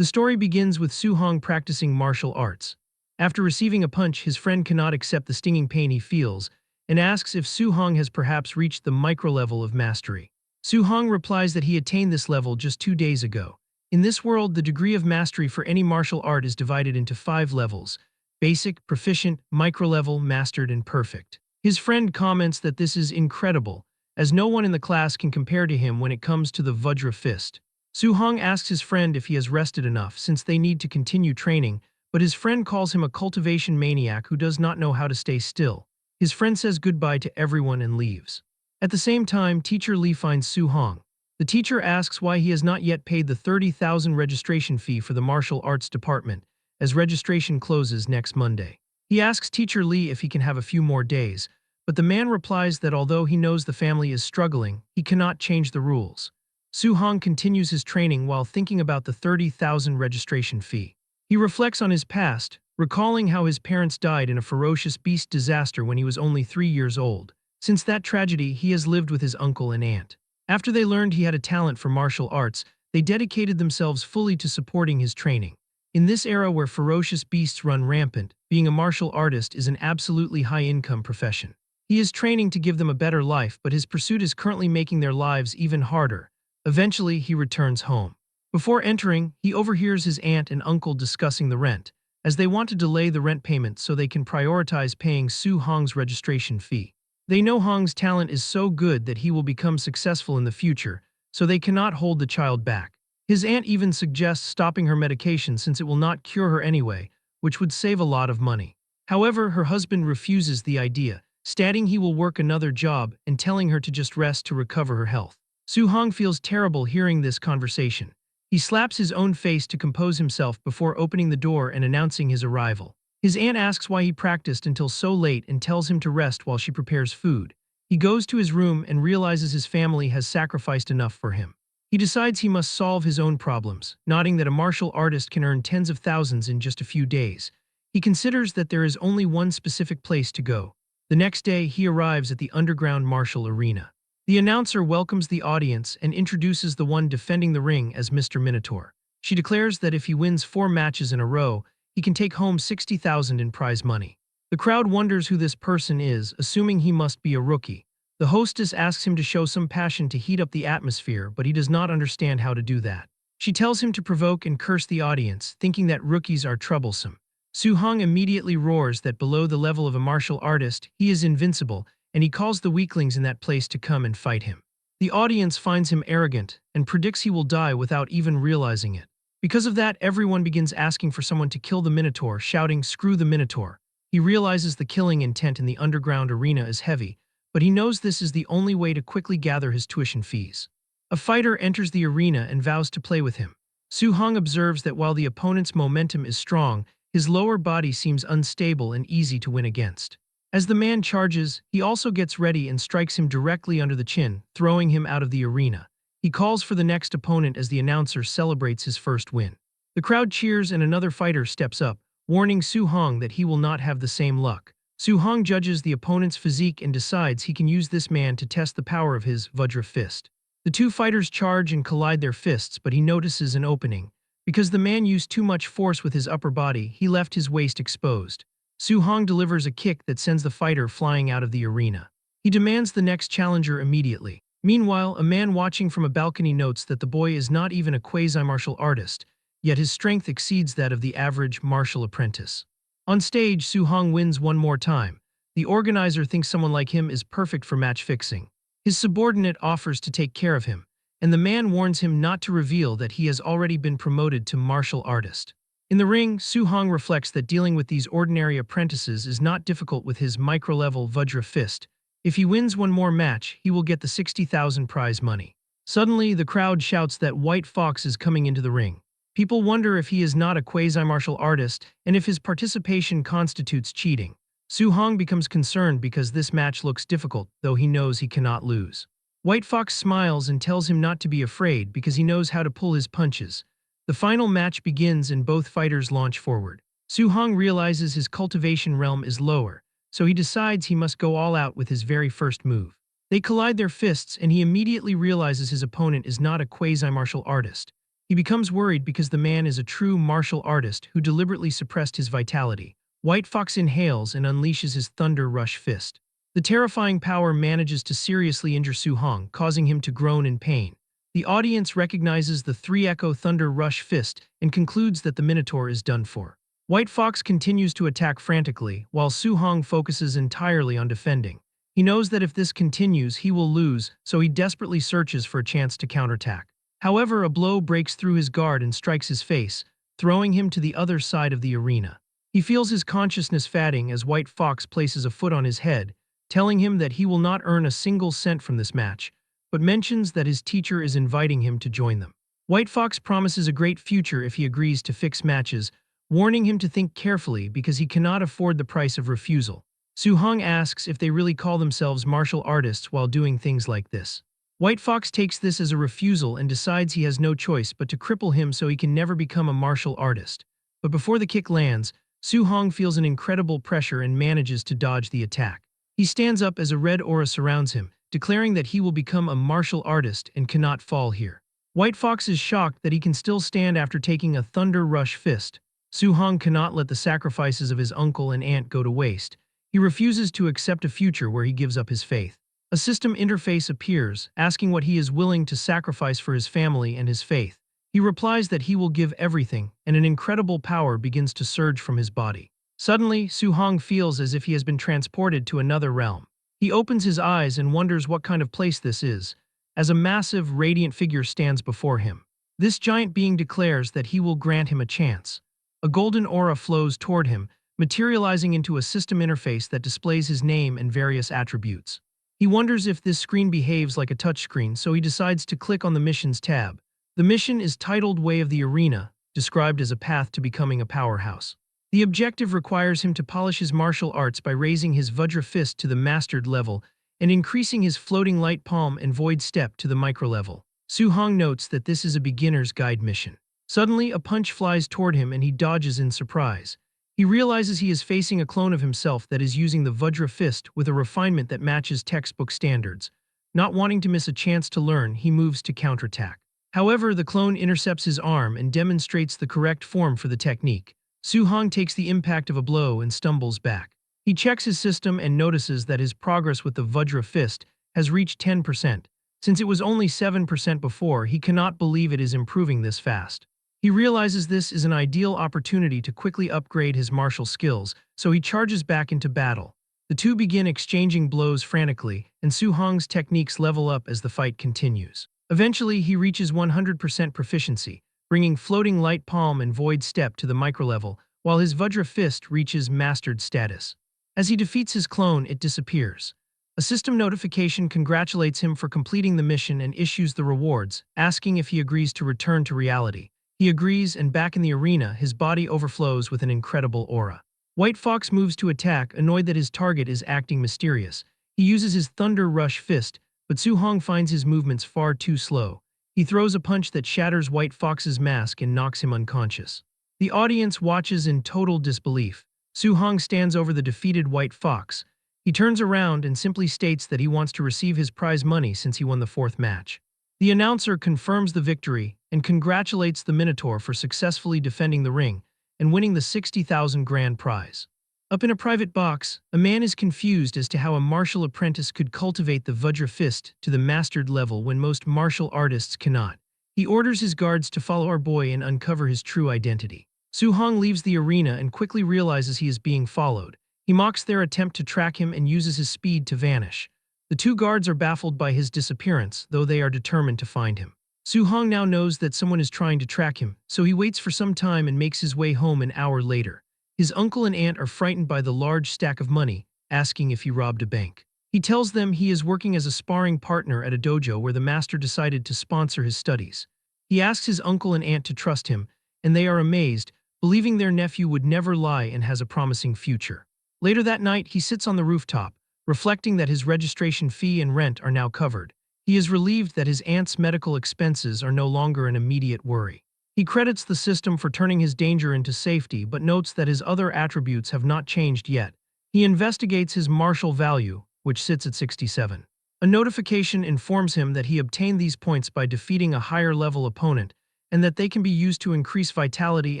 The story begins with Su-hong practicing martial arts. After receiving a punch, his friend cannot accept the stinging pain he feels and asks if Su-hong has perhaps reached the micro-level of mastery. Su-hong replies that he attained this level just 2 days ago. In this world, the degree of mastery for any martial art is divided into 5 levels: basic, proficient, micro-level, mastered, and perfect. His friend comments that this is incredible, as no one in the class can compare to him when it comes to the Vajra fist. Su-hong asks his friend if he has rested enough since they need to continue training, but his friend calls him a cultivation maniac who does not know how to stay still. His friend says goodbye to everyone and leaves. At the same time, teacher Lee finds Su-hong. The teacher asks why he has not yet paid the 30,000 registration fee for the martial arts department, as registration closes next Monday. He asks teacher Lee if he can have a few more days, but the man replies that although he knows the family is struggling, he cannot change the rules. Su-hong continues his training while thinking about the 30,000 registration fee. He reflects on his past, recalling how his parents died in a ferocious beast disaster when he was only 3 years old. Since that tragedy, he has lived with his uncle and aunt. After they learned he had a talent for martial arts, they dedicated themselves fully to supporting his training. In this era where ferocious beasts run rampant, being a martial artist is an absolutely high-income profession. He is training to give them a better life, but his pursuit is currently making their lives even harder. Eventually, he returns home. Before entering, he overhears his aunt and uncle discussing the rent, as they want to delay the rent payment so they can prioritize paying Su-hong's registration fee. They know Hong's talent is so good that he will become successful in the future, so they cannot hold the child back. His aunt even suggests stopping her medication since it will not cure her anyway, which would save a lot of money. However, her husband refuses the idea, stating he will work another job and telling her to just rest to recover her health. Su-hong feels terrible hearing this conversation. He slaps his own face to compose himself before opening the door and announcing his arrival. His aunt asks why he practiced until so late and tells him to rest while she prepares food. He goes to his room and realizes his family has sacrificed enough for him. He decides he must solve his own problems, noting that a martial artist can earn tens of thousands in just a few days. He considers that there is only one specific place to go. The next day, he arrives at the underground martial arena. The announcer welcomes the audience and introduces the one defending the ring as Mr. Minotaur. She declares that if he wins 4 matches in a row, he can take home 60,000 in prize money. The crowd wonders who this person is, assuming he must be a rookie. The hostess asks him to show some passion to heat up the atmosphere, but he does not understand how to do that. She tells him to provoke and curse the audience, thinking that rookies are troublesome. Su-hong immediately roars that below the level of a martial artist, he is invincible, and he calls the weaklings in that place to come and fight him. The audience finds him arrogant and predicts he will die without even realizing it. Because of that, everyone begins asking for someone to kill the Minotaur, shouting, "Screw the Minotaur." He realizes the killing intent in the underground arena is heavy, but he knows this is the only way to quickly gather his tuition fees. A fighter enters the arena and vows to play with him. Su-hong observes that while the opponent's momentum is strong, his lower body seems unstable and easy to win against. As the man charges, he also gets ready and strikes him directly under the chin, throwing him out of the arena. He calls for the next opponent as the announcer celebrates his first win. The crowd cheers and another fighter steps up, warning Su-hong that he will not have the same luck. Su-hong judges the opponent's physique and decides he can use this man to test the power of his Vajra fist. The 2 fighters charge and collide their fists, but he notices an opening. Because the man used too much force with his upper body, he left his waist exposed. Su-hong delivers a kick that sends the fighter flying out of the arena. He demands the next challenger immediately. Meanwhile, a man watching from a balcony notes that the boy is not even a quasi-martial artist, yet his strength exceeds that of the average martial apprentice. On stage, Su-hong wins one more time. The organizer thinks someone like him is perfect for match fixing. His subordinate offers to take care of him, and the man warns him not to reveal that he has already been promoted to martial artist. In the ring, Su-hong reflects that dealing with these ordinary apprentices is not difficult with his micro-level Vajra fist. If he wins one more match, he will get the 60,000 prize money. Suddenly, the crowd shouts that White Fox is coming into the ring. People wonder if he is not a quasi-martial artist and if his participation constitutes cheating. Su-hong becomes concerned because this match looks difficult, though he knows he cannot lose. White Fox smiles and tells him not to be afraid because he knows how to pull his punches. The final match begins and both fighters launch forward. Su-hong realizes his cultivation realm is lower, so he decides he must go all out with his very first move. They collide their fists and he immediately realizes his opponent is not a quasi-martial artist. He becomes worried because the man is a true martial artist who deliberately suppressed his vitality. White Fox inhales and unleashes his Thunder Rush Fist. The terrifying power manages to seriously injure Su Hong, causing him to groan in pain. The audience recognizes the 3-echo Thunder Rush Fist and concludes that the Minotaur is done for. White Fox continues to attack frantically, while Su Hong focuses entirely on defending. He knows that if this continues, he will lose, so he desperately searches for a chance to counterattack. However, a blow breaks through his guard and strikes his face, throwing him to the other side of the arena. He feels his consciousness fading as White Fox places a foot on his head, telling him that he will not earn a single cent from this match, but mentions that his teacher is inviting him to join them. White Fox promises a great future if he agrees to fix matches, warning him to think carefully because he cannot afford the price of refusal. Su Hong asks if they really call themselves martial artists while doing things like this. White Fox takes this as a refusal and decides he has no choice but to cripple him so he can never become a martial artist. But before the kick lands, Su Hong feels an incredible pressure and manages to dodge the attack. He stands up as a red aura surrounds him, declaring that he will become a martial artist and cannot fall here. White Fox is shocked that he can still stand after taking a Thunder Rush Fist. Su Hong cannot let the sacrifices of his uncle and aunt go to waste. He refuses to accept a future where he gives up his faith. A system interface appears, asking what he is willing to sacrifice for his family and his faith. He replies that he will give everything, and an incredible power begins to surge from his body. Suddenly, Su Hong feels as if he has been transported to another realm. He opens his eyes and wonders what kind of place this is, as a massive, radiant figure stands before him. This giant being declares that he will grant him a chance. A golden aura flows toward him, materializing into a system interface that displays his name and various attributes. He wonders if this screen behaves like a touchscreen, so he decides to click on the Missions tab. The mission is titled Way of the Arena, described as a path to becoming a powerhouse. The objective requires him to polish his martial arts by raising his Vajra Fist to the Mastered level and increasing his Floating Light Palm and Void Step to the Micro level. Su Hong notes that this is a beginner's guide mission. Suddenly, a punch flies toward him and he dodges in surprise. He realizes he is facing a clone of himself that is using the Vajra Fist with a refinement that matches textbook standards. Not wanting to miss a chance to learn, he moves to counterattack. However, the clone intercepts his arm and demonstrates the correct form for the technique. Su Hong takes the impact of a blow and stumbles back. He checks his system and notices that his progress with the Vajra Fist has reached 10%. Since it was only 7% before, he cannot believe it is improving this fast. He realizes this is an ideal opportunity to quickly upgrade his martial skills, so he charges back into battle. The two begin exchanging blows frantically, and Su Hong's techniques level up as the fight continues. Eventually, he reaches 100% proficiency, bringing Floating Light Palm and Void Step to the micro level, while his Vajra Fist reaches Mastered status. As he defeats his clone, it disappears. A system notification congratulates him for completing the mission and issues the rewards, asking if he agrees to return to reality. He agrees, and back in the arena, his body overflows with an incredible aura. White Fox moves to attack, annoyed that his target is acting mysterious. He uses his Thunder Rush Fist, but Su Hong finds his movements far too slow. He throws a punch that shatters White Fox's mask and knocks him unconscious. The audience watches in total disbelief. Su Hong stands over the defeated White Fox. He turns around and simply states that he wants to receive his prize money since he won the fourth match. The announcer confirms the victory and congratulates the Minotaur for successfully defending the ring and winning the 60,000 grand prize. Up in a private box, a man is confused as to how a martial apprentice could cultivate the Vajra Fist to the Mastered level when most martial artists cannot. He orders his guards to follow our boy and uncover his true identity. Su Hong leaves the arena and quickly realizes he is being followed. He mocks their attempt to track him and uses his speed to vanish. The two guards are baffled by his disappearance, though they are determined to find him. Su Hong now knows that someone is trying to track him, so he waits for some time and makes his way home an hour later. His uncle and aunt are frightened by the large stack of money, asking if he robbed a bank. He tells them he is working as a sparring partner at a dojo where the master decided to sponsor his studies. He asks his uncle and aunt to trust him, and they are amazed, believing their nephew would never lie and has a promising future. Later that night, he sits on the rooftop, reflecting that his registration fee and rent are now covered. He is relieved that his aunt's medical expenses are no longer an immediate worry. He credits the system for turning his danger into safety, but notes that his other attributes have not changed yet. He investigates his martial value, which sits at 67. A notification informs him that he obtained these points by defeating a higher-level opponent, and that they can be used to increase vitality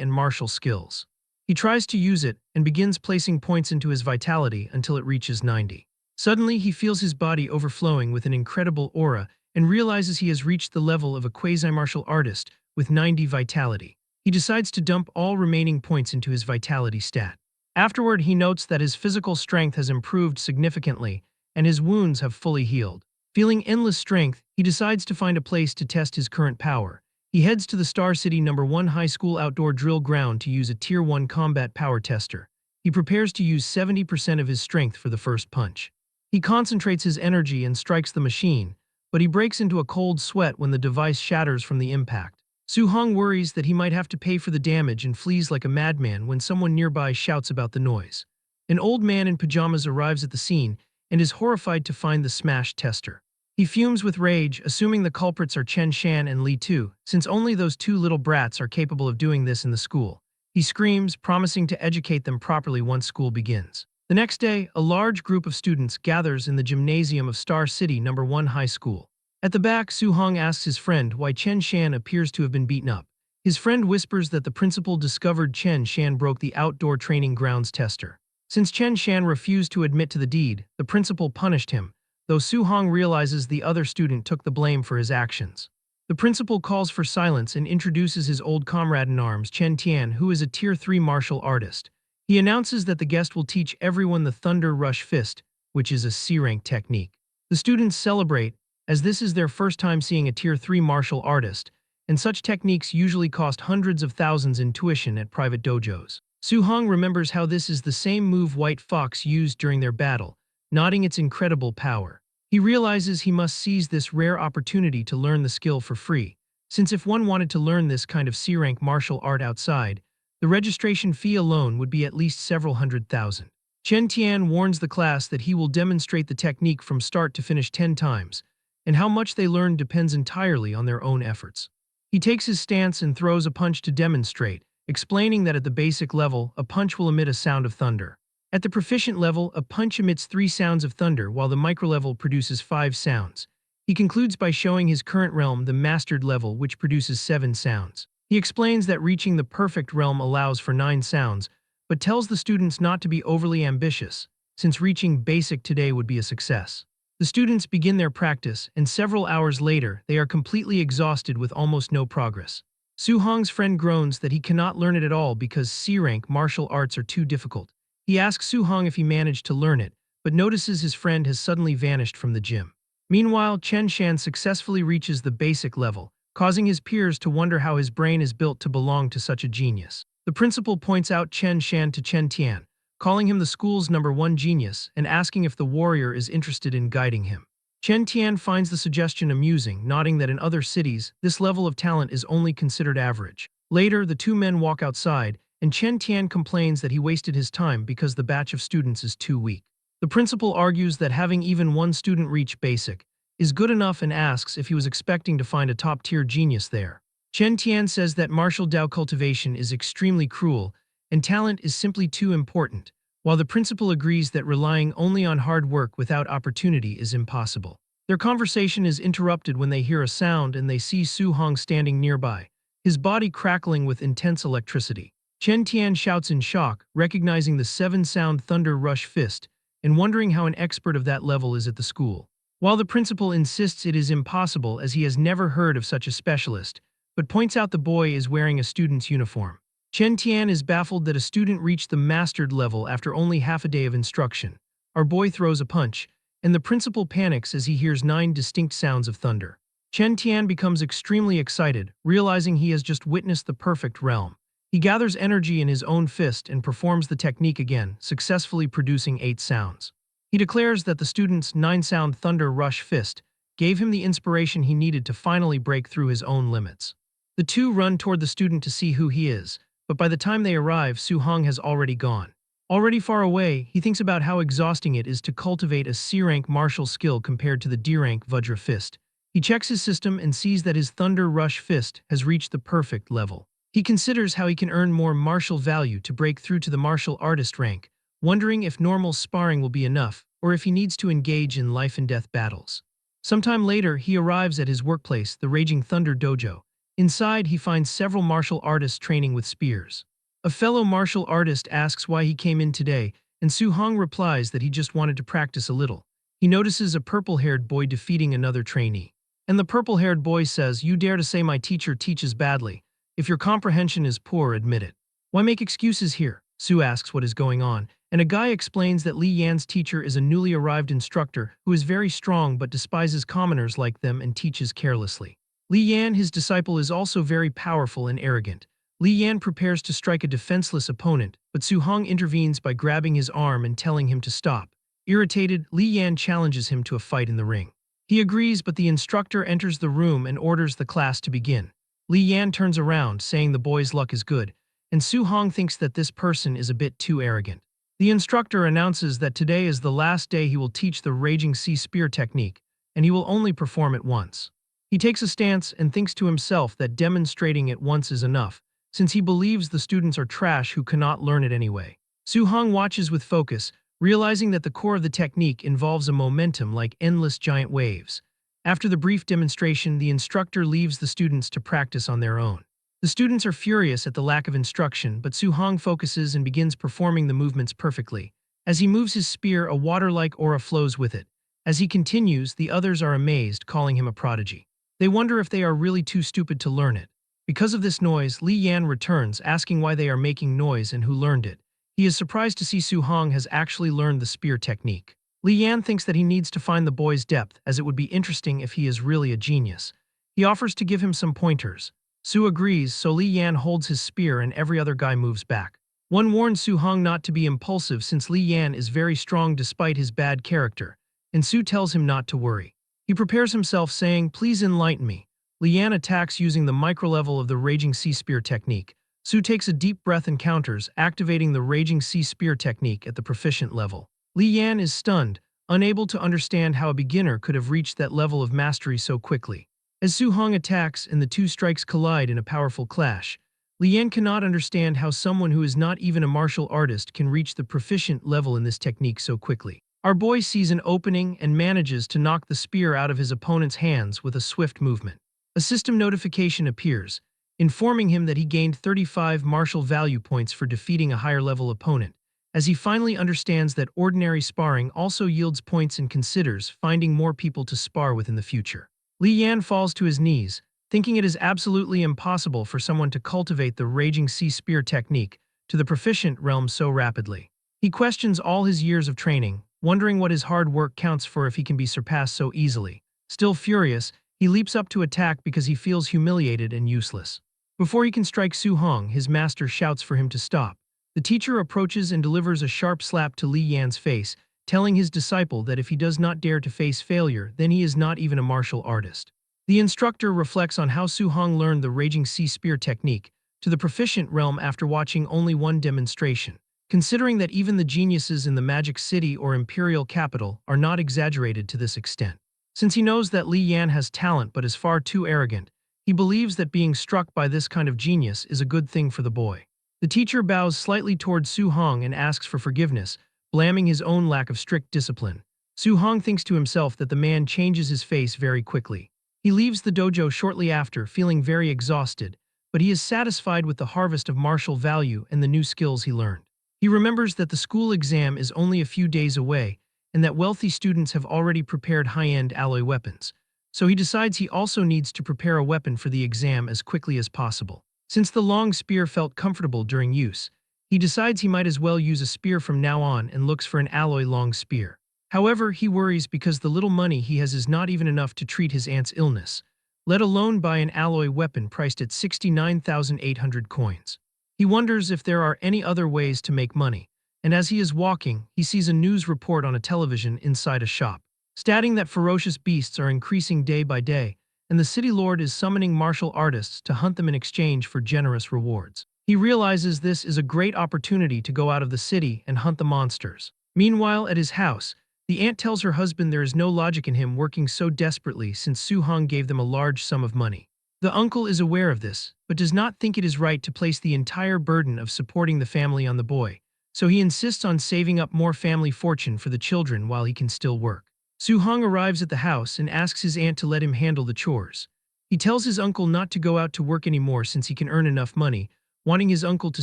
and martial skills. He tries to use it and begins placing points into his vitality until it reaches 90. Suddenly, he feels his body overflowing with an incredible aura and realizes he has reached the level of a quasi-martial artist with 90 vitality. He decides to dump all remaining points into his vitality stat. Afterward, he notes that his physical strength has improved significantly and his wounds have fully healed. Feeling endless strength, he decides to find a place to test his current power. He heads to the Star City #1 High School outdoor drill ground to use a Tier 1 combat power tester. He prepares to use 70% of his strength for the first punch. He concentrates his energy and strikes the machine, but he breaks into a cold sweat when the device shatters from the impact. Su-hong worries that he might have to pay for the damage and flees like a madman when someone nearby shouts about the noise. An old man in pajamas arrives at the scene and is horrified to find the smashed tester. He fumes with rage, assuming the culprits are Chen Shan and Li Tu, since only those two little brats are capable of doing this in the school. He screams, promising to educate them properly once school begins. The next day, a large group of students gathers in the gymnasium of Star City #1 High School. At the back, Su-hong asks his friend why Chen Shan appears to have been beaten up. His friend whispers that the principal discovered Chen Shan broke the outdoor training grounds tester. Since Chen Shan refused to admit to the deed, the principal punished him, though Su-hong realizes the other student took the blame for his actions. The principal calls for silence and introduces his old comrade-in-arms, Chen Tian, who is a Tier 3 martial artist. He announces that the guest will teach everyone the Thunder Rush Fist, which is a C-rank technique. The students celebrate, as this is their first time seeing a Tier 3 martial artist, and such techniques usually cost hundreds of thousands in tuition at private dojos. Su-hong remembers how this is the same move White Fox used during their battle, noting its incredible power. He realizes he must seize this rare opportunity to learn the skill for free, since if one wanted to learn this kind of C-rank martial art outside, the registration fee alone would be at least several $100,000. Chen Tian warns the class that he will demonstrate the technique from start to finish 10 times, and how much they learn depends entirely on their own efforts. He takes his stance and throws a punch to demonstrate, explaining that at the basic level, a punch will emit a sound of thunder. At the proficient level, a punch emits 3 sounds of thunder while the microlevel produces 5 sounds. He concludes by showing his current realm, the mastered level, which produces 7 sounds. He explains that reaching the perfect realm allows for 9 sounds, but tells the students not to be overly ambitious, since reaching basic today would be a success. The students begin their practice, and several hours later, they are completely exhausted with almost no progress. Su-hong's friend groans that he cannot learn it at all because C-rank martial arts are too difficult. He asks Su-hong if he managed to learn it, but notices his friend has suddenly vanished from the gym. Meanwhile, Chen Shan successfully reaches the basic level, causing his peers to wonder how his brain is built to belong to such a genius. The principal points out Chen Shan to Chen Tian, calling him the school's #1 genius and asking if the warrior is interested in guiding him. Chen Tian finds the suggestion amusing, nodding that in other cities, this level of talent is only considered average. Later, the two men walk outside, and Chen Tian complains that he wasted his time because the batch of students is too weak. The principal argues that having even one student reach basic is good enough and asks if he was expecting to find a top-tier genius there. Chen Tian says that martial Dao cultivation is extremely cruel and talent is simply too important, while the principal agrees that relying only on hard work without opportunity is impossible. Their conversation is interrupted when they hear a sound and they see Su-hong standing nearby, his body crackling with intense electricity. Chen Tian shouts in shock, recognizing the 7-sound Thunder Rush Fist and wondering how an expert of that level is at the school. While the principal insists it is impossible as he has never heard of such a specialist, but points out the boy is wearing a student's uniform. Chen Tian is baffled that a student reached the mastered level after only half a day of instruction. Our boy throws a punch, and the principal panics as he hears 9 distinct sounds of thunder. Chen Tian becomes extremely excited, realizing he has just witnessed the perfect realm. He gathers energy in his own fist and performs the technique again, successfully producing 8 sounds. He declares that the student's 9-sound Thunder Rush Fist gave him the inspiration he needed to finally break through his own limits. The two run toward the student to see who he is, but by the time they arrive, Su-hong has already gone. Already far away, he thinks about how exhausting it is to cultivate a C-rank martial skill compared to the D-rank Vajra Fist. He checks his system and sees that his Thunder Rush Fist has reached the perfect level. He considers how he can earn more martial value to break through to the martial artist rank, wondering if normal sparring will be enough, or if he needs to engage in life-and-death battles. Sometime later, he arrives at his workplace, the Raging Thunder Dojo, Inside, he finds several martial artists training with spears. A fellow martial artist asks why he came in today, and Su-hong replies that he just wanted to practice a little. He notices a purple-haired boy defeating another trainee. And the purple-haired boy says, "You dare to say my teacher teaches badly. If your comprehension is poor, admit it." "Why make excuses here?" Su asks what is going on, and a guy explains that Li Yan's teacher is a newly arrived instructor who is very strong but despises commoners like them and teaches carelessly. Li Yan, his disciple, is also very powerful and arrogant. Li Yan prepares to strike a defenseless opponent, but Su-hong intervenes by grabbing his arm and telling him to stop. Irritated, Li Yan challenges him to a fight in the ring. He agrees, but the instructor enters the room and orders the class to begin. Li Yan turns around, saying the boy's luck is good, and Su-hong thinks that this person is a bit too arrogant. The instructor announces that today is the last day he will teach the Raging Sea Spear technique, and he will only perform it once. He takes a stance and thinks to himself that demonstrating it once is enough, since he believes the students are trash who cannot learn it anyway. Su-hong watches with focus, realizing that the core of the technique involves a momentum like endless giant waves. After the brief demonstration, the instructor leaves the students to practice on their own. The students are furious at the lack of instruction, but Su-hong focuses and begins performing the movements perfectly. As he moves his spear, a water-like aura flows with it. As he continues, the others are amazed, calling him a prodigy. They wonder if they are really too stupid to learn it. Because of this noise, Li Yan returns, asking why they are making noise and who learned it. He is surprised to see Su-hong has actually learned the spear technique. Li Yan thinks that he needs to find the boy's depth, as it would be interesting if he is really a genius. He offers to give him some pointers. Su agrees, so Li Yan holds his spear and every other guy moves back. One warns Su-hong not to be impulsive since Li Yan is very strong despite his bad character, and Su tells him not to worry. He prepares himself, saying, "Please enlighten me." Li Yan attacks using the micro-level of the Raging Sea Spear technique. Su takes a deep breath and counters, activating the Raging Sea Spear technique at the proficient level. Li Yan is stunned, unable to understand how a beginner could have reached that level of mastery so quickly. As Su-hong attacks and the two strikes collide in a powerful clash, Li Yan cannot understand how someone who is not even a martial artist can reach the proficient level in this technique so quickly. Our boy sees an opening and manages to knock the spear out of his opponent's hands with a swift movement. A system notification appears, informing him that he gained 35 martial value points for defeating a higher-level opponent, as he finally understands that ordinary sparring also yields points and considers finding more people to spar with in the future. Li Yan falls to his knees, thinking it is absolutely impossible for someone to cultivate the Raging Sea Spear technique to the proficient realm so rapidly. He questions all his years of training, wondering what his hard work counts for if he can be surpassed so easily. Still furious, he leaps up to attack because he feels humiliated and useless. Before he can strike Su-hong, his master shouts for him to stop. The teacher approaches and delivers a sharp slap to Li Yan's face, telling his disciple that if he does not dare to face failure, then he is not even a martial artist. The instructor reflects on how Su-hong learned the Raging Sea Spear technique to the proficient realm after watching only one demonstration. Considering that even the geniuses in the Magic City or Imperial Capital are not exaggerated to this extent. Since he knows that Li Yan has talent but is far too arrogant, he believes that being struck by this kind of genius is a good thing for the boy. The teacher bows slightly towards Su-hong and asks for forgiveness, blaming his own lack of strict discipline. Su-hong thinks to himself that the man changes his face very quickly. He leaves the dojo shortly after, feeling very exhausted, but he is satisfied with the harvest of martial value and the new skills he learned. He remembers that the school exam is only a few days away, and that wealthy students have already prepared high-end alloy weapons, so he decides he also needs to prepare a weapon for the exam as quickly as possible. Since the long spear felt comfortable during use, he decides he might as well use a spear from now on and looks for an alloy long spear. However, he worries because the little money he has is not even enough to treat his aunt's illness, let alone buy an alloy weapon priced at 69,800 coins. He wonders if there are any other ways to make money, and as he is walking, he sees a news report on a television inside a shop, stating that ferocious beasts are increasing day by day, and the city lord is summoning martial artists to hunt them in exchange for generous rewards. He realizes this is a great opportunity to go out of the city and hunt the monsters. Meanwhile, at his house, the aunt tells her husband there is no logic in him working so desperately since Su-hong gave them a large sum of money. The uncle is aware of this, but does not think it is right to place the entire burden of supporting the family on the boy, so he insists on saving up more family fortune for the children while he can still work. Su-hong arrives at the house and asks his aunt to let him handle the chores. He tells his uncle not to go out to work anymore since he can earn enough money, wanting his uncle to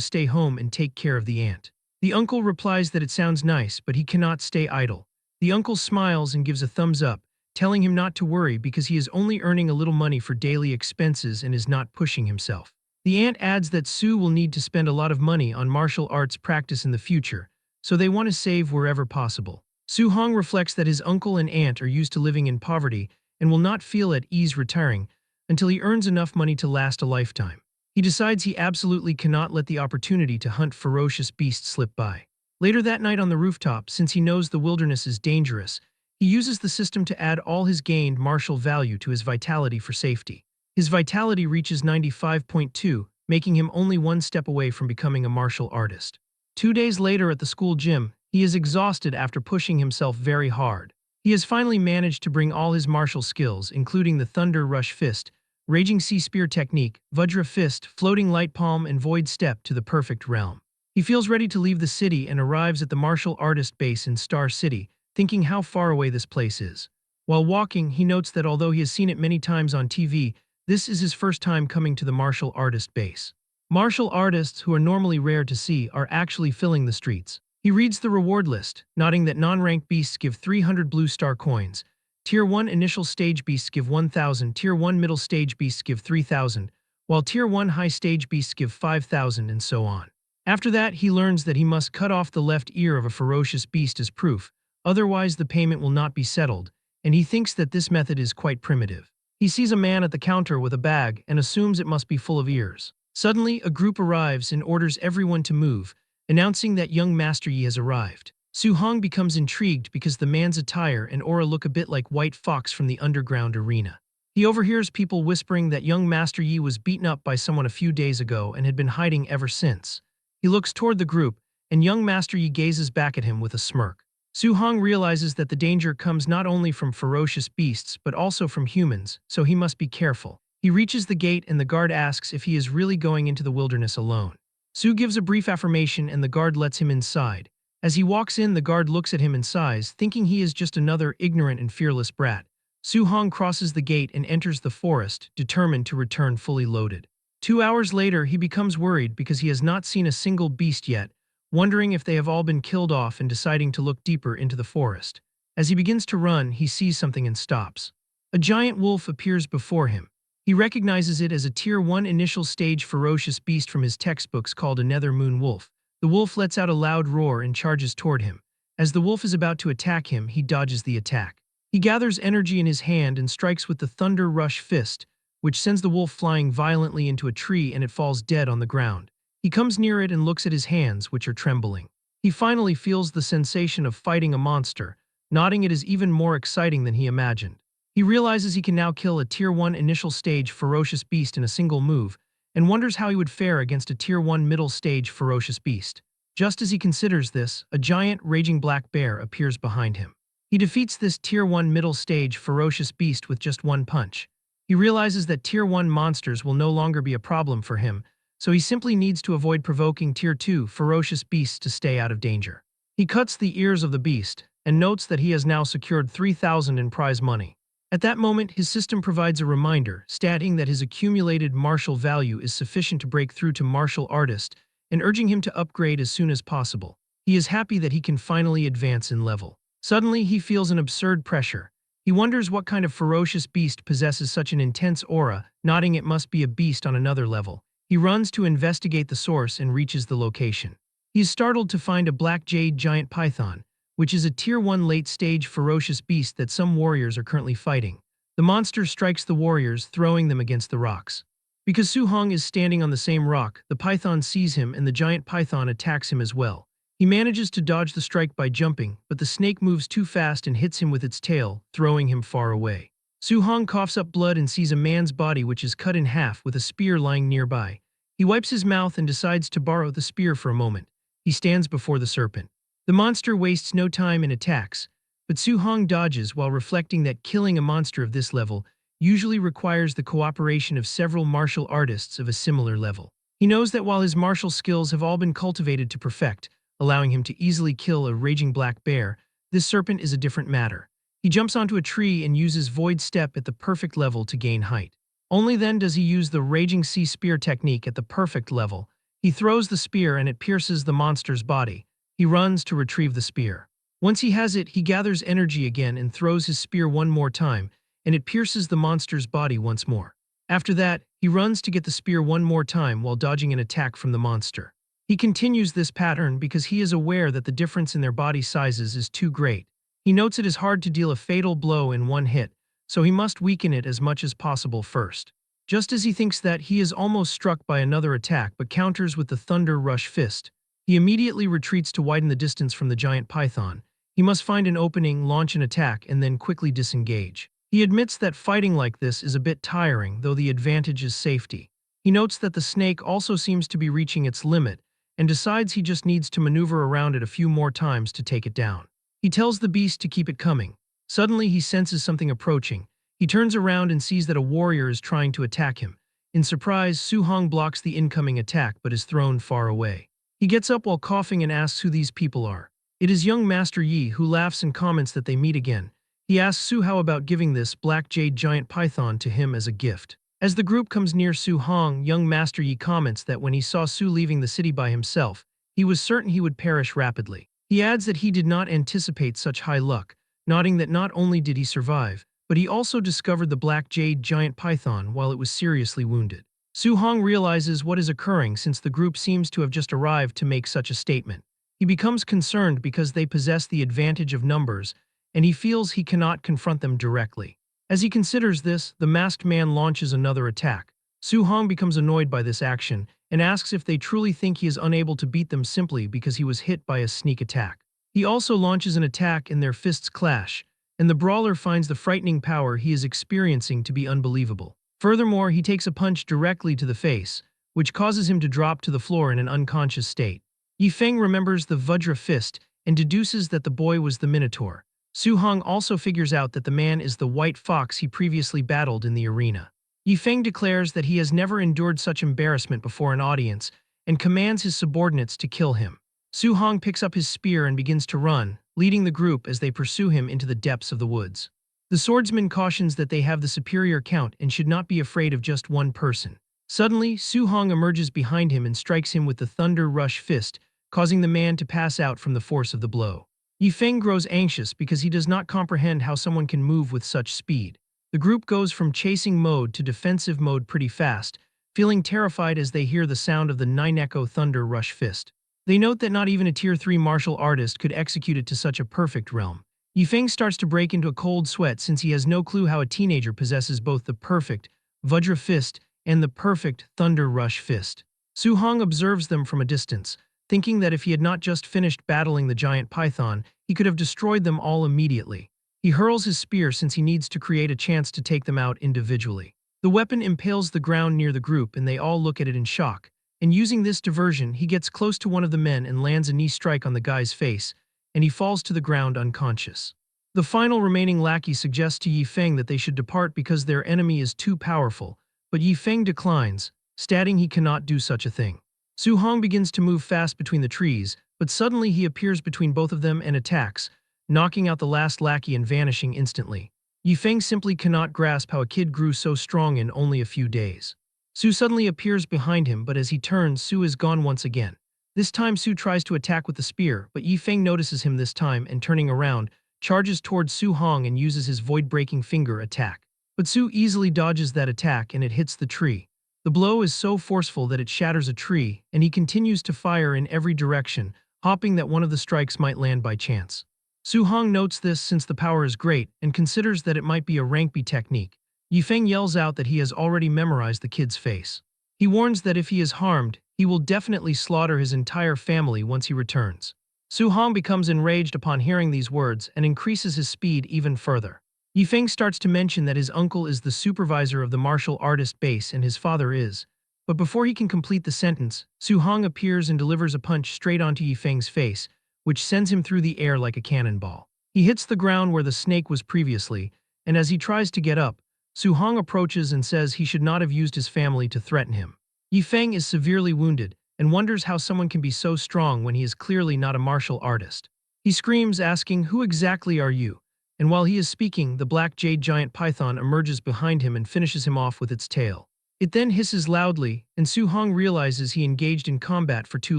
stay home and take care of the ant. The uncle replies that it sounds nice, but he cannot stay idle. The uncle smiles and gives a thumbs up, telling him not to worry because he is only earning a little money for daily expenses and is not pushing himself. The ant adds that Sue will need to spend a lot of money on martial arts practice in the future, so they want to save wherever possible. Su Hong reflects that his uncle and aunt are used to living in poverty and will not feel at ease retiring until he earns enough money to last a lifetime. He decides he absolutely cannot let the opportunity to hunt ferocious beasts slip by. Later that night on the rooftop, since he knows the wilderness is dangerous, he uses the system to add all his gained martial value to his vitality for safety. His vitality reaches 95.2, making him only one step away from becoming a martial artist. 2 days later at the school gym, he is exhausted after pushing himself very hard. He has finally managed to bring all his martial skills, including the Thunder Rush Fist, Raging Sea Spear Technique, Vajra Fist, Floating Light Palm, and Void Step to the perfect realm. He feels ready to leave the city and arrives at the martial artist base in Star City, thinking how far away this place is. While walking, he notes that although he has seen it many times on TV, this is his first time coming to the martial artist base. Martial artists, who are normally rare to see, are actually filling the streets. He reads the reward list, noting that non-ranked beasts give 300 blue star coins, Tier 1 initial stage beasts give 1,000, Tier 1 middle stage beasts give 3,000, while Tier 1 high stage beasts give 5,000 and so on. After that, he learns that he must cut off the left ear of a ferocious beast as proof, otherwise the payment will not be settled, and he thinks that this method is quite primitive. He sees a man at the counter with a bag and assumes it must be full of ears. Suddenly, a group arrives and orders everyone to move, announcing that young Master Yi has arrived. Su Hong becomes intrigued because the man's attire and aura look a bit like White Fox from the underground arena. He overhears people whispering that young Master Yi was beaten up by someone a few days ago and had been hiding ever since. He looks toward the group, and young Master Yi gazes back at him with a smirk. Su Hong realizes that the danger comes not only from ferocious beasts but also from humans, so he must be careful. He reaches the gate and the guard asks if he is really going into the wilderness alone. Su gives a brief affirmation and the guard lets him inside. As he walks in, the guard looks at him and sighs, thinking he is just another ignorant and fearless brat. Su Hong crosses the gate and enters the forest, determined to return fully loaded. 2 hours later, he becomes worried because he has not seen a single beast yet, wondering if they have all been killed off and deciding to look deeper into the forest. As he begins to run, he sees something and stops. A giant wolf appears before him. He recognizes it as a Tier 1 initial stage ferocious beast from his textbooks called a Nether Moon Wolf. The wolf lets out a loud roar and charges toward him. As the wolf is about to attack him, he dodges the attack. He gathers energy in his hand and strikes with the Thunder Rush Fist, which sends the wolf flying violently into a tree and it falls dead on the ground. He comes near it and looks at his hands, which are trembling. He finally feels the sensation of fighting a monster, nodding it is even more exciting than he imagined. He realizes he can now kill a Tier 1 initial stage ferocious beast in a single move, and wonders how he would fare against a Tier 1 middle stage ferocious beast. Just as he considers this, a giant raging black bear appears behind him. He defeats this Tier 1 middle stage ferocious beast with just one punch. He realizes that Tier 1 monsters will no longer be a problem for him, so he simply needs to avoid provoking Tier 2 ferocious beasts to stay out of danger. He cuts the ears of the beast, and notes that he has now secured 3,000 in prize money. At that moment, his system provides a reminder, stating that his accumulated martial value is sufficient to break through to martial artist, and urging him to upgrade as soon as possible. He is happy that he can finally advance in level. Suddenly, he feels an absurd pressure. He wonders what kind of ferocious beast possesses such an intense aura, nodding it must be a beast on another level. He runs to investigate the source and reaches the location. He is startled to find a black jade giant python, which is a Tier 1 late-stage ferocious beast that some warriors are currently fighting. The monster strikes the warriors, throwing them against the rocks. Because Su Hong is standing on the same rock, the python sees him and the giant python attacks him as well. He manages to dodge the strike by jumping, but the snake moves too fast and hits him with its tail, throwing him far away. Su Hong coughs up blood and sees a man's body which is cut in half with a spear lying nearby. He wipes his mouth and decides to borrow the spear for a moment. He stands before the serpent. The monster wastes no time and attacks, but Su Hong dodges while reflecting that killing a monster of this level usually requires the cooperation of several martial artists of a similar level. He knows that while his martial skills have all been cultivated to perfect, allowing him to easily kill a raging black bear, this serpent is a different matter. He jumps onto a tree and uses Void Step at the perfect level to gain height. Only then does he use the Raging Sea Spear technique at the perfect level. He throws the spear and it pierces the monster's body. He runs to retrieve the spear. Once he has it, he gathers energy again and throws his spear one more time, and it pierces the monster's body once more. After that, he runs to get the spear one more time while dodging an attack from the monster. He continues this pattern because he is aware that the difference in their body sizes is too great. He notes it is hard to deal a fatal blow in one hit, so he must weaken it as much as possible first. Just as he thinks that, he is almost struck by another attack but counters with the Thunder Rush Fist. He immediately retreats to widen the distance from the giant python. He must find an opening, launch an attack, and then quickly disengage. He admits that fighting like this is a bit tiring, though the advantage is safety. He notes that the snake also seems to be reaching its limit, and decides he just needs to maneuver around it a few more times to take it down. He tells the beast to keep it coming. Suddenly he senses something approaching. He turns around and sees that a warrior is trying to attack him. In surprise, Su-hong blocks the incoming attack but is thrown far away. He gets up while coughing and asks who these people are. It is young Master Yi, who laughs and comments that they meet again. He asks Su how about giving this black jade giant python to him as a gift. As the group comes near Su-hong, young Master Yi comments that when he saw Su leaving the city by himself, he was certain he would perish rapidly. He adds that he did not anticipate such high luck, noting that not only did he survive, but he also discovered the black jade giant python while it was seriously wounded. Su-hong realizes what is occurring since the group seems to have just arrived to make such a statement. He becomes concerned because they possess the advantage of numbers, and he feels he cannot confront them directly. As he considers this, the masked man launches another attack. Su-hong becomes annoyed by this action and asks if they truly think he is unable to beat them simply because he was hit by a sneak attack. He also launches an attack and their fists clash, and the brawler finds the frightening power he is experiencing to be unbelievable. Furthermore, he takes a punch directly to the face, which causes him to drop to the floor in an unconscious state. Yi Feng remembers the Vajra fist and deduces that the boy was the Minotaur. Su-hong also figures out that the man is the white fox he previously battled in the arena. Yi Feng declares that he has never endured such embarrassment before an audience and commands his subordinates to kill him. Su-hong picks up his spear and begins to run, leading the group as they pursue him into the depths of the woods. The swordsman cautions that they have the superior count and should not be afraid of just one person. Suddenly, Su-hong emerges behind him and strikes him with the Thunder Rush Fist, causing the man to pass out from the force of the blow. Yi Feng grows anxious because he does not comprehend how someone can move with such speed. The group goes from chasing mode to defensive mode pretty fast, feeling terrified as they hear the sound of the Nine-Echo Thunder Rush Fist. They note that not even a Tier 3 martial artist could execute it to such a perfect realm. Yi Feng starts to break into a cold sweat since he has no clue how a teenager possesses both the perfect Vajra Fist and the perfect Thunder Rush Fist. Su-hong observes them from a distance, thinking that if he had not just finished battling the giant python, he could have destroyed them all immediately. He hurls his spear since he needs to create a chance to take them out individually. The weapon impales the ground near the group and they all look at it in shock. And using this diversion, he gets close to one of the men and lands a knee strike on the guy's face, and he falls to the ground unconscious. The final remaining lackey suggests to Yi Feng that they should depart because their enemy is too powerful, but Yi Feng declines, stating he cannot do such a thing. Su-hong begins to move fast between the trees, but suddenly he appears between both of them and attacks, knocking out the last lackey and vanishing instantly. Yi Feng simply cannot grasp how a kid grew so strong in only a few days. Su suddenly appears behind him, but as he turns, Su is gone once again. This time Su tries to attack with the spear, but Yi Feng notices him this time and turning around, charges towards Su-hong and uses his void-breaking finger attack. But Su easily dodges that attack and it hits the tree. The blow is so forceful that it shatters a tree, and he continues to fire in every direction, hoping that one of the strikes might land by chance. Su-hong notes this since the power is great and considers that it might be a rank B technique. Yi Feng yells out that he has already memorized the kid's face. He warns that if he is harmed, he will definitely slaughter his entire family once he returns. Su-hong becomes enraged upon hearing these words and increases his speed even further. Yi Feng starts to mention that his uncle is the supervisor of the martial artist base and his father is. But before he can complete the sentence, Su-hong appears and delivers a punch straight onto Yi Feng's face, which sends him through the air like a cannonball. He hits the ground where the snake was previously, and as he tries to get up, Su-hong approaches and says he should not have used his family to threaten him. Yi Feng is severely wounded and wonders how someone can be so strong when he is clearly not a martial artist. He screams, asking, "Who exactly are you?" and while he is speaking, the black jade giant python emerges behind him and finishes him off with its tail. It then hisses loudly, and Su-hong realizes he engaged in combat for too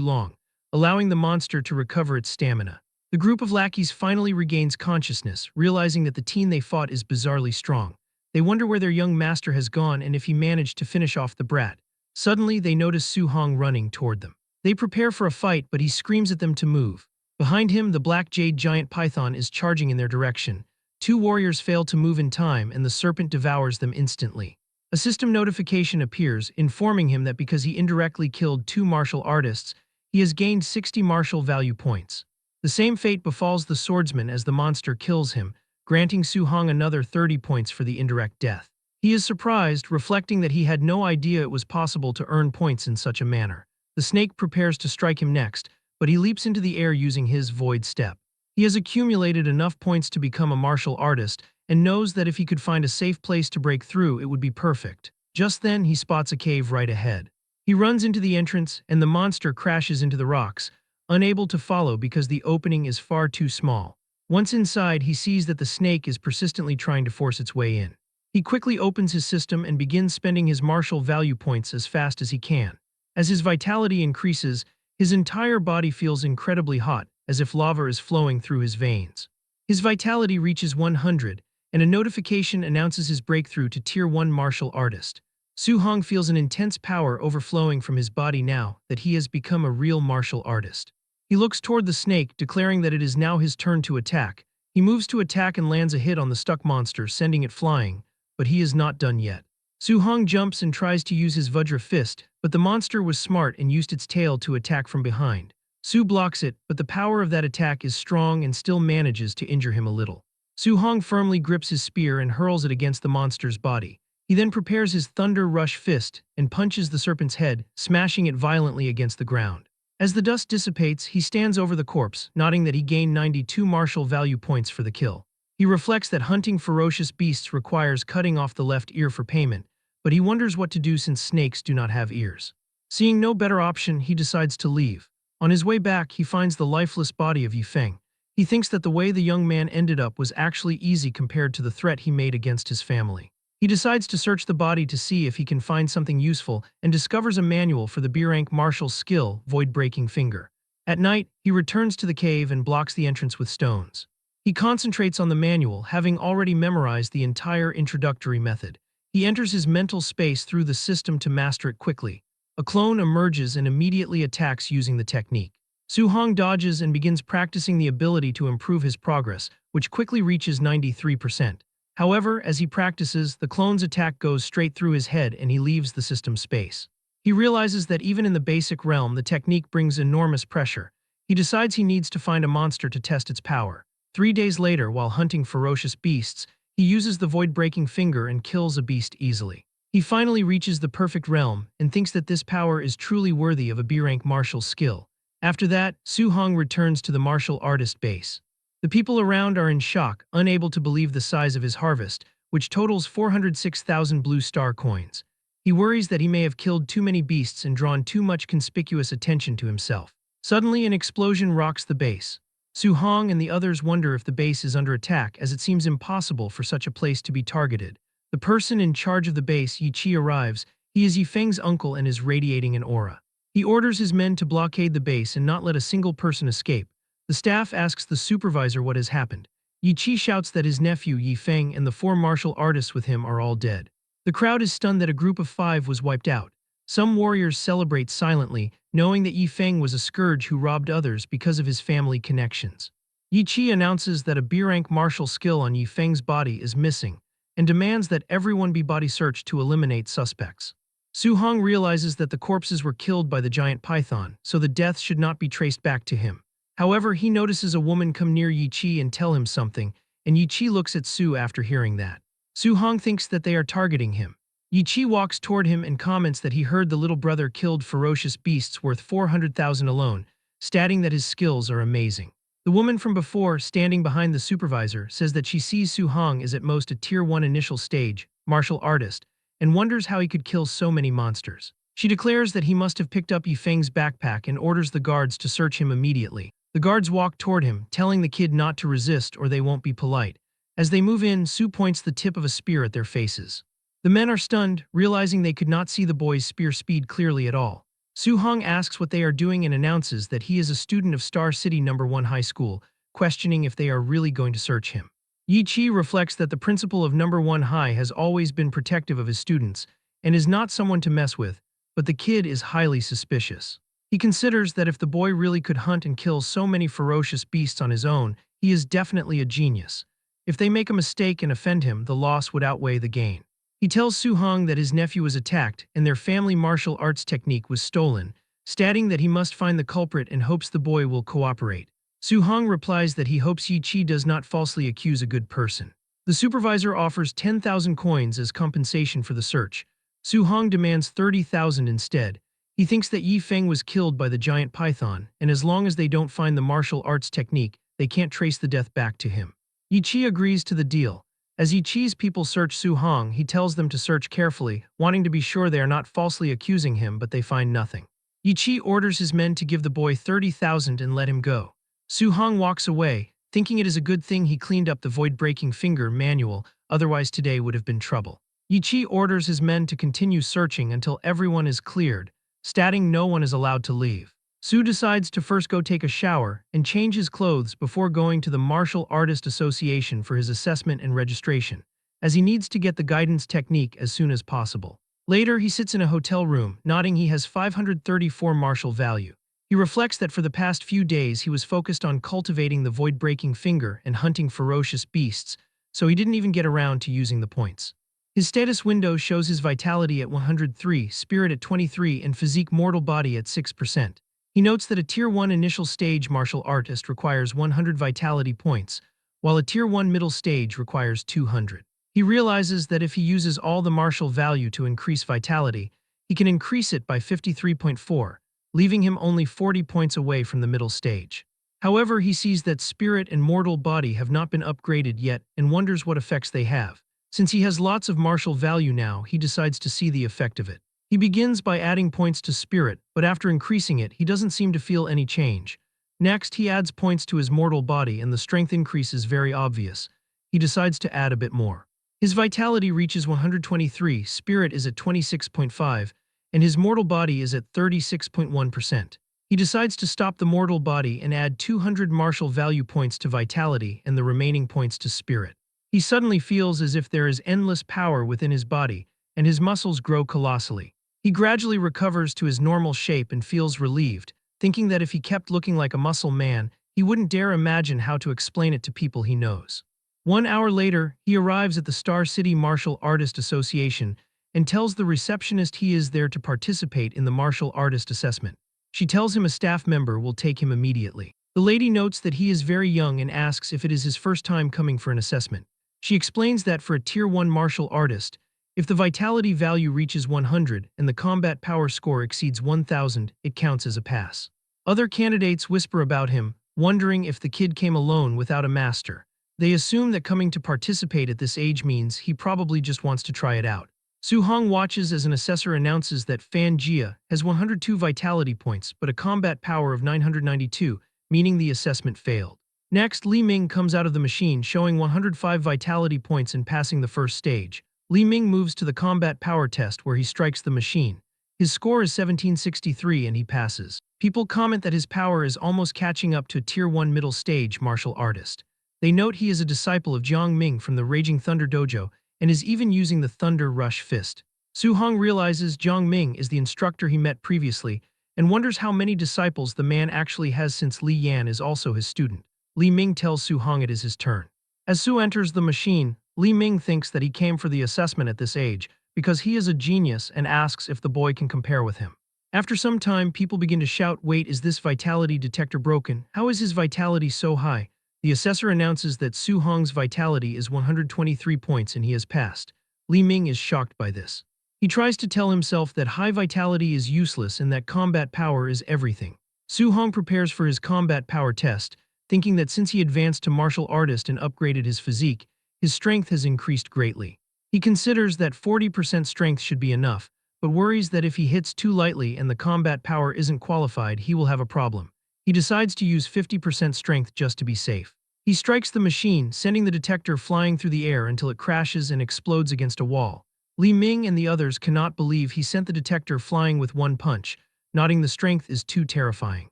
long, allowing the monster to recover its stamina. The group of lackeys finally regains consciousness, realizing that the teen they fought is bizarrely strong. They wonder where their young master has gone and if he managed to finish off the brat. Suddenly, they notice Su-hong running toward them. They prepare for a fight, but he screams at them to move. Behind him, the black jade giant python is charging in their direction. Two warriors fail to move in time, and the serpent devours them instantly. A system notification appears, informing him that because he indirectly killed two martial artists, he has gained 60 martial value points. The same fate befalls the swordsman as the monster kills him, granting Su-hong another 30 points for the indirect death. He is surprised, reflecting that he had no idea it was possible to earn points in such a manner. The snake prepares to strike him next, but he leaps into the air using his void step. He has accumulated enough points to become a martial artist, and knows that if he could find a safe place to break through, it would be perfect. Just then, he spots a cave right ahead. He runs into the entrance, and the monster crashes into the rocks, unable to follow because the opening is far too small. Once inside, he sees that the snake is persistently trying to force its way in. He quickly opens his system and begins spending his martial value points as fast as he can. As his vitality increases, his entire body feels incredibly hot, as if lava is flowing through his veins. His vitality reaches 100, and a notification announces his breakthrough to Tier 1 martial artist. Su-hong feels an intense power overflowing from his body now that he has become a real martial artist. He looks toward the snake, declaring that it is now his turn to attack. He moves to attack and lands a hit on the stuck monster, sending it flying, but he is not done yet. Su-hong jumps and tries to use his Vajra fist, but the monster was smart and used its tail to attack from behind. Su blocks it, but the power of that attack is strong and still manages to injure him a little. Su-hong firmly grips his spear and hurls it against the monster's body. He then prepares his Thunder Rush fist and punches the serpent's head, smashing it violently against the ground. As the dust dissipates, he stands over the corpse, nodding that he gained 92 martial value points for the kill. He reflects that hunting ferocious beasts requires cutting off the left ear for payment, but he wonders what to do since snakes do not have ears. Seeing no better option, he decides to leave. On his way back, he finds the lifeless body of Yifeng. He thinks that the way the young man ended up was actually easy compared to the threat he made against his family. He decides to search the body to see if he can find something useful and discovers a manual for the B-rank martial skill, Void-Breaking Finger. At night, he returns to the cave and blocks the entrance with stones. He concentrates on the manual, having already memorized the entire introductory method. He enters his mental space through the system to master it quickly. A clone emerges and immediately attacks using the technique. Su-hong dodges and begins practicing the ability to improve his progress, which quickly reaches 93%. However, as he practices, the clone's attack goes straight through his head and he leaves the system space. He realizes that even in the basic realm, the technique brings enormous pressure. He decides he needs to find a monster to test its power. 3 days later, while hunting ferocious beasts, he uses the Void-Breaking Finger and kills a beast easily. He finally reaches the perfect realm and thinks that this power is truly worthy of a B-rank martial skill. After that, Su-hong returns to the martial artist base. The people around are in shock, unable to believe the size of his harvest, which totals 406,000 blue star coins. He worries that he may have killed too many beasts and drawn too much conspicuous attention to himself. Suddenly, an explosion rocks the base. Su-hong and the others wonder if the base is under attack, as it seems impossible for such a place to be targeted. The person in charge of the base, Yi-chi, arrives. He is Yifeng's uncle and is radiating an aura. He orders his men to blockade the base and not let a single person escape. The staff asks the supervisor what has happened. Yi-chi shouts that his nephew Yifeng and the 4 martial artists with him are all dead. The crowd is stunned that a group of 5 was wiped out. Some warriors celebrate silently, knowing that Yifeng was a scourge who robbed others because of his family connections. Yi-chi announces that a B-rank martial skill on Yifeng's body is missing, and demands that everyone be body searched to eliminate suspects. Su-hong realizes that the corpses were killed by the giant python, so the deaths should not be traced back to him. However, he notices a woman come near Yi-chi and tell him something, and Yi-chi looks at Su after hearing that. Su-hong thinks that they are targeting him. Yi-chi walks toward him and comments that he heard the little brother killed ferocious beasts worth 400,000 alone, stating that his skills are amazing. The woman from before, standing behind the supervisor, says that she sees Su-hong as at most a Tier 1 initial stage, martial artist, and wonders how he could kill so many monsters. She declares that he must have picked up Yifeng's backpack and orders the guards to search him immediately. The guards walk toward him, telling the kid not to resist or they won't be polite. As they move in, Su points the tip of a spear at their faces. The men are stunned, realizing they could not see the boy's spear speed clearly at all. Su-hong asks what they are doing and announces that he is a student of Star City No. 1 High School, questioning if they are really going to search him. Yi-chi reflects that the principal of No. 1 High has always been protective of his students and is not someone to mess with, but the kid is highly suspicious. He considers that if the boy really could hunt and kill so many ferocious beasts on his own, he is definitely a genius. If they make a mistake and offend him, the loss would outweigh the gain. He tells Su-hong that his nephew was attacked and their family martial arts technique was stolen, stating that he must find the culprit and hopes the boy will cooperate. Su-hong replies that he hopes Yi-chi does not falsely accuse a good person. The supervisor offers 10,000 coins as compensation for the search. Su-hong demands 30,000 instead. He thinks that Yi Feng was killed by the giant python, and as long as they don't find the martial arts technique, they can't trace the death back to him. Yi-chi agrees to the deal. As Yi-chi's people search Su-hong, he tells them to search carefully, wanting to be sure they are not falsely accusing him, but they find nothing. Yi-chi orders his men to give the boy 30,000 and let him go. Su-hong walks away, thinking it is a good thing he cleaned up the void-breaking finger manual, otherwise today would have been trouble. Yi-chi orders his men to continue searching until everyone is cleared, stating no one is allowed to leave. Su decides to first go take a shower and change his clothes before going to the Martial Artist Association for his assessment and registration, as he needs to get the guidance technique as soon as possible. Later, he sits in a hotel room, nodding he has 534 martial value. He reflects that for the past few days he was focused on cultivating the void-breaking finger and hunting ferocious beasts, so he didn't even get around to using the points. His status window shows his vitality at 103, spirit at 23, and physique mortal body at 6%. He notes that a Tier 1 initial stage martial artist requires 100 vitality points, while a Tier 1 middle stage requires 200. He realizes that if he uses all the martial value to increase vitality, he can increase it by 53.4, leaving him only 40 points away from the middle stage. However, he sees that spirit and mortal body have not been upgraded yet and wonders what effects they have. Since he has lots of martial value now, he decides to see the effect of it. He begins by adding points to spirit, but after increasing it, he doesn't seem to feel any change. Next, he adds points to his mortal body and the strength increase is very obvious. He decides to add a bit more. His vitality reaches 123, spirit is at 26.5, and his mortal body is at 36.1%. He decides to stop the mortal body and add 200 martial value points to vitality and the remaining points to spirit. He suddenly feels as if there is endless power within his body, and his muscles grow colossally. He gradually recovers to his normal shape and feels relieved, thinking that if he kept looking like a muscle man, he wouldn't dare imagine how to explain it to people he knows. 1 hour later, he arrives at the Star City Martial Artist Association and tells the receptionist he is there to participate in the martial artist assessment. She tells him a staff member will take him immediately. The lady notes that he is very young and asks if it is his first time coming for an assessment. She explains that for a Tier 1 martial artist, if the vitality value reaches 100 and the combat power score exceeds 1000, it counts as a pass. Other candidates whisper about him, wondering if the kid came alone without a master. They assume that coming to participate at this age means he probably just wants to try it out. Su-hong watches as an assessor announces that Fan Jia has 102 vitality points but a combat power of 992, meaning the assessment failed. Next, Li Ming comes out of the machine showing 105 vitality points and passing the first stage. Li Ming moves to the combat power test where he strikes the machine. His score is 1763 and he passes. People comment that his power is almost catching up to a Tier 1 middle stage martial artist. They note he is a disciple of Jiang Ming from the Raging Thunder Dojo and is even using the Thunder Rush Fist. Su-hong realizes Jiang Ming is the instructor he met previously and wonders how many disciples the man actually has since Li Yan is also his student. Li Ming tells Su-hong it is his turn. As Su enters the machine, Li Ming thinks that he came for the assessment at this age because he is a genius and asks if the boy can compare with him. After some time, people begin to shout, "Wait, is this vitality detector broken? How is his vitality so high?" The assessor announces that Su-hong's vitality is 123 points and he has passed. Li Ming is shocked by this. He tries to tell himself that high vitality is useless and that combat power is everything. Su-hong prepares for his combat power test, thinking that since he advanced to martial artist and upgraded his physique, his strength has increased greatly. He considers that 40% strength should be enough, but worries that if he hits too lightly and the combat power isn't qualified, he will have a problem. He decides to use 50% strength just to be safe. He strikes the machine, sending the detector flying through the air until it crashes and explodes against a wall. Li Ming and the others cannot believe he sent the detector flying with one punch, noting the strength is too terrifying.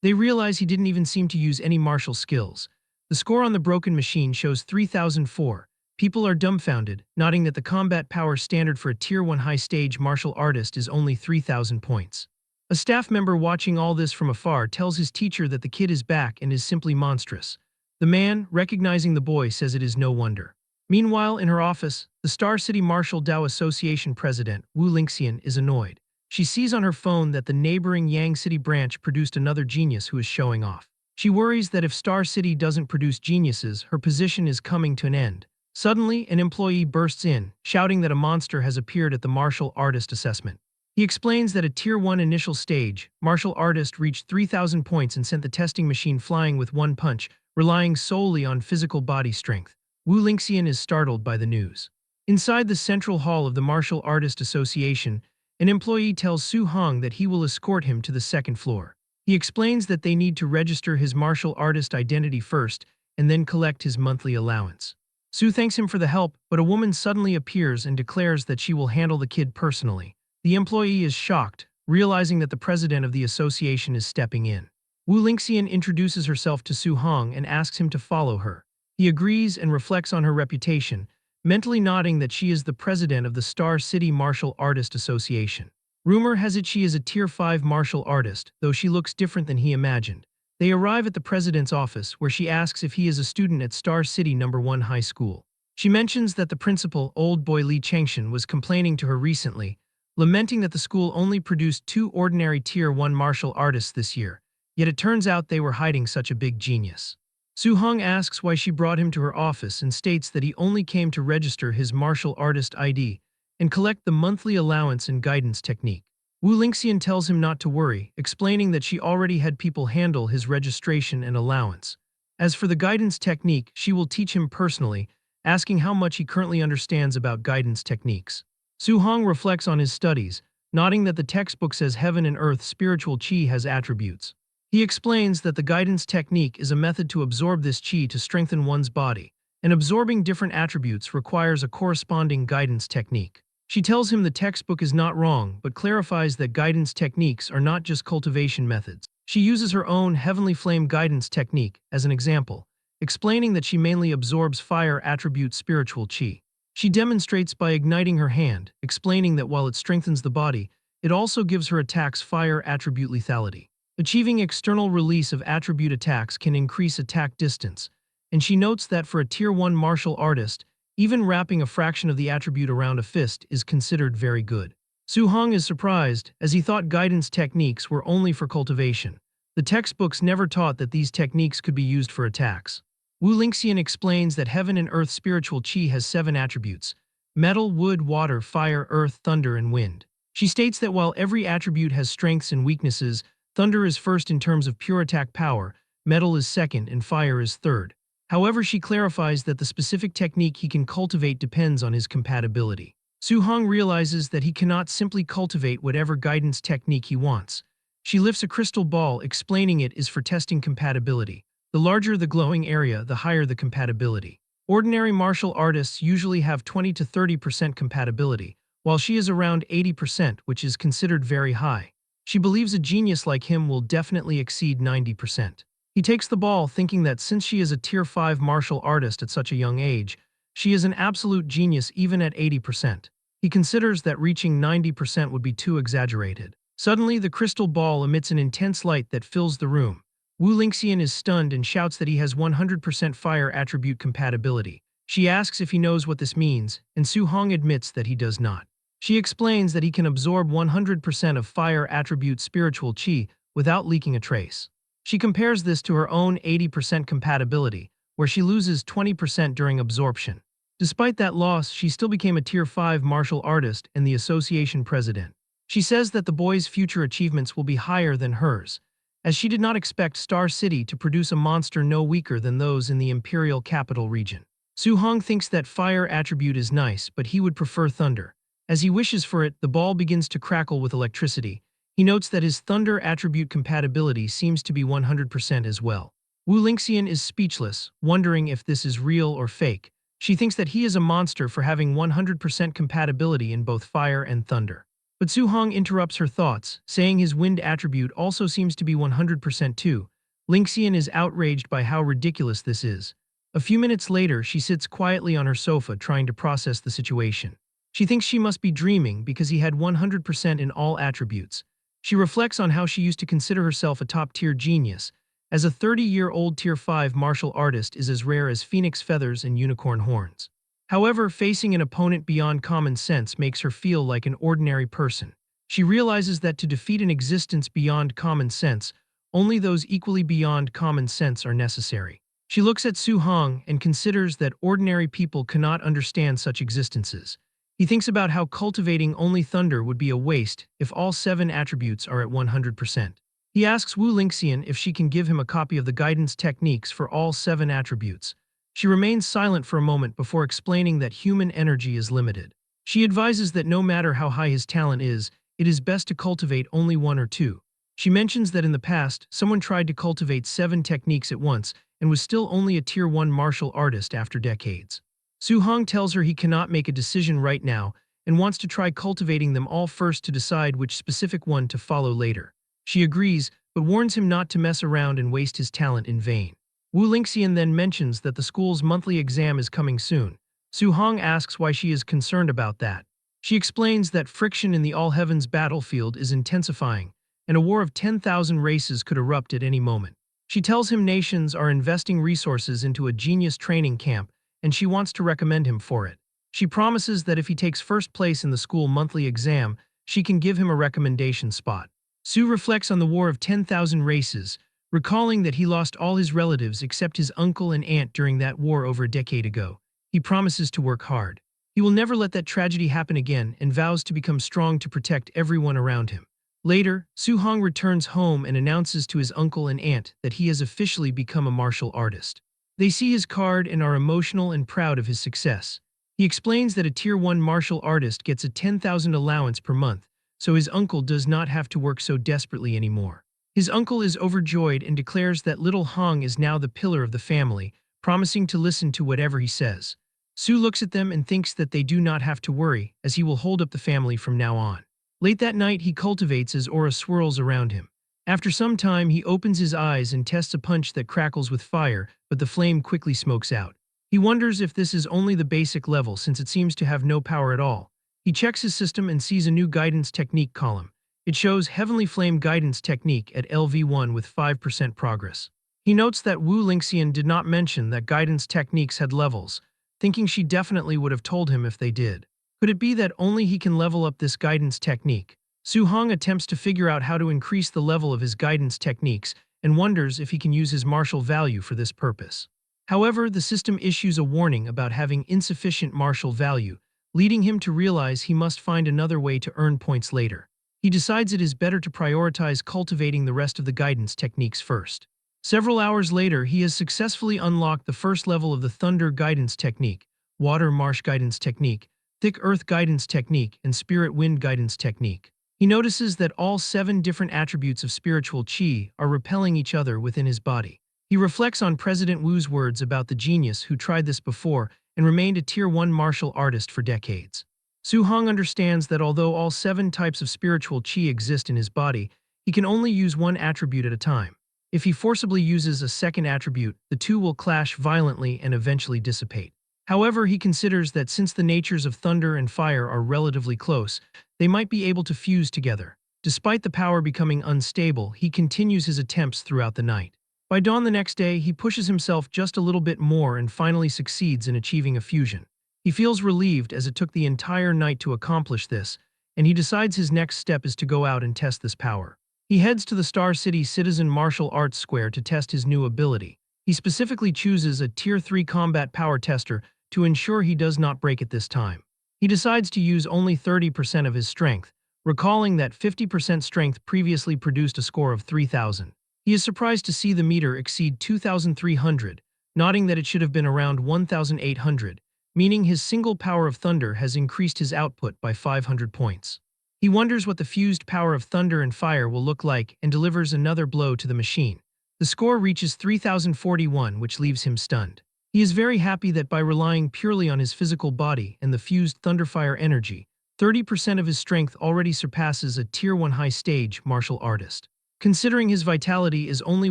They realize he didn't even seem to use any martial skills. The score on the broken machine shows 3004. People are dumbfounded, noting that the combat power standard for a Tier 1 high-stage martial artist is only 3,000 points. A staff member watching all this from afar tells his teacher that the kid is back and is simply monstrous. The man, recognizing the boy, says it is no wonder. Meanwhile, in her office, the Star City Martial Dao Association president, Wu Lingxian, is annoyed. She sees on her phone that the neighboring Yang City branch produced another genius who is showing off. She worries that if Star City doesn't produce geniuses, her position is coming to an end. Suddenly, an employee bursts in, shouting that a monster has appeared at the martial artist assessment. He explains that at Tier 1 initial stage, martial artist reached 3,000 points and sent the testing machine flying with one punch, relying solely on physical body strength. Wu Lingxian is startled by the news. Inside the central hall of the Martial Artist Association, an employee tells Su Hong that he will escort him to the second floor. He explains that they need to register his martial artist identity first and then collect his monthly allowance. Su thanks him for the help, but a woman suddenly appears and declares that she will handle the kid personally. The employee is shocked, realizing that the president of the association is stepping in. Wu Lingxian introduces herself to Su Hong and asks him to follow her. He agrees and reflects on her reputation, mentally nodding that she is the president of the Star City Martial Artist Association. Rumor has it she is a Tier 5 martial artist, though she looks different than he imagined. They arrive at the president's office, where she asks if he is a student at Star City No. 1 High School. She mentions that the principal, old boy Li Changshan, was complaining to her recently, lamenting that the school only produced 2 ordinary Tier 1 martial artists this year, yet it turns out they were hiding such a big genius. Su Hong asks why she brought him to her office and states that he only came to register his martial artist ID and collect the monthly allowance and guidance technique. Wu Lingxian tells him not to worry, explaining that she already had people handle his registration and allowance. As for the guidance technique, she will teach him personally, asking how much he currently understands about guidance techniques. Su Hong reflects on his studies, nodding that the textbook says heaven and earth spiritual qi has attributes. He explains that the guidance technique is a method to absorb this qi to strengthen one's body, and absorbing different attributes requires a corresponding guidance technique. She tells him the textbook is not wrong, but clarifies that guidance techniques are not just cultivation methods. She uses her own heavenly flame guidance technique as an example, explaining that she mainly absorbs fire attribute spiritual qi. She demonstrates by igniting her hand, explaining that while it strengthens the body, it also gives her attacks fire attribute lethality. Achieving external release of attribute attacks can increase attack distance, and she notes that for a Tier 1 martial artist, even wrapping a fraction of the attribute around a fist is considered very good. Su Hong is surprised, as he thought guidance techniques were only for cultivation. The textbooks never taught that these techniques could be used for attacks. Wu Lingxian explains that heaven and earth spiritual qi has 7 attributes: metal, wood, water, fire, earth, thunder, and wind. She states that while every attribute has strengths and weaknesses, thunder is first in terms of pure attack power, metal is second, and fire is third. However, she clarifies that the specific technique he can cultivate depends on his compatibility. Su Hong realizes that he cannot simply cultivate whatever guidance technique he wants. She lifts a crystal ball, explaining it is for testing compatibility. The larger the glowing area, the higher the compatibility. Ordinary martial artists usually have 20 to 30% compatibility, while she is around 80%, which is considered very high. She believes a genius like him will definitely exceed 90%. He takes the ball, thinking that since she is a Tier 5 martial artist at such a young age, she is an absolute genius even at 80%. He considers that reaching 90% would be too exaggerated. Suddenly, the crystal ball emits an intense light that fills the room. Wu Lingxian is stunned and shouts that he has 100% fire attribute compatibility. She asks if he knows what this means, and Su Hong admits that he does not. She explains that he can absorb 100% of fire attribute spiritual qi without leaking a trace. She compares this to her own 80% compatibility, where she loses 20% during absorption. Despite that loss, she still became a Tier 5 martial artist and the association president. She says that the boy's future achievements will be higher than hers, as she did not expect Star City to produce a monster no weaker than those in the Imperial Capital region. Su Hong thinks that fire attribute is nice, but he would prefer thunder. As he wishes for it, the ball begins to crackle with electricity. He notes that his thunder attribute compatibility seems to be 100% as well. Wu Lingxian is speechless, wondering if this is real or fake. She thinks that he is a monster for having 100% compatibility in both fire and thunder. But Su Hong interrupts her thoughts, saying his wind attribute also seems to be 100% too. Lingxian is outraged by how ridiculous this is. A few minutes later, she sits quietly on her sofa trying to process the situation. She thinks she must be dreaming because he had 100% in all attributes. She reflects on how she used to consider herself a top-tier genius, as a 30-year-old Tier 5 martial artist is as rare as phoenix feathers and unicorn horns. However, facing an opponent beyond common sense makes her feel like an ordinary person. She realizes that to defeat an existence beyond common sense, only those equally beyond common sense are necessary. She looks at Su Hong and considers that ordinary people cannot understand such existences. He thinks about how cultivating only thunder would be a waste if all 7 attributes are at 100%. He asks Wu Lingxian if she can give him a copy of the guidance techniques for all 7 attributes. She remains silent for a moment before explaining that human energy is limited. She advises that no matter how high his talent is, it is best to cultivate only 1 or 2. She mentions that in the past, someone tried to cultivate 7 techniques at once and was still only a Tier 1 martial artist after decades. Su Hong tells her he cannot make a decision right now and wants to try cultivating them all first to decide which specific one to follow later. She agrees, but warns him not to mess around and waste his talent in vain. Wu Lingxian then mentions that the school's monthly exam is coming soon. Su Hong asks why she is concerned about that. She explains that friction in the all-heavens battlefield is intensifying, and a war of 10,000 races could erupt at any moment. She tells him nations are investing resources into a genius training camp, and she wants to recommend him for it. She promises that if he takes first place in the school monthly exam, she can give him a recommendation spot. Su reflects on the War of 10,000 Races, recalling that he lost all his relatives except his uncle and aunt during that war over a decade ago. He promises to work hard. He will never let that tragedy happen again and vows to become strong to protect everyone around him. Later, Su Hong returns home and announces to his uncle and aunt that he has officially become a martial artist. They see his card and are emotional and proud of his success. He explains that a Tier 1 martial artist gets a 10,000 allowance per month, so his uncle does not have to work so desperately anymore. His uncle is overjoyed and declares that little Hong is now the pillar of the family, promising to listen to whatever he says. Su looks at them and thinks that they do not have to worry, as he will hold up the family from now on. Late that night, he cultivates as aura swirls around him. After some time, he opens his eyes and tests a punch that crackles with fire, but the flame quickly smokes out. He wonders if this is only the basic level since it seems to have no power at all. He checks his system and sees a new guidance technique column. It shows Heavenly Flame Guidance Technique at LV1 with 5% progress. He notes that Wu Lingxian did not mention that guidance techniques had levels, thinking she definitely would have told him if they did. Could it be that only he can level up this guidance technique? Su Hong attempts to figure out how to increase the level of his guidance techniques and wonders if he can use his martial value for this purpose. However, the system issues a warning about having insufficient martial value, leading him to realize he must find another way to earn points later. He decides it is better to prioritize cultivating the rest of the guidance techniques first. Several hours later, he has successfully unlocked the first level of the Thunder Guidance Technique, Water Marsh Guidance Technique, Thick Earth Guidance Technique, and Spirit Wind Guidance Technique. He notices that all 7 different attributes of spiritual qi are repelling each other within his body. He reflects on President Wu's words about the genius who tried this before and remained a Tier 1 martial artist for decades. Su Hong understands that although all 7 types of spiritual qi exist in his body, he can only use one attribute at a time. If he forcibly uses a second attribute, the two will clash violently and eventually dissipate. However, he considers that since the natures of thunder and fire are relatively close, they might be able to fuse together. Despite the power becoming unstable, he continues his attempts throughout the night. By dawn the next day, he pushes himself just a little bit more and finally succeeds in achieving a fusion. He feels relieved as it took the entire night to accomplish this, and he decides his next step is to go out and test this power. He heads to the Star City Citizen Martial Arts Square to test his new ability. He specifically chooses a Tier 3 combat power tester to ensure he does not break it this time. He decides to use only 30% of his strength, recalling that 50% strength previously produced a score of 3,000. He is surprised to see the meter exceed 2,300, noting that it should have been around 1,800, meaning his single power of thunder has increased his output by 500 points. He wonders what the fused power of thunder and fire will look like and delivers another blow to the machine. The score reaches 3041, which leaves him stunned. He is very happy that by relying purely on his physical body and the fused Thunderfire energy, 30% of his strength already surpasses a Tier 1 high stage martial artist. Considering his vitality is only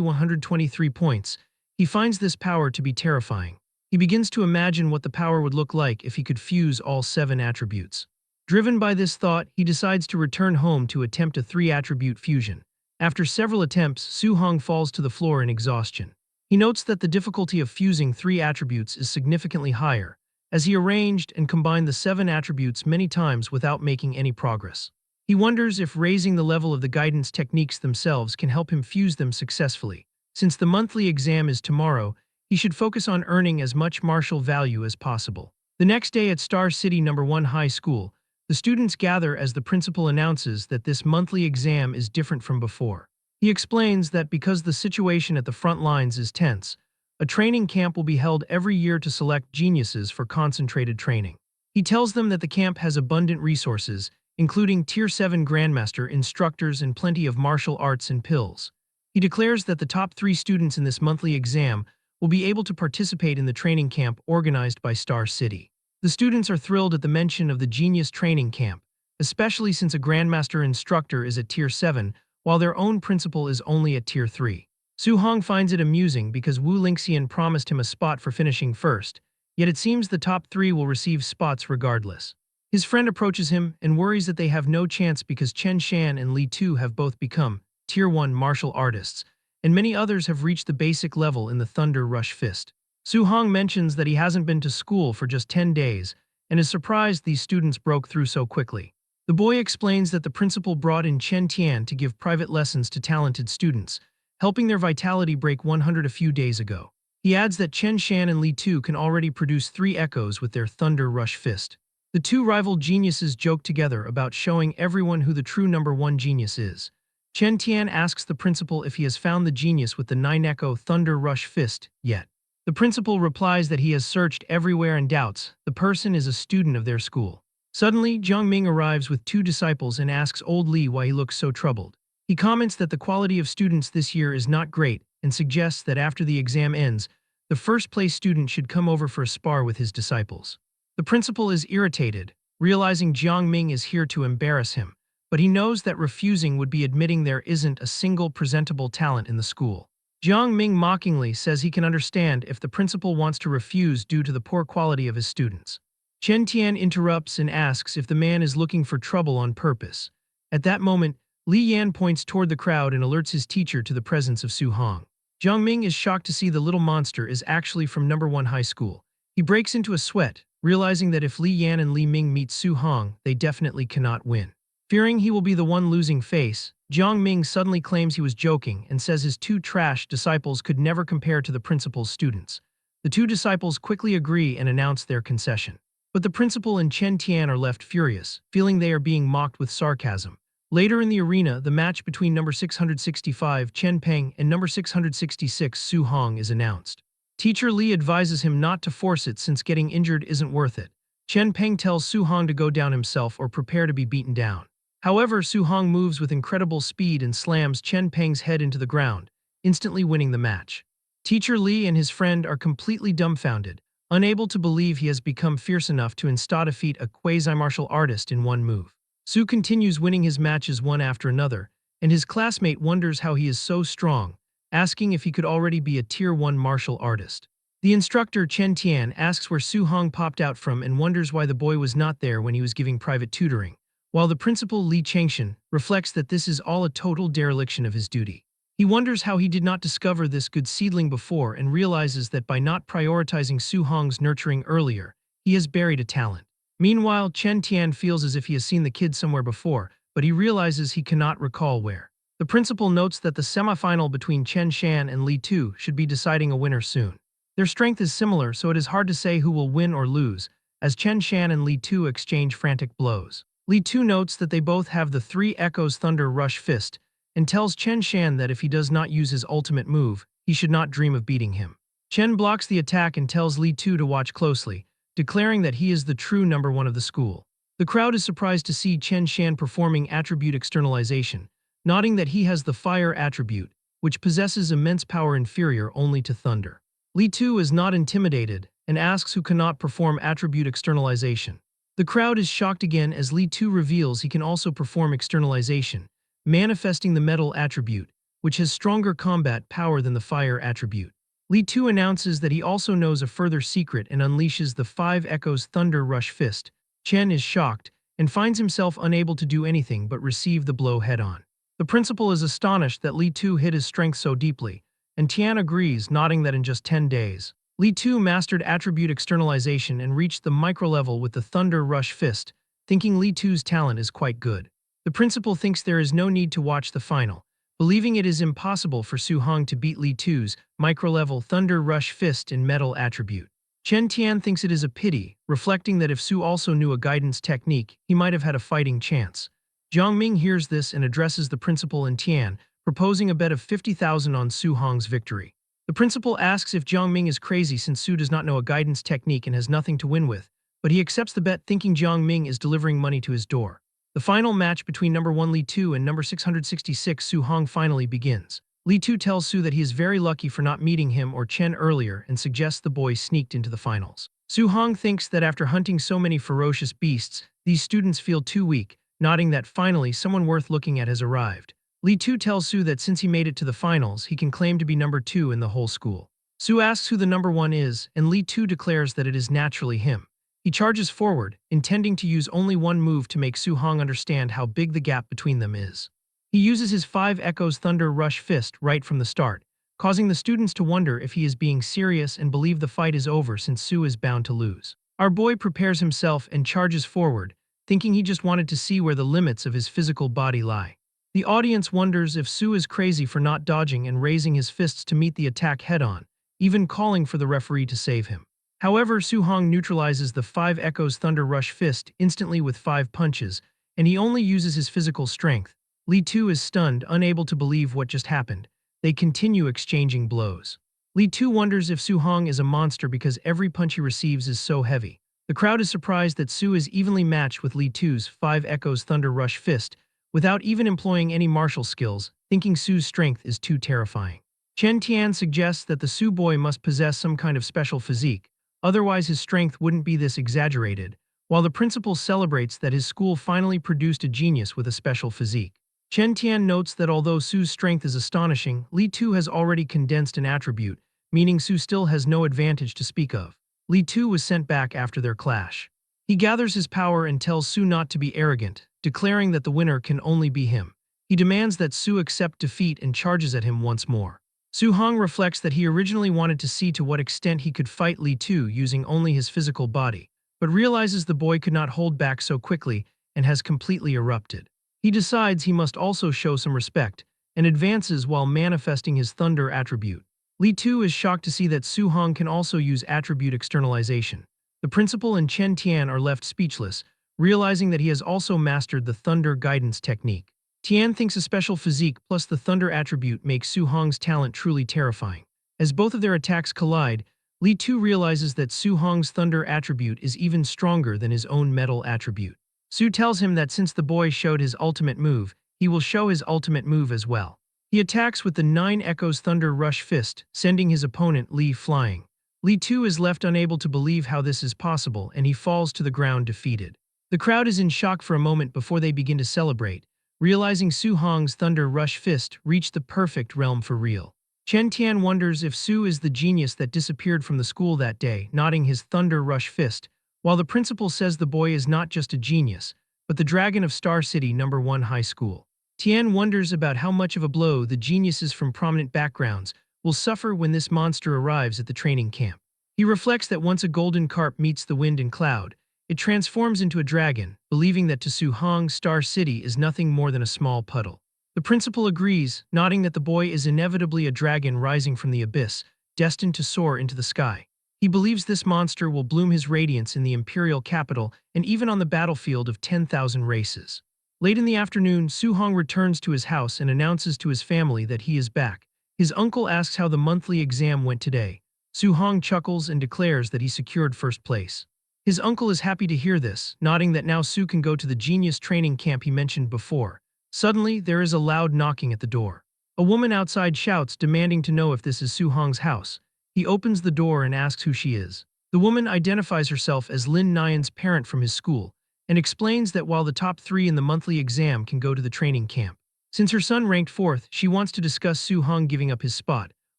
123 points, he finds this power to be terrifying. He begins to imagine what the power would look like if he could fuse all 7 attributes. Driven by this thought, he decides to return home to attempt a 3-attribute fusion. After several attempts, Su-hong falls to the floor in exhaustion. He notes that the difficulty of fusing 3 attributes is significantly higher, as he arranged and combined the 7 attributes many times without making any progress. He wonders if raising the level of the guidance techniques themselves can help him fuse them successfully. Since the monthly exam is tomorrow, he should focus on earning as much martial value as possible. The next day at Star City No. 1 High School, the students gather as the principal announces that this monthly exam is different from before. He explains that because the situation at the front lines is tense, a training camp will be held every year to select geniuses for concentrated training. He tells them that the camp has abundant resources, including Tier 7 Grandmaster instructors and plenty of martial arts and pills. He declares that the top 3 students in this monthly exam will be able to participate in the training camp organized by Star City. The students are thrilled at the mention of the Genius Training Camp, especially since a Grandmaster instructor is at Tier 7, while their own principal is only at Tier 3. Su-hong finds it amusing because Wu Lingxian promised him a spot for finishing first, yet it seems the top 3 will receive spots regardless. His friend approaches him and worries that they have no chance because Chen Shan and Li Tu have both become Tier 1 martial artists, and many others have reached the basic level in the Thunder Rush Fist. Su-hong mentions that he hasn't been to school for just 10 days and is surprised these students broke through so quickly. The boy explains that the principal brought in Chen Tian to give private lessons to talented students, helping their vitality break 100 a few days ago. He adds that Chen Shan and Li Tu can already produce 3 echoes with their Thunder Rush Fist. The 2 rival geniuses joke together about showing everyone who the true No. 1 genius is. Chen Tian asks the principal if he has found the genius with the 9-echo Thunder Rush Fist yet. The principal replies that he has searched everywhere and doubts the person is a student of their school. Suddenly, Jiang Ming arrives with 2 disciples and asks old Li why he looks so troubled. He comments that the quality of students this year is not great and suggests that after the exam ends, the first-place student should come over for a spar with his disciples. The principal is irritated, realizing Jiang Ming is here to embarrass him, but he knows that refusing would be admitting there isn't a single presentable talent in the school. Jiang Ming mockingly says he can understand if the principal wants to refuse due to the poor quality of his students. Chen Tian interrupts and asks if the man is looking for trouble on purpose. At that moment, Li Yan points toward the crowd and alerts his teacher to the presence of Su-hong. Jiang Ming is shocked to see the little monster is actually from No. 1 High School. He breaks into a sweat, realizing that if Li Yan and Li Ming meet Su-hong, they definitely cannot win. Fearing he will be the one losing face, Jiang Ming suddenly claims he was joking and says his 2 trash disciples could never compare to the principal's students. The 2 disciples quickly agree and announce their concession. But the principal and Chen Tian are left furious, feeling they are being mocked with sarcasm. Later in the arena, the match between No. 665 Chen Peng and No. 666 Su-hong is announced. Teacher Li advises him not to force it since getting injured isn't worth it. Chen Peng tells Su-hong to go down himself or prepare to be beaten down. However, Su-hong moves with incredible speed and slams Chen Peng's head into the ground, instantly winning the match. Teacher Li and his friend are completely dumbfounded, unable to believe he has become fierce enough to insta-defeat a quasi-martial artist in one move. Su continues winning his matches one after another, and his classmate wonders how he is so strong, asking if he could already be a Tier 1 martial artist. The instructor Chen Tian asks where Su-hong popped out from and wonders why the boy was not there when he was giving private tutoring, while the principal Li Changshan reflects that this is all a total dereliction of his duty. He wonders how he did not discover this good seedling before and realizes that by not prioritizing Su-hong's nurturing earlier, he has buried a talent. Meanwhile, Chen Tian feels as if he has seen the kid somewhere before, but he realizes he cannot recall where. The principal notes that the semifinal between Chen Shan and Li Tu should be deciding a winner soon. Their strength is similar, so it is hard to say who will win or lose, as Chen Shan and Li Tu exchange frantic blows. Li Tu notes that they both have the 3 Echoes Thunder Rush Fist, and tells Chen Shan that if he does not use his ultimate move, he should not dream of beating him. Chen blocks the attack and tells Li Tu to watch closely, declaring that he is the true No. 1 of the school. The crowd is surprised to see Chen Shan performing attribute externalization, noting that he has the fire attribute, which possesses immense power inferior only to thunder. Li Tu is not intimidated and asks who cannot perform attribute externalization. The crowd is shocked again as Li Tu reveals he can also perform externalization, manifesting the metal attribute, which has stronger combat power than the fire attribute. Li Tu announces that he also knows a further secret and unleashes the 5 Echoes Thunder Rush Fist. Chen is shocked and finds himself unable to do anything but receive the blow head-on. The principal is astonished that Li Tu hid his strength so deeply, and Tian agrees, nodding that in just 10 days, Li Tu mastered attribute externalization and reached the micro-level with the Thunder Rush Fist, thinking Li Tu's talent is quite good. The principal thinks there is no need to watch the final, believing it is impossible for Su Hong to beat Li Tu's micro-level Thunder Rush Fist in metal attribute. Chen Tian thinks it is a pity, reflecting that if Su also knew a guidance technique, he might have had a fighting chance. Jiang Ming hears this and addresses the principal and Tian, proposing a bet of 50,000 on Su Hong's victory. The principal asks if Jiang Ming is crazy since Su does not know a guidance technique and has nothing to win with, but he accepts the bet thinking Jiang Ming is delivering money to his door. The final match between number 1 Li Tu and number 666 Su Hong finally begins. Li Tu tells Su that he is very lucky for not meeting him or Chen earlier and suggests the boy sneaked into the finals. Su Hong thinks that after hunting so many ferocious beasts, these students feel too weak, nodding that finally someone worth looking at has arrived. Li Tu tells Su that since he made it to the finals, he can claim to be number 2 in the whole school. Su asks who the number 1 is, and Li Tu declares that it is naturally him. He charges forward, intending to use only one move to make Su Hong understand how big the gap between them is. He uses his 5 Echoes Thunder Rush Fist right from the start, causing the students to wonder if he is being serious and believe the fight is over since Su is bound to lose. Our boy prepares himself and charges forward, thinking he just wanted to see where the limits of his physical body lie. The audience wonders if Su is crazy for not dodging and raising his fists to meet the attack head-on, even calling for the referee to save him. However, Su Hong neutralizes the 5 Echoes Thunder Rush Fist instantly with 5 punches, and he only uses his physical strength. Li Tu is stunned, unable to believe what just happened. They continue exchanging blows. Li Tu wonders if Su Hong is a monster because every punch he receives is so heavy. The crowd is surprised that Su is evenly matched with Li Tu's 5 Echoes Thunder Rush Fist, without even employing any martial skills, thinking Su's strength is too terrifying. Chen Tian suggests that the Su boy must possess some kind of special physique, otherwise his strength wouldn't be this exaggerated, while the principal celebrates that his school finally produced a genius with a special physique. Chen Tian notes that although Su's strength is astonishing, Li Tu has already condensed an attribute, meaning Su still has no advantage to speak of. Li Tu was sent back after their clash. He gathers his power and tells Su not to be arrogant, declaring that the winner can only be him. He demands that Su accept defeat and charges at him once more. Su Hong reflects that he originally wanted to see to what extent he could fight Li Tu using only his physical body, but realizes the boy could not hold back so quickly and has completely erupted. He decides he must also show some respect, and advances while manifesting his thunder attribute. Li Tu is shocked to see that Su Hong can also use attribute externalization. The principal and Chen Tian are left speechless, realizing that he has also mastered the thunder guidance technique. Tian thinks a special physique plus the thunder attribute makes Su Hong's talent truly terrifying. As both of their attacks collide, Li Tu realizes that Su Hong's thunder attribute is even stronger than his own metal attribute. Su tells him that since the boy showed his ultimate move, he will show his ultimate move as well. He attacks with the 9 Echoes Thunder Rush Fist, sending his opponent Li flying. Li Tu is left unable to believe how this is possible and he falls to the ground defeated. The crowd is in shock for a moment before they begin to celebrate, realizing Su Hong's Thunder Rush Fist reached the perfect realm for real. Chen Tian wonders if Su is the genius that disappeared from the school that day, nodding his Thunder Rush Fist, while the principal says the boy is not just a genius, but the dragon of Star City number 1 high school. Tian wonders about how much of a blow the geniuses from prominent backgrounds will suffer when this monster arrives at the training camp. He reflects that once a golden carp meets the wind and cloud, it transforms into a dragon, believing that to Su Hong, Star City is nothing more than a small puddle. The principal agrees, nodding that the boy is inevitably a dragon rising from the abyss, destined to soar into the sky. He believes this monster will bloom his radiance in the imperial capital and even on the battlefield of 10,000 races. Late in the afternoon, Su Hong returns to his house and announces to his family that he is back. His uncle asks how the monthly exam went today. Su Hong chuckles and declares that he secured first place. His uncle is happy to hear this, nodding that now Su can go to the genius training camp he mentioned before. Suddenly, there is a loud knocking at the door. A woman outside shouts, demanding to know if this is Su Hong's house. He opens the door and asks who she is. The woman identifies herself as Lin Nyan's parent from his school, and explains that while the top 3 in the monthly exam can go to the training camp, since her son ranked 4th, she wants to discuss Su Hong giving up his spot,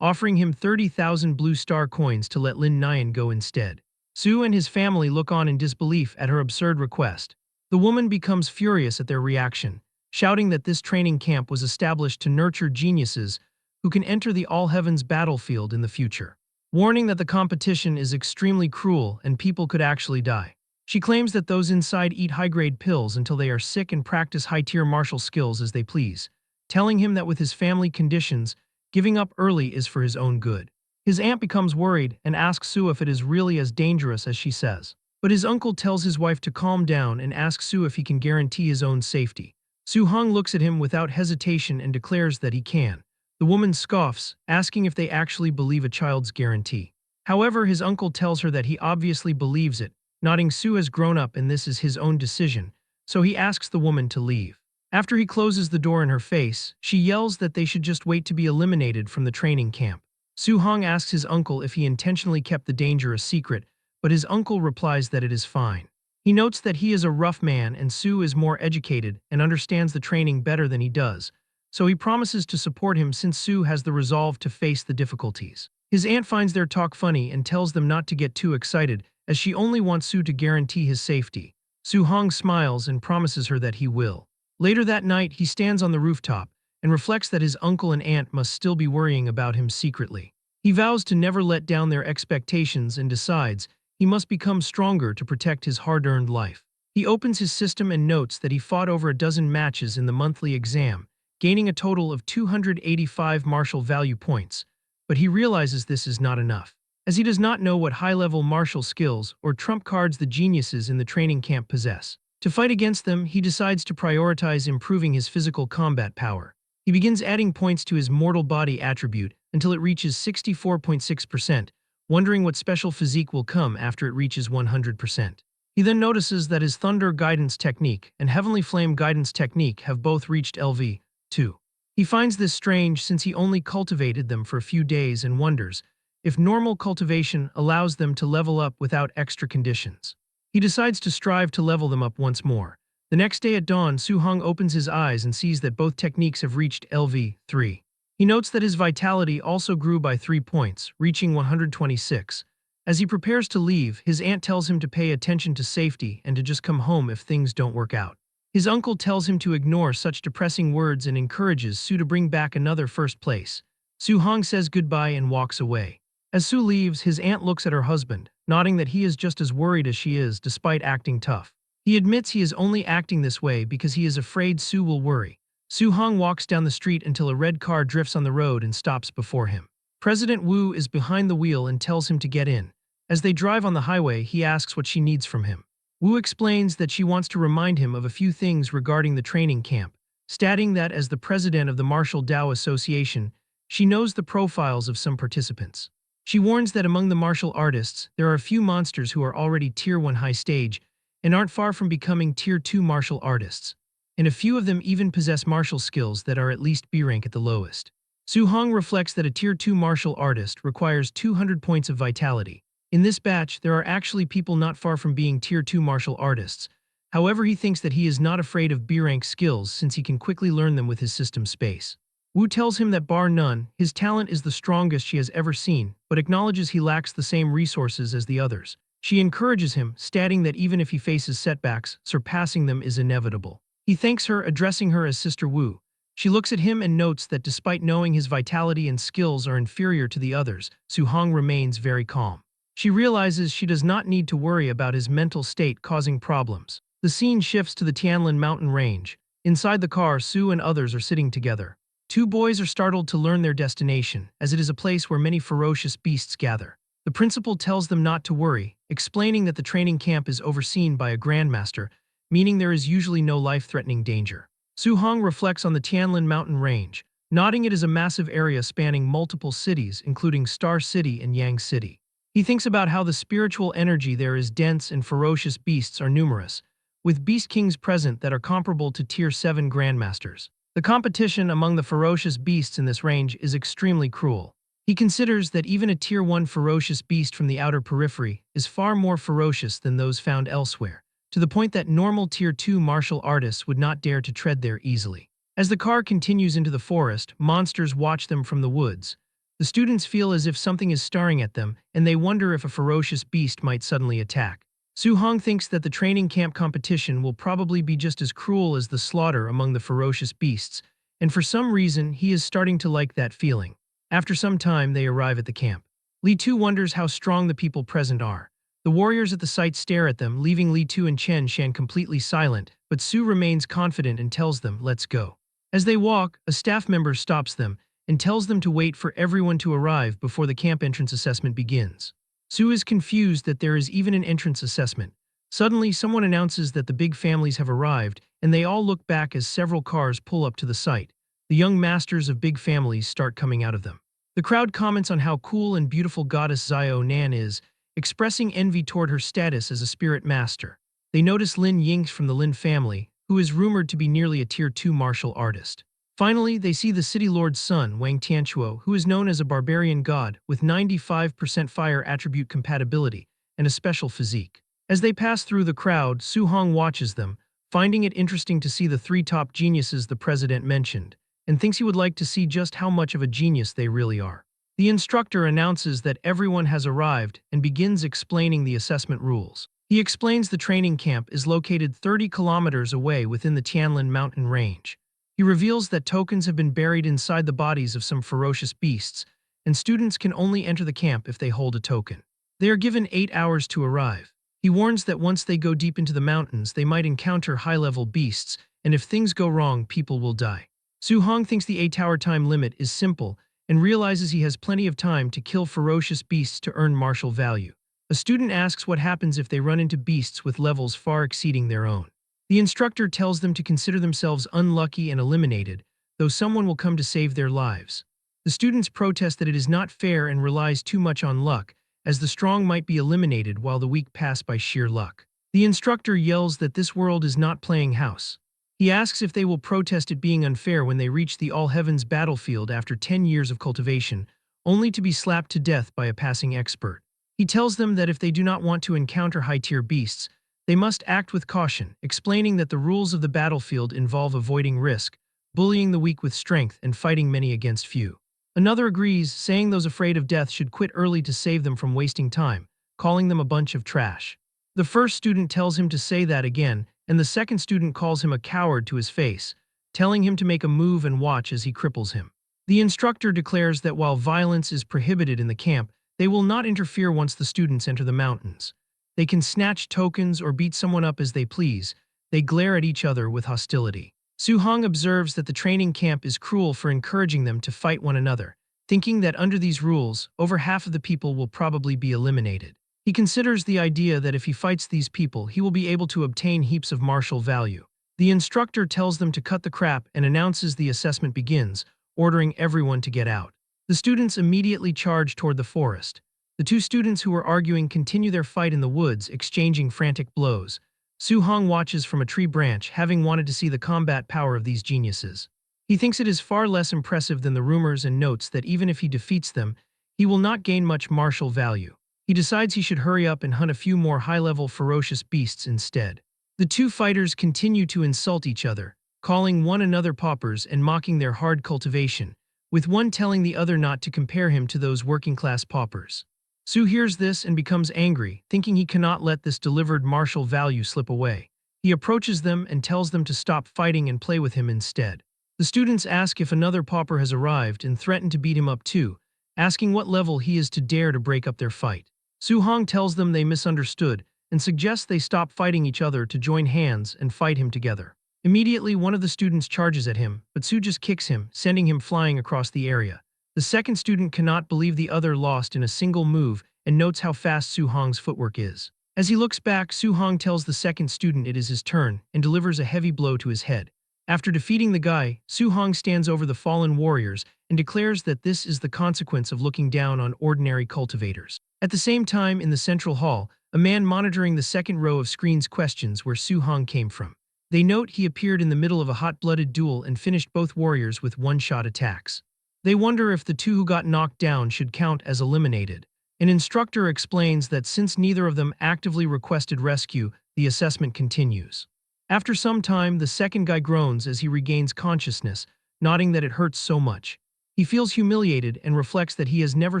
offering him 30,000 blue star coins to let Lin Nyan go instead. Su and his family look on in disbelief at her absurd request. The woman becomes furious at their reaction, shouting that this training camp was established to nurture geniuses who can enter the All Heavens battlefield in the future, warning that the competition is extremely cruel and people could actually die. She claims that those inside eat high-grade pills until they are sick and practice high-tier martial skills as they please, telling him that with his family conditions, giving up early is for his own good. His aunt becomes worried and asks Su if it is really as dangerous as she says. But his uncle tells his wife to calm down and asks Su if he can guarantee his own safety. Su Hong looks at him without hesitation and declares that he can. The woman scoffs, asking if they actually believe a child's guarantee. However, his uncle tells her that he obviously believes it, nodding Su has grown up and this is his own decision, so he asks the woman to leave. After he closes the door in her face, she yells that they should just wait to be eliminated from the training camp. Su Hong asks his uncle if he intentionally kept the danger a secret, but his uncle replies that it is fine. He notes that he is a rough man and Su is more educated and understands the training better than he does, so he promises to support him since Su has the resolve to face the difficulties. His aunt finds their talk funny and tells them not to get too excited, as she only wants Su to guarantee his safety. Su Hong smiles and promises her that he will. Later that night, he stands on the rooftop and reflects that his uncle and aunt must still be worrying about him secretly. He vows to never let down their expectations and decides he must become stronger to protect his hard-earned life. He opens his system and notes that he fought over a dozen matches in the monthly exam, gaining a total of 285 martial value points, but he realizes this is not enough, as he does not know what high-level martial skills or trump cards the geniuses in the training camp possess. To fight against them, he decides to prioritize improving his physical combat power. He begins adding points to his mortal body attribute until it reaches 64.6%, wondering what special physique will come after it reaches 100%. He then notices that his Thunder Guidance Technique and Heavenly Flame Guidance Technique have both reached LV2. He finds this strange since he only cultivated them for a few days and wonders if normal cultivation allows them to level up without extra conditions. He decides to strive to level them up once more. The next day at dawn, Su Hong opens his eyes and sees that both techniques have reached LV3. He notes that his vitality also grew by 3 points, reaching 126. As he prepares to leave, his aunt tells him to pay attention to safety and to just come home if things don't work out. His uncle tells him to ignore such depressing words and encourages Su to bring back another first place. Su Hong says goodbye and walks away. As Su leaves, his aunt looks at her husband, nodding that he is just as worried as she is despite acting tough. He admits he is only acting this way because he is afraid Su will worry. Su Hong walks down the street until a red car drifts on the road and stops before him. President Wu is behind the wheel and tells him to get in. As they drive on the highway, he asks what she needs from him. Wu explains that she wants to remind him of a few things regarding the training camp, stating that as the president of the Martial Dao Association, she knows the profiles of some participants. She warns that among the martial artists, there are a few monsters who are already Tier 1 high stage and aren't far from becoming Tier 2 martial artists, and a few of them even possess martial skills that are at least B rank at the lowest. Su Hong reflects that a Tier 2 martial artist requires 200 points of vitality. In this batch, there are actually people not far from being Tier 2 martial artists. However, he thinks that he is not afraid of B rank skills since he can quickly learn them with his system space. Wu tells him that bar none, his talent is the strongest she has ever seen, but acknowledges he lacks the same resources as the others. She encourages him, stating that even if he faces setbacks, surpassing them is inevitable. He thanks her, addressing her as Sister Wu. She looks at him and notes that despite knowing his vitality and skills are inferior to the others, Su Hong remains very calm. She realizes she does not need to worry about his mental state causing problems. The scene shifts to the Tianlin mountain range. Inside the car, Su and others are sitting together. Two boys are startled to learn their destination, as it is a place where many ferocious beasts gather. The principal tells them not to worry, explaining that the training camp is overseen by a grandmaster, meaning there is usually no life-threatening danger. Su Hong reflects on the Tianlin mountain range, nodding it is a massive area spanning multiple cities, including Star City and Yang City. He thinks about how the spiritual energy there is dense and ferocious beasts are numerous, with beast kings present that are comparable to Tier 7 grandmasters. The competition among the ferocious beasts in this range is extremely cruel. He considers that even a Tier 1 ferocious beast from the outer periphery is far more ferocious than those found elsewhere, to the point that normal Tier 2 martial artists would not dare to tread there easily. As the car continues into the forest, monsters watch them from the woods. The students feel as if something is staring at them, and they wonder if a ferocious beast might suddenly attack. Su-hong thinks that the training camp competition will probably be just as cruel as the slaughter among the ferocious beasts, and for some reason he is starting to like that feeling. After some time, they arrive at the camp. Li Tu wonders how strong the people present are. The warriors at the site stare at them, leaving Li Tu and Chen Shan completely silent, but Su remains confident and tells them, "Let's go." As they walk, a staff member stops them and tells them to wait for everyone to arrive before the camp entrance assessment begins. Su is confused that there is even an entrance assessment. Suddenly, someone announces that the big families have arrived, and they all look back as several cars pull up to the site. The young masters of big families start coming out of them. The crowd comments on how cool and beautiful goddess Xiao Nan is, expressing envy toward her status as a spirit master. They notice Lin Ying from the Lin family, who is rumored to be nearly a Tier 2 martial artist. Finally, they see the city lord's son, Wang Tianchuo, who is known as a barbarian god with 95% fire attribute compatibility and a special physique. As they pass through the crowd, Su Hong watches them, finding it interesting to see the three top geniuses the president mentioned, and thinks he would like to see just how much of a genius they really are. The instructor announces that everyone has arrived and begins explaining the assessment rules. He explains the training camp is located 30 kilometers away within the Tianlin mountain range. He reveals that tokens have been buried inside the bodies of some ferocious beasts, and students can only enter the camp if they hold a token. They are given 8 hours to arrive. He warns that once they go deep into the mountains, they might encounter high-level beasts, and if things go wrong, people will die. Su Hong thinks the 8-hour time limit is simple and realizes he has plenty of time to kill ferocious beasts to earn martial value. A student asks what happens if they run into beasts with levels far exceeding their own. The instructor tells them to consider themselves unlucky and eliminated, though someone will come to save their lives. The students protest that it is not fair and relies too much on luck, as the strong might be eliminated while the weak pass by sheer luck. The instructor yells that this world is not playing house. He asks if they will protest it being unfair when they reach the All-Heavens battlefield after 10 years of cultivation, only to be slapped to death by a passing expert. He tells them that if they do not want to encounter high-tier beasts, they must act with caution, explaining that the rules of the battlefield involve avoiding risk, bullying the weak with strength, and fighting many against few. Another agrees, saying those afraid of death should quit early to save them from wasting time, calling them a bunch of trash. The first student tells him to say that again, and the second student calls him a coward to his face, telling him to make a move and watch as he cripples him. The instructor declares that while violence is prohibited in the camp, they will not interfere once the students enter the mountains. They can snatch tokens or beat someone up as they please. They glare at each other with hostility. Su Hong observes that the training camp is cruel for encouraging them to fight one another, thinking that under these rules, over half of the people will probably be eliminated. He considers the idea that if he fights these people, he will be able to obtain heaps of martial value. The instructor tells them to cut the crap and announces the assessment begins, ordering everyone to get out. The students immediately charge toward the forest. The two students who were arguing continue their fight in the woods, exchanging frantic blows. Su Hong watches from a tree branch, having wanted to see the combat power of these geniuses. He thinks it is far less impressive than the rumors and notes that even if he defeats them, he will not gain much martial value. He decides he should hurry up and hunt a few more high-level ferocious beasts instead. The two fighters continue to insult each other, calling one another paupers and mocking their hard cultivation, with one telling the other not to compare him to those working-class paupers. Su hears this and becomes angry, thinking he cannot let this delivered martial value slip away. He approaches them and tells them to stop fighting and play with him instead. The students ask if another pauper has arrived and threaten to beat him up too, asking what level he is to dare to break up their fight. Su Hong tells them they misunderstood and suggests they stop fighting each other to join hands and fight him together. Immediately, one of the students charges at him, but Su just kicks him, sending him flying across the area. The second student cannot believe the other lost in a single move and notes how fast Su Hong's footwork is. As he looks back, Su Hong tells the second student it is his turn and delivers a heavy blow to his head. After defeating the guy, Su Hong stands over the fallen warriors and declares that this is the consequence of looking down on ordinary cultivators. At the same time, in the central hall, a man monitoring the second row of screens questions where Su Hong came from. They note he appeared in the middle of a hot-blooded duel and finished both warriors with one-shot attacks. They wonder if the two who got knocked down should count as eliminated. An instructor explains that since neither of them actively requested rescue, the assessment continues. After some time, the second guy groans as he regains consciousness, nodding that it hurts so much. He feels humiliated and reflects that he has never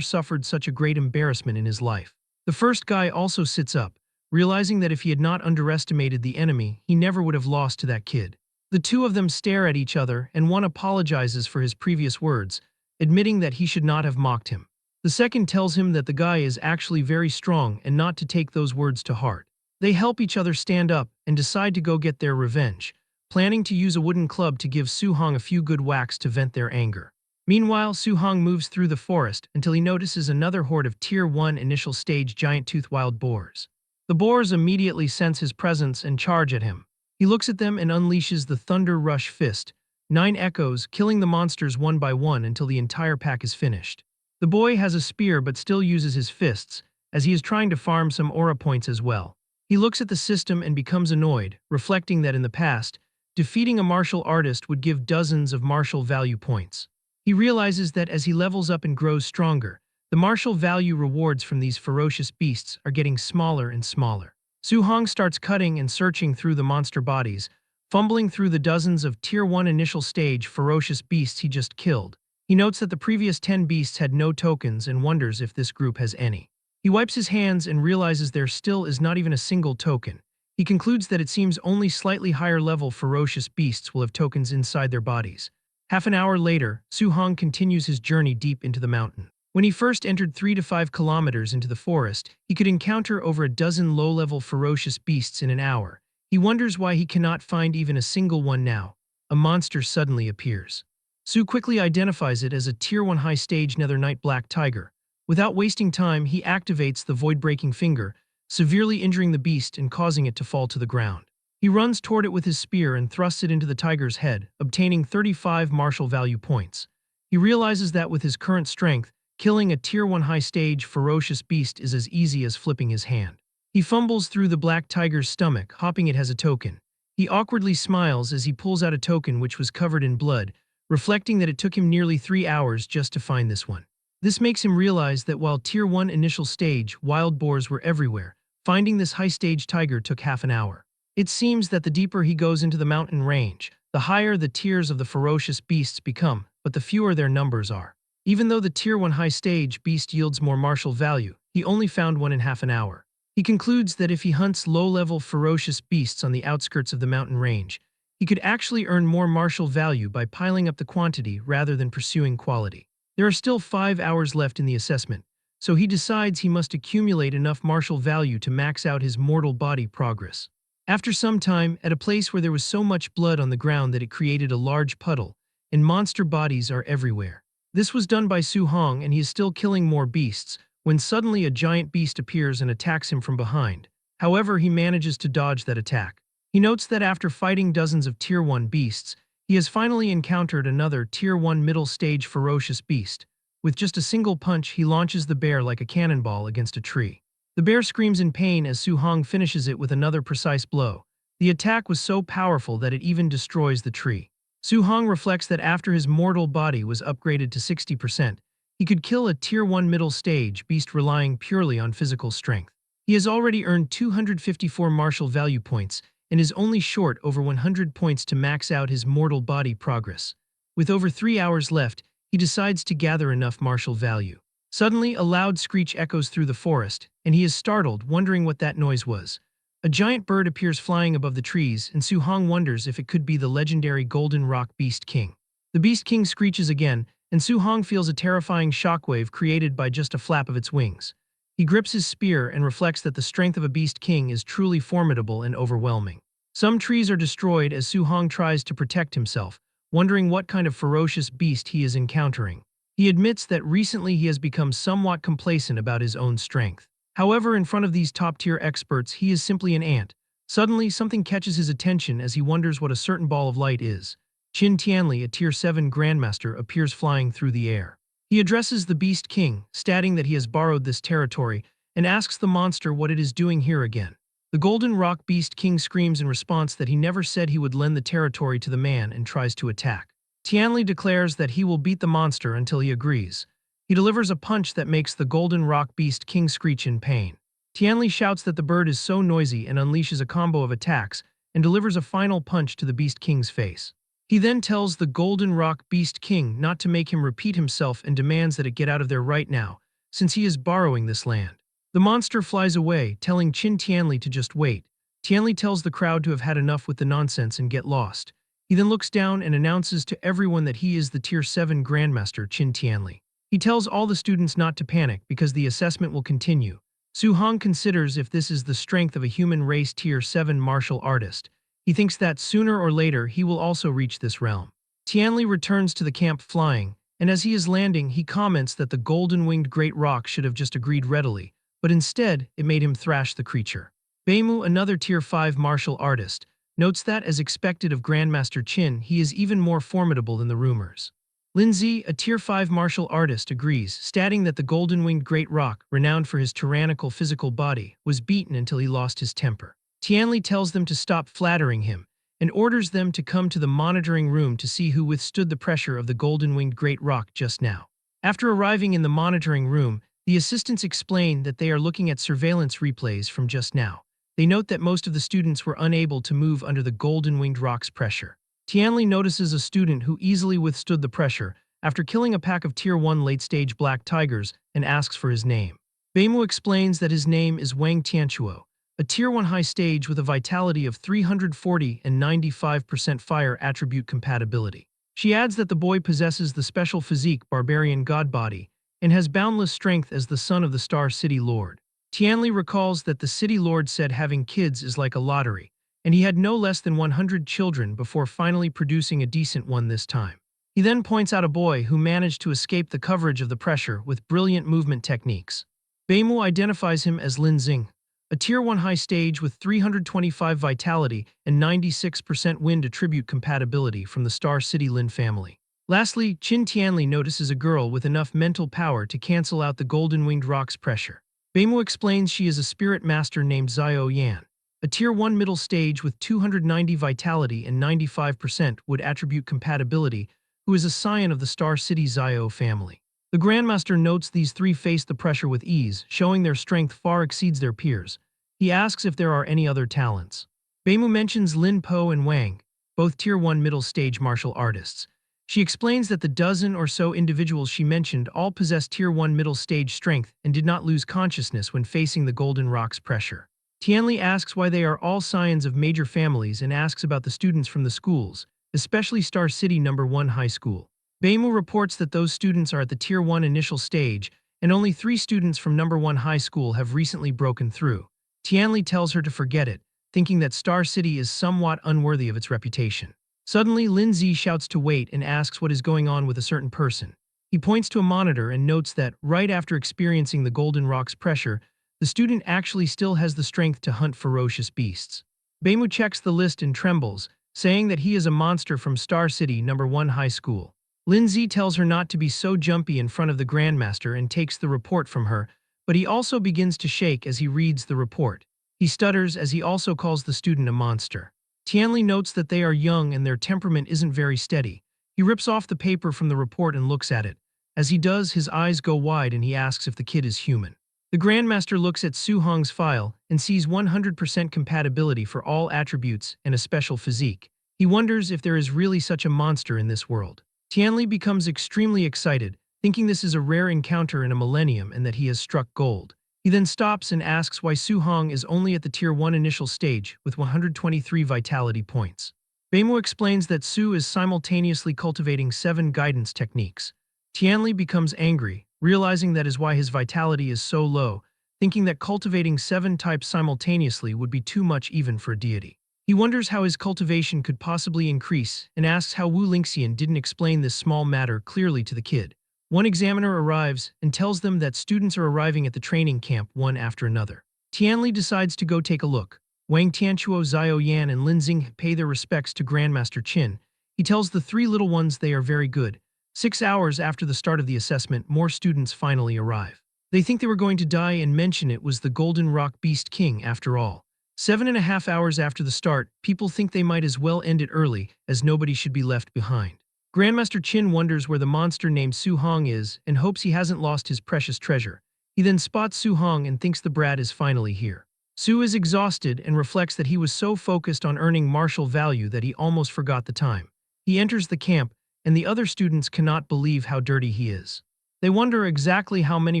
suffered such a great embarrassment in his life. The first guy also sits up, realizing that if he had not underestimated the enemy, he never would have lost to that kid. The two of them stare at each other and one apologizes for his previous words, admitting that he should not have mocked him. The second tells him that the guy is actually very strong and not to take those words to heart. They help each other stand up and decide to go get their revenge, planning to use a wooden club to give Su-hong a few good whacks to vent their anger. Meanwhile, Su-hong moves through the forest until he notices another horde of Tier 1 initial stage giant-toothed wild boars. The boars immediately sense his presence and charge at him. He looks at them and unleashes the Thunder Rush Fist, 9 echoes, killing the monsters one by one until the entire pack is finished. The boy has a spear but still uses his fists, as he is trying to farm some aura points as well. He looks at the system and becomes annoyed, reflecting that in the past, defeating a martial artist would give dozens of martial value points. He realizes that as he levels up and grows stronger, the martial value rewards from these ferocious beasts are getting smaller and smaller. Su-hong starts cutting and searching through the monster bodies, fumbling through the dozens of Tier 1 initial stage ferocious beasts he just killed. He notes that the previous 10 beasts had no tokens and wonders if this group has any. He wipes his hands and realizes there still is not even a single token. He concludes that it seems only slightly higher level ferocious beasts will have tokens inside their bodies. Half an hour later, Su-hong continues his journey deep into the mountain. When he first entered 3 to 5 kilometers into the forest, he could encounter over a dozen low-level ferocious beasts in an hour. He wonders why he cannot find even a single one now. A monster suddenly appears. Su quickly identifies it as a Tier 1 high-stage Nether Knight Black Tiger. Without wasting time, he activates the Void-Breaking Finger, severely injuring the beast and causing it to fall to the ground. He runs toward it with his spear and thrusts it into the tiger's head, obtaining 35 martial value points. He realizes that with his current strength, killing a Tier 1 high-stage ferocious beast is as easy as flipping his hand. He fumbles through the black tiger's stomach, hoping it has a token. He awkwardly smiles as he pulls out a token which was covered in blood, reflecting that it took him nearly 3 hours just to find this one. This makes him realize that while Tier 1 initial stage wild boars were everywhere, finding this high-stage tiger took half an hour. It seems that the deeper he goes into the mountain range, the higher the tiers of the ferocious beasts become, but the fewer their numbers are. Even though the Tier 1 high-stage beast yields more martial value, he only found one in half an hour. He concludes that if he hunts low-level ferocious beasts on the outskirts of the mountain range, he could actually earn more martial value by piling up the quantity rather than pursuing quality. There are still 5 hours left in the assessment, so he decides he must accumulate enough martial value to max out his mortal body progress. After some time, at a place where there was so much blood on the ground that it created a large puddle, and monster bodies are everywhere. This was done by Su-hong and he is still killing more beasts, when suddenly a giant beast appears and attacks him from behind. However, he manages to dodge that attack. He notes that after fighting dozens of Tier 1 beasts, he has finally encountered another Tier 1 middle stage ferocious beast. With just a single punch, he launches the bear like a cannonball against a tree. The bear screams in pain as Su-hong finishes it with another precise blow. The attack was so powerful that it even destroys the tree. Su-hong reflects that after his mortal body was upgraded to 60%, he could kill a Tier 1 middle stage beast relying purely on physical strength. He has already earned 254 martial value points and is only short over 100 points to max out his mortal body progress. With over 3 hours left, he decides to gather enough martial value. Suddenly, a loud screech echoes through the forest, and he is startled, wondering what that noise was. A giant bird appears flying above the trees, and Su-hong wonders if it could be the legendary Golden Rock Beast King. The Beast King screeches again, and Su-hong feels a terrifying shockwave created by just a flap of its wings. He grips his spear and reflects that the strength of a Beast King is truly formidable and overwhelming. Some trees are destroyed as Su-hong tries to protect himself, wondering what kind of ferocious beast he is encountering. He admits that recently he has become somewhat complacent about his own strength. However, in front of these top-tier experts, he is simply an ant. Suddenly, something catches his attention as he wonders what a certain ball of light is. Qin Tianli, a Tier 7 Grandmaster, appears flying through the air. He addresses the Beast King, stating that he has borrowed this territory, and asks the monster what it is doing here again. The Golden Rock Beast King screams in response that he never said he would lend the territory to the man and tries to attack. Tianli declares that he will beat the monster until he agrees. He delivers a punch that makes the Golden Rock Beast King screech in pain. Tianli shouts that the bird is so noisy and unleashes a combo of attacks and delivers a final punch to the Beast King's face. He then tells the Golden Rock Beast King not to make him repeat himself and demands that it get out of there right now, since he is borrowing this land. The monster flies away, telling Qin Tianli to just wait. Tianli tells the crowd to have had enough with the nonsense and get lost. He then looks down and announces to everyone that he is the Tier 7 Grandmaster Qin Tianli. He tells all the students not to panic because the assessment will continue. Su Hong considers if this is the strength of a human race Tier 7 martial artist. He thinks that sooner or later he will also reach this realm. Tianli returns to the camp flying, and as he is landing, he comments that the golden-winged great rock should have just agreed readily, but instead it made him thrash the creature. Beimu, another Tier 5 martial artist, notes that, as expected of Grandmaster Qin, he is even more formidable than the rumors. Linzi, a Tier 5 martial artist, agrees, stating that the golden-winged great rock, renowned for his tyrannical physical body, was beaten until he lost his temper. Tianli tells them to stop flattering him and orders them to come to the monitoring room to see who withstood the pressure of the golden-winged great rock just now. After arriving in the monitoring room, the assistants explain that they are looking at surveillance replays from just now. They note that most of the students were unable to move under the golden-winged rock's pressure. Tianli notices a student who easily withstood the pressure after killing a pack of Tier 1 late-stage black tigers and asks for his name. Beimu explains that his name is Wang Tianchuo, a Tier 1 high stage with a vitality of 340 and 95% fire attribute compatibility. She adds that the boy possesses the special physique barbarian god body and has boundless strength as the son of the Star City Lord. Tianli recalls that the City Lord said having kids is like a lottery, and he had no less than 100 children before finally producing a decent one this time. He then points out a boy who managed to escape the coverage of the pressure with brilliant movement techniques. Beimu identifies him as Lin Xing, a Tier 1 high stage with 325 vitality and 96% wind attribute compatibility from the Star City Lin family. Lastly, Qin Tianli notices a girl with enough mental power to cancel out the golden-winged rock's pressure. Beimu explains she is a spirit master named Xiao Yan, a Tier 1 middle stage with 290 vitality and 95% wood attribute compatibility, who is a scion of the Star City Xiao family. The Grandmaster notes these three face the pressure with ease, showing their strength far exceeds their peers. He asks if there are any other talents. Beimu mentions Lin Po and Wang, both Tier 1 middle stage martial artists. She explains that the dozen or so individuals she mentioned all possess Tier 1 middle stage strength and did not lose consciousness when facing the Golden Rock's pressure. Tianli asks why they are all scions of major families and asks about the students from the schools, especially Star City No. 1 High School. Beimu reports that those students are at the Tier 1 initial stage, and only 3 students from No. 1 High School have recently broken through. Tianli tells her to forget it, thinking that Star City is somewhat unworthy of its reputation. Suddenly, Lin Zi shouts to wait and asks what is going on with a certain person. He points to a monitor and notes that, right after experiencing the Golden Rock's pressure, the student actually still has the strength to hunt ferocious beasts. Beimu checks the list and trembles, saying that he is a monster from Star City No. 1 High School. Lin Zi tells her not to be so jumpy in front of the Grandmaster and takes the report from her, but he also begins to shake as he reads the report. He stutters as he also calls the student a monster. Tianli notes that they are young and their temperament isn't very steady. He rips off the paper from the report and looks at it. As he does, his eyes go wide and he asks if the kid is human. The Grandmaster looks at Su Hong's file and sees 100% compatibility for all attributes and a special physique. He wonders if there is really such a monster in this world. Tianli becomes extremely excited, thinking this is a rare encounter in a millennium and that he has struck gold. He then stops and asks why Su Hong is only at the Tier 1 initial stage with 123 vitality points. Beimu explains that Su is simultaneously cultivating 7 guidance techniques. Tianli becomes angry, realizing that is why his vitality is so low, thinking that cultivating 7 types simultaneously would be too much even for a deity. He wonders how his cultivation could possibly increase and asks how Wu Lingxian didn't explain this small matter clearly to the kid. One examiner arrives and tells them that students are arriving at the training camp one after another. Tianli decides to go take a look. Wang Tianchuo, Xiao Yan, and Lin Xing pay their respects to Grandmaster Qin. He tells the 3 little ones they are very good. 6 hours after the start of the assessment, more students finally arrive. They think they were going to die and mention it was the Golden Rock Beast King after all. 7.5 hours after the start, people think they might as well end it early, as nobody should be left behind. Grandmaster Chin wonders where the monster named Su Hong is and hopes he hasn't lost his precious treasure. He then spots Su Hong and thinks the brat is finally here. Su is exhausted and reflects that he was so focused on earning martial value that he almost forgot the time. He enters the camp, and the other students cannot believe how dirty he is. They wonder exactly how many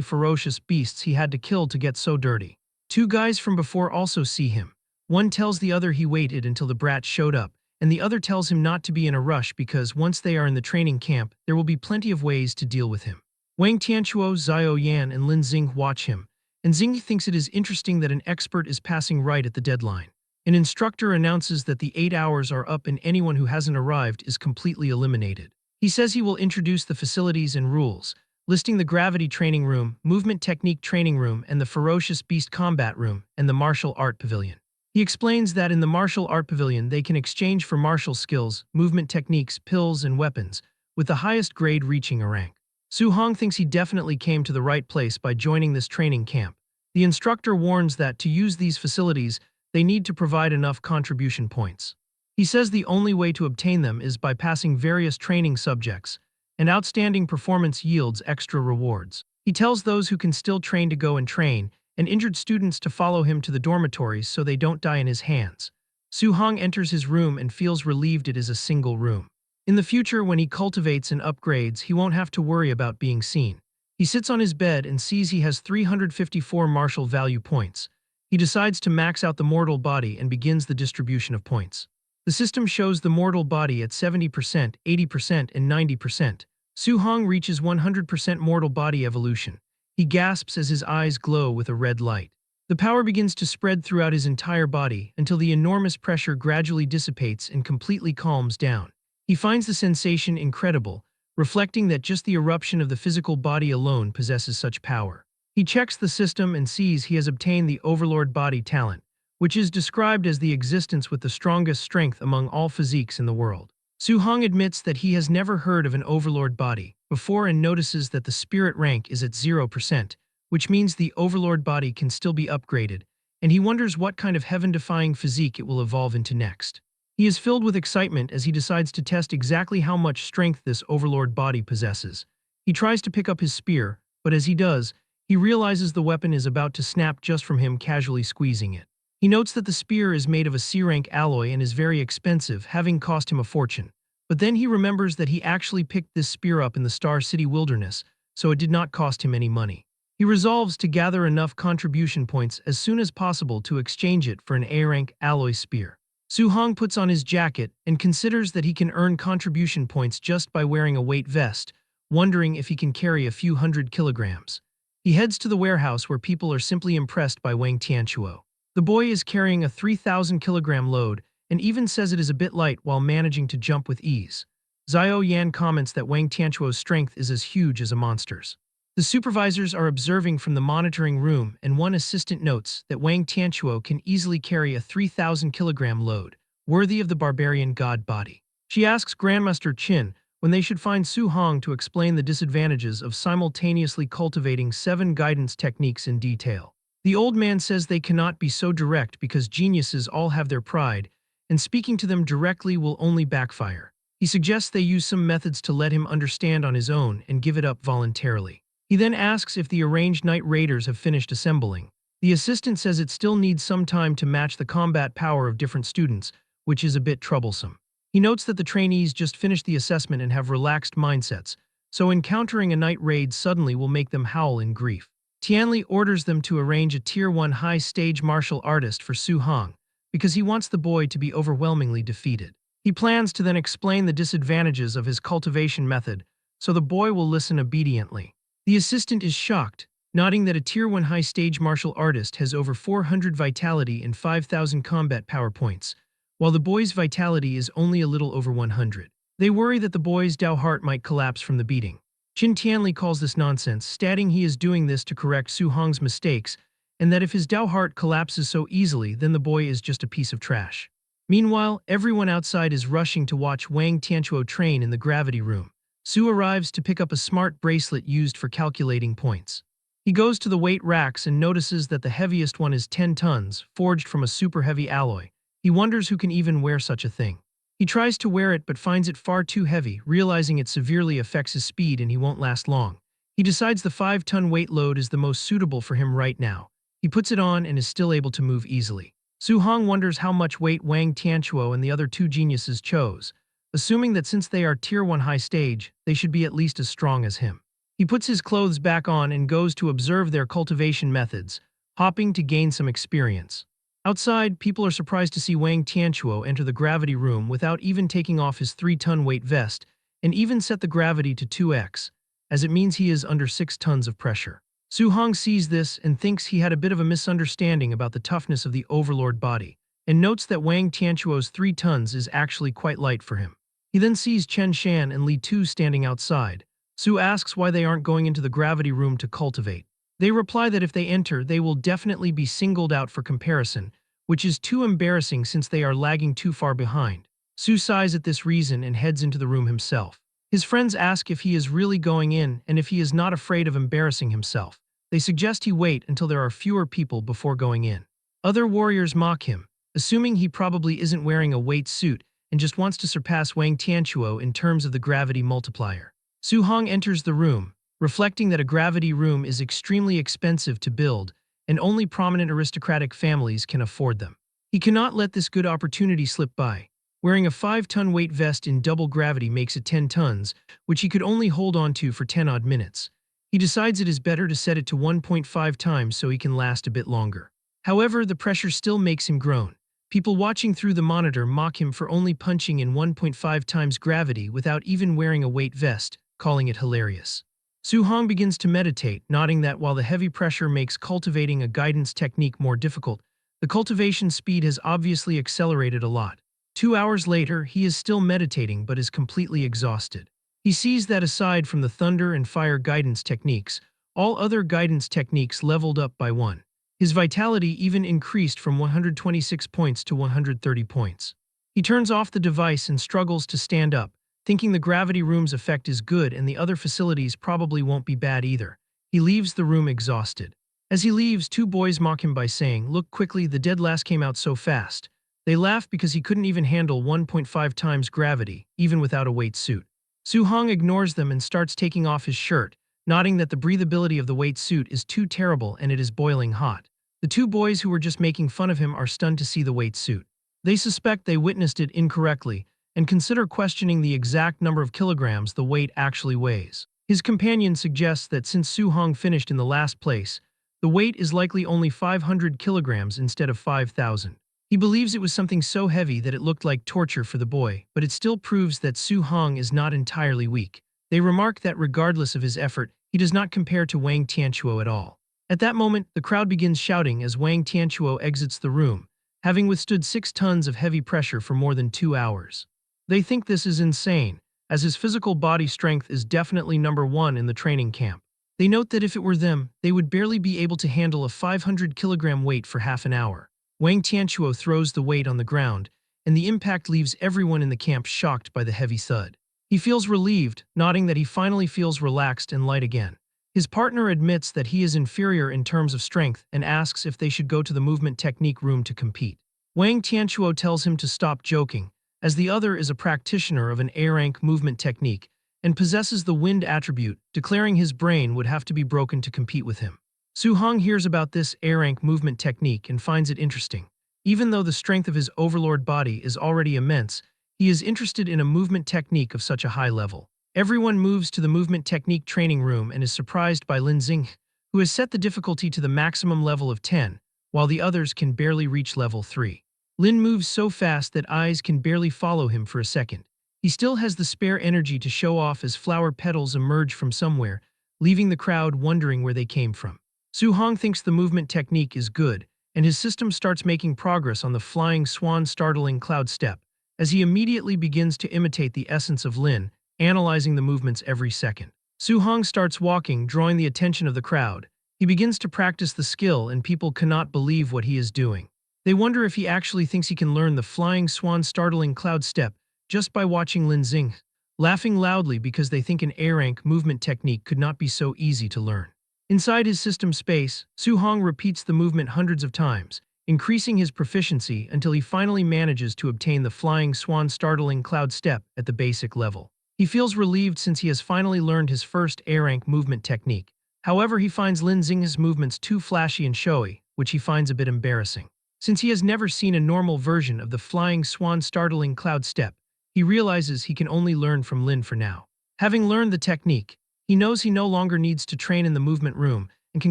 ferocious beasts he had to kill to get so dirty. Two guys from before also see him. One tells the other he waited until the brat showed up, and the other tells him not to be in a rush because once they are in the training camp, there will be plenty of ways to deal with him. Wang Tianchuo, Xiao Yan, and Lin Xing watch him, and Xing thinks it is interesting that an expert is passing right at the deadline. An instructor announces that the 8 hours are up and anyone who hasn't arrived is completely eliminated. He says he will introduce the facilities and rules, listing the gravity training room, movement technique training room, and the ferocious beast combat room, and the martial art pavilion. He explains that in the martial art pavilion they can exchange for martial skills, movement techniques, pills, and weapons, with the highest grade reaching a rank. Su Hong thinks he definitely came to the right place by joining this training camp. The instructor warns that to use these facilities, they need to provide enough contribution points. He says the only way to obtain them is by passing various training subjects, and outstanding performance yields extra rewards. He tells those who can still train to go and train, and injured students to follow him to the dormitories so they don't die in his hands. Su Hong enters his room and feels relieved it is a single room. In the future, when he cultivates and upgrades, he won't have to worry about being seen. He sits on his bed and sees he has 354 martial value points. He decides to max out the mortal body and begins the distribution of points. The system shows the mortal body at 70%, 80%, and 90%. Su Hong reaches 100% mortal body evolution. He gasps as his eyes glow with a red light. The power begins to spread throughout his entire body until the enormous pressure gradually dissipates and completely calms down. He finds the sensation incredible, reflecting that just the eruption of the physical body alone possesses such power. He checks the system and sees he has obtained the Overlord Body Talent, which is described as the existence with the strongest strength among all physiques in the world. Su Hong admits that he has never heard of an Overlord body before and notices that the spirit rank is at 0%, which means the Overlord body can still be upgraded, and he wonders what kind of heaven-defying physique it will evolve into next. He is filled with excitement as he decides to test exactly how much strength this Overlord body possesses. He tries to pick up his spear, but as he does, he realizes the weapon is about to snap just from him casually squeezing it. He notes that the spear is made of a C-rank alloy and is very expensive, having cost him a fortune. But then he remembers that he actually picked this spear up in the Star City wilderness, so it did not cost him any money. He resolves to gather enough contribution points as soon as possible to exchange it for an A-rank alloy spear. Su Hong puts on his jacket and considers that he can earn contribution points just by wearing a weight vest, wondering if he can carry a few hundred kilograms. He heads to the warehouse where people are simply impressed by Wang Tianchuo. The boy is carrying a 3,000-kilogram load and even says it is a bit light while managing to jump with ease. Xiao Yan comments that Wang Tianchuo's strength is as huge as a monster's. The supervisors are observing from the monitoring room, and one assistant notes that Wang Tianchuo can easily carry a 3,000-kilogram load, worthy of the barbarian god body. She asks Grandmaster Qin when they should find Su Hong to explain the disadvantages of simultaneously cultivating 7 guidance techniques in detail. The old man says they cannot be so direct because geniuses all have their pride, and speaking to them directly will only backfire. He suggests they use some methods to let him understand on his own and give it up voluntarily. He then asks if the arranged Night Raiders have finished assembling. The assistant says it still needs some time to match the combat power of different students, which is a bit troublesome. He notes that the trainees just finished the assessment and have relaxed mindsets, so encountering a night raid suddenly will make them howl in grief. Tianli orders them to arrange a Tier 1 high-stage martial artist for Su Hong, because he wants the boy to be overwhelmingly defeated. He plans to then explain the disadvantages of his cultivation method, so the boy will listen obediently. The assistant is shocked, noting that a Tier 1 high-stage martial artist has over 400 vitality and 5,000 combat power points, while the boy's vitality is only a little over 100. They worry that the boy's Dao heart might collapse from the beating. Qin Tianli calls this nonsense, stating he is doing this to correct Su Hong's mistakes, and that if his Dao heart collapses so easily, then the boy is just a piece of trash. Meanwhile, everyone outside is rushing to watch Wang Tianchuo train in the gravity room. Su arrives to pick up a smart bracelet used for calculating points. He goes to the weight racks and notices that the heaviest one is 10 tons, forged from a super heavy alloy. He wonders who can even wear such a thing. He tries to wear it but finds it far too heavy, realizing it severely affects his speed and he won't last long. He decides the 5-ton weight load is the most suitable for him right now. He puts it on and is still able to move easily. Su Hong wonders how much weight Wang Tianchuo and the other two geniuses chose, assuming that since they are Tier 1 high stage, they should be at least as strong as him. He puts his clothes back on and goes to observe their cultivation methods, hopping to gain some experience. Outside, people are surprised to see Wang Tianchuo enter the gravity room without even taking off his 3-ton weight vest, and even set the gravity to 2x, as it means he is under 6 tons of pressure. Su Hong sees this and thinks he had a bit of a misunderstanding about the toughness of the overlord body, and notes that Wang Tianchuo's 3 tons is actually quite light for him. He then sees Chen Shan and Li Tu standing outside. Su asks why they aren't going into the gravity room to cultivate. They reply that if they enter, they will definitely be singled out for comparison, which is too embarrassing since they are lagging too far behind. Su sighs at this reason and heads into the room himself. His friends ask if he is really going in and if he is not afraid of embarrassing himself. They suggest he wait until there are fewer people before going in. Other warriors mock him, assuming he probably isn't wearing a weight suit and just wants to surpass Wang Tianchuo in terms of the gravity multiplier. Su Hong enters the room, reflecting that a gravity room is extremely expensive to build, and only prominent aristocratic families can afford them. He cannot let this good opportunity slip by. Wearing a 5-ton weight vest in double gravity makes it 10 tons, which he could only hold on to for 10 odd minutes. He decides it is better to set it to 1.5 times so he can last a bit longer. However, the pressure still makes him groan. People watching through the monitor mock him for only punching in 1.5 times gravity without even wearing a weight vest, calling it hilarious. Su Hong begins to meditate, noting that while the heavy pressure makes cultivating a guidance technique more difficult, the cultivation speed has obviously accelerated a lot. 2 hours later, he is still meditating but is completely exhausted. He sees that aside from the thunder and fire guidance techniques, all other guidance techniques leveled up by 1. His vitality even increased from 126 points to 130 points. He turns off the device and struggles to stand up, thinking the gravity room's effect is good and the other facilities probably won't be bad either. He leaves the room exhausted. As he leaves, 2 boys mock him by saying, "Look quickly, the dead last came out so fast." They laugh because he couldn't even handle 1.5 times gravity, even without a weight suit. Su Hong ignores them and starts taking off his shirt, noting that the breathability of the weight suit is too terrible and it is boiling hot. The 2 boys who were just making fun of him are stunned to see the weight suit. They suspect they witnessed it incorrectly, and consider questioning the exact number of kilograms the weight actually weighs. His companion suggests that since Su Hong finished in the last place, the weight is likely only 500 kilograms instead of 5,000. He believes it was something so heavy that it looked like torture for the boy, but it still proves that Su Hong is not entirely weak. They remark that regardless of his effort, he does not compare to Wang Tianchuo at all. At that moment, the crowd begins shouting as Wang Tianchuo exits the room, having withstood 6 tons of heavy pressure for more than 2 hours. They think this is insane, as his physical body strength is definitely number 1 in the training camp. They note that if it were them, they would barely be able to handle a 500-kilogram weight for half an hour. Wang Tianchuo throws the weight on the ground, and the impact leaves everyone in the camp shocked by the heavy thud. He feels relieved, nodding that he finally feels relaxed and light again. His partner admits that he is inferior in terms of strength and asks if they should go to the movement technique room to compete. Wang Tianchuo tells him to stop joking, as the other is a practitioner of an A-rank movement technique and possesses the wind attribute, declaring his brain would have to be broken to compete with him. Su Hong hears about this A-rank movement technique and finds it interesting. Even though the strength of his overlord body is already immense, he is interested in a movement technique of such a high level. Everyone moves to the movement technique training room and is surprised by Lin Xing, who has set the difficulty to the maximum level of 10, while the others can barely reach level 3. Lin moves so fast that eyes can barely follow him for a second. He still has the spare energy to show off as flower petals emerge from somewhere, leaving the crowd wondering where they came from. Su Hong thinks the movement technique is good, and his system starts making progress on the flying swan startling cloud step, as he immediately begins to imitate the essence of Lin, analyzing the movements every second. Su Hong starts walking, drawing the attention of the crowd. He begins to practice the skill and people cannot believe what he is doing. They wonder if he actually thinks he can learn the flying swan startling cloud step just by watching Lin Xing, laughing loudly because they think an A-rank movement technique could not be so easy to learn. Inside his system space, Su Hong repeats the movement hundreds of times, increasing his proficiency until he finally manages to obtain the flying swan startling cloud step at the basic level. He feels relieved since he has finally learned his first A-rank movement technique. However, he finds Lin Xinghe's movements too flashy and showy, which he finds a bit embarrassing. Since he has never seen a normal version of the flying swan startling cloud step, he realizes he can only learn from Lin for now. Having learned the technique, he knows he no longer needs to train in the movement room and can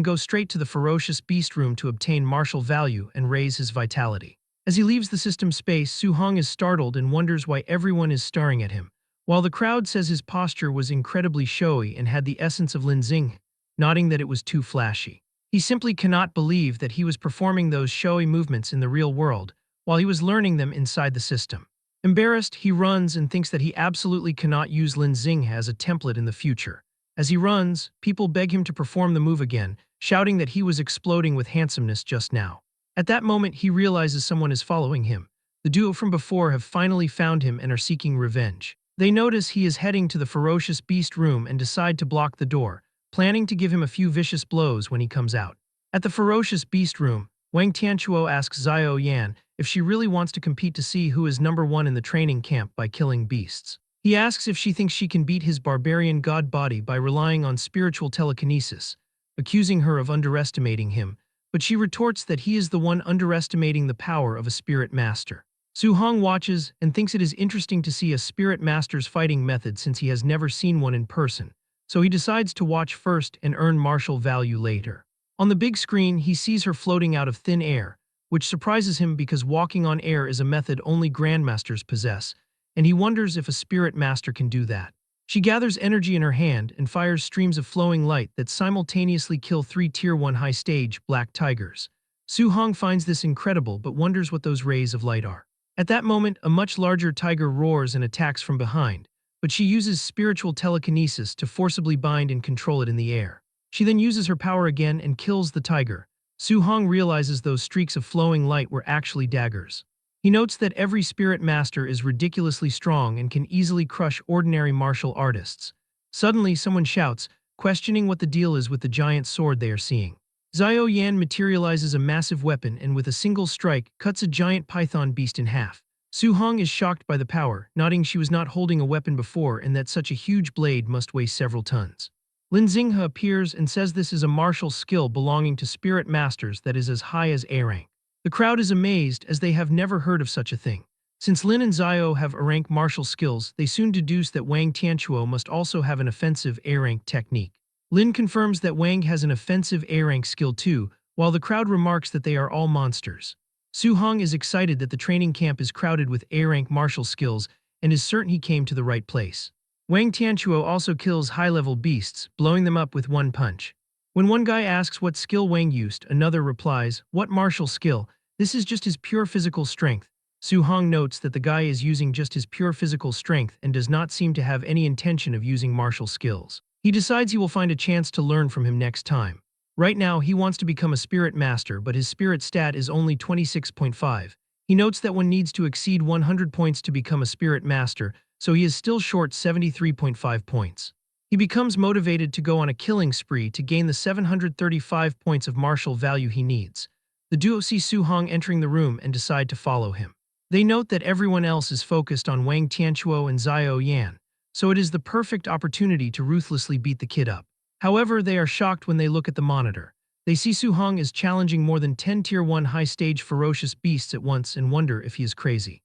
go straight to the ferocious beast room to obtain martial value and raise his vitality. As he leaves the system space, Su Hong is startled and wonders why everyone is staring at him. While the crowd says his posture was incredibly showy and had the essence of Lin Xinghe, nodding that it was too flashy. He simply cannot believe that he was performing those showy movements in the real world while he was learning them inside the system. Embarrassed, he runs and thinks that he absolutely cannot use Lin Xinghe as a template in the future. As he runs, people beg him to perform the move again, shouting that he was exploding with handsomeness just now. At that moment, he realizes someone is following him. The duo from before have finally found him and are seeking revenge. They notice he is heading to the ferocious beast room and decide to block the door, planning to give him a few vicious blows when he comes out. At the ferocious beast room, Wang Tianchuo asks Xiao Yan if she really wants to compete to see who is number one in the training camp by killing beasts. He asks if she thinks she can beat his barbarian god body by relying on spiritual telekinesis, accusing her of underestimating him, but she retorts that he is the one underestimating the power of a spirit master. Su Hong watches and thinks it is interesting to see a spirit master's fighting method since he has never seen one in person, so he decides to watch first and earn martial value later. On the big screen, he sees her floating out of thin air, which surprises him because walking on air is a method only grandmasters possess, and he wonders if a spirit master can do that. She gathers energy in her hand and fires streams of flowing light that simultaneously kill 3 Tier 1 high-stage black tigers. Su Hong finds this incredible but wonders what those rays of light are. At that moment, a much larger tiger roars and attacks from behind, but she uses spiritual telekinesis to forcibly bind and control it in the air. She then uses her power again and kills the tiger. Su Hong realizes those streaks of flowing light were actually daggers. He notes that every spirit master is ridiculously strong and can easily crush ordinary martial artists. Suddenly, someone shouts, questioning what the deal is with the giant sword they are seeing. Xiao Yan materializes a massive weapon and with a single strike cuts a giant python beast in half. Su Hong is shocked by the power, nodding she was not holding a weapon before and that such a huge blade must weigh several tons. Lin Xinghe appears and says this is a martial skill belonging to spirit masters that is as high as A-rank. The crowd is amazed as they have never heard of such a thing. Since Lin and Xiao have A-rank martial skills, they soon deduce that Wang Tianchuo must also have an offensive A-rank technique. Lin confirms that Wang has an offensive A-rank skill too, while the crowd remarks that they are all monsters. Su Hong is excited that the training camp is crowded with A-rank martial skills and is certain he came to the right place. Wang Tianchuo also kills high-level beasts, blowing them up with one punch. When one guy asks what skill Wang used, another replies, "What martial skill? This is just his pure physical strength." Su Hong notes that the guy is using just his pure physical strength and does not seem to have any intention of using martial skills. He decides he will find a chance to learn from him next time. Right now, he wants to become a spirit master, but his spirit stat is only 26.5. He notes that one needs to exceed 100 points to become a spirit master, so he is still short 73.5 points. He becomes motivated to go on a killing spree to gain the 735 points of martial value he needs. The duo see Su Hong entering the room and decide to follow him. They note that everyone else is focused on Wang Tianchuo and Xiao Yan, so it is the perfect opportunity to ruthlessly beat the kid up. However, they are shocked when they look at the monitor. They see Su Hong is challenging more than 10 Tier 1 high-stage ferocious beasts at once and wonder if he is crazy.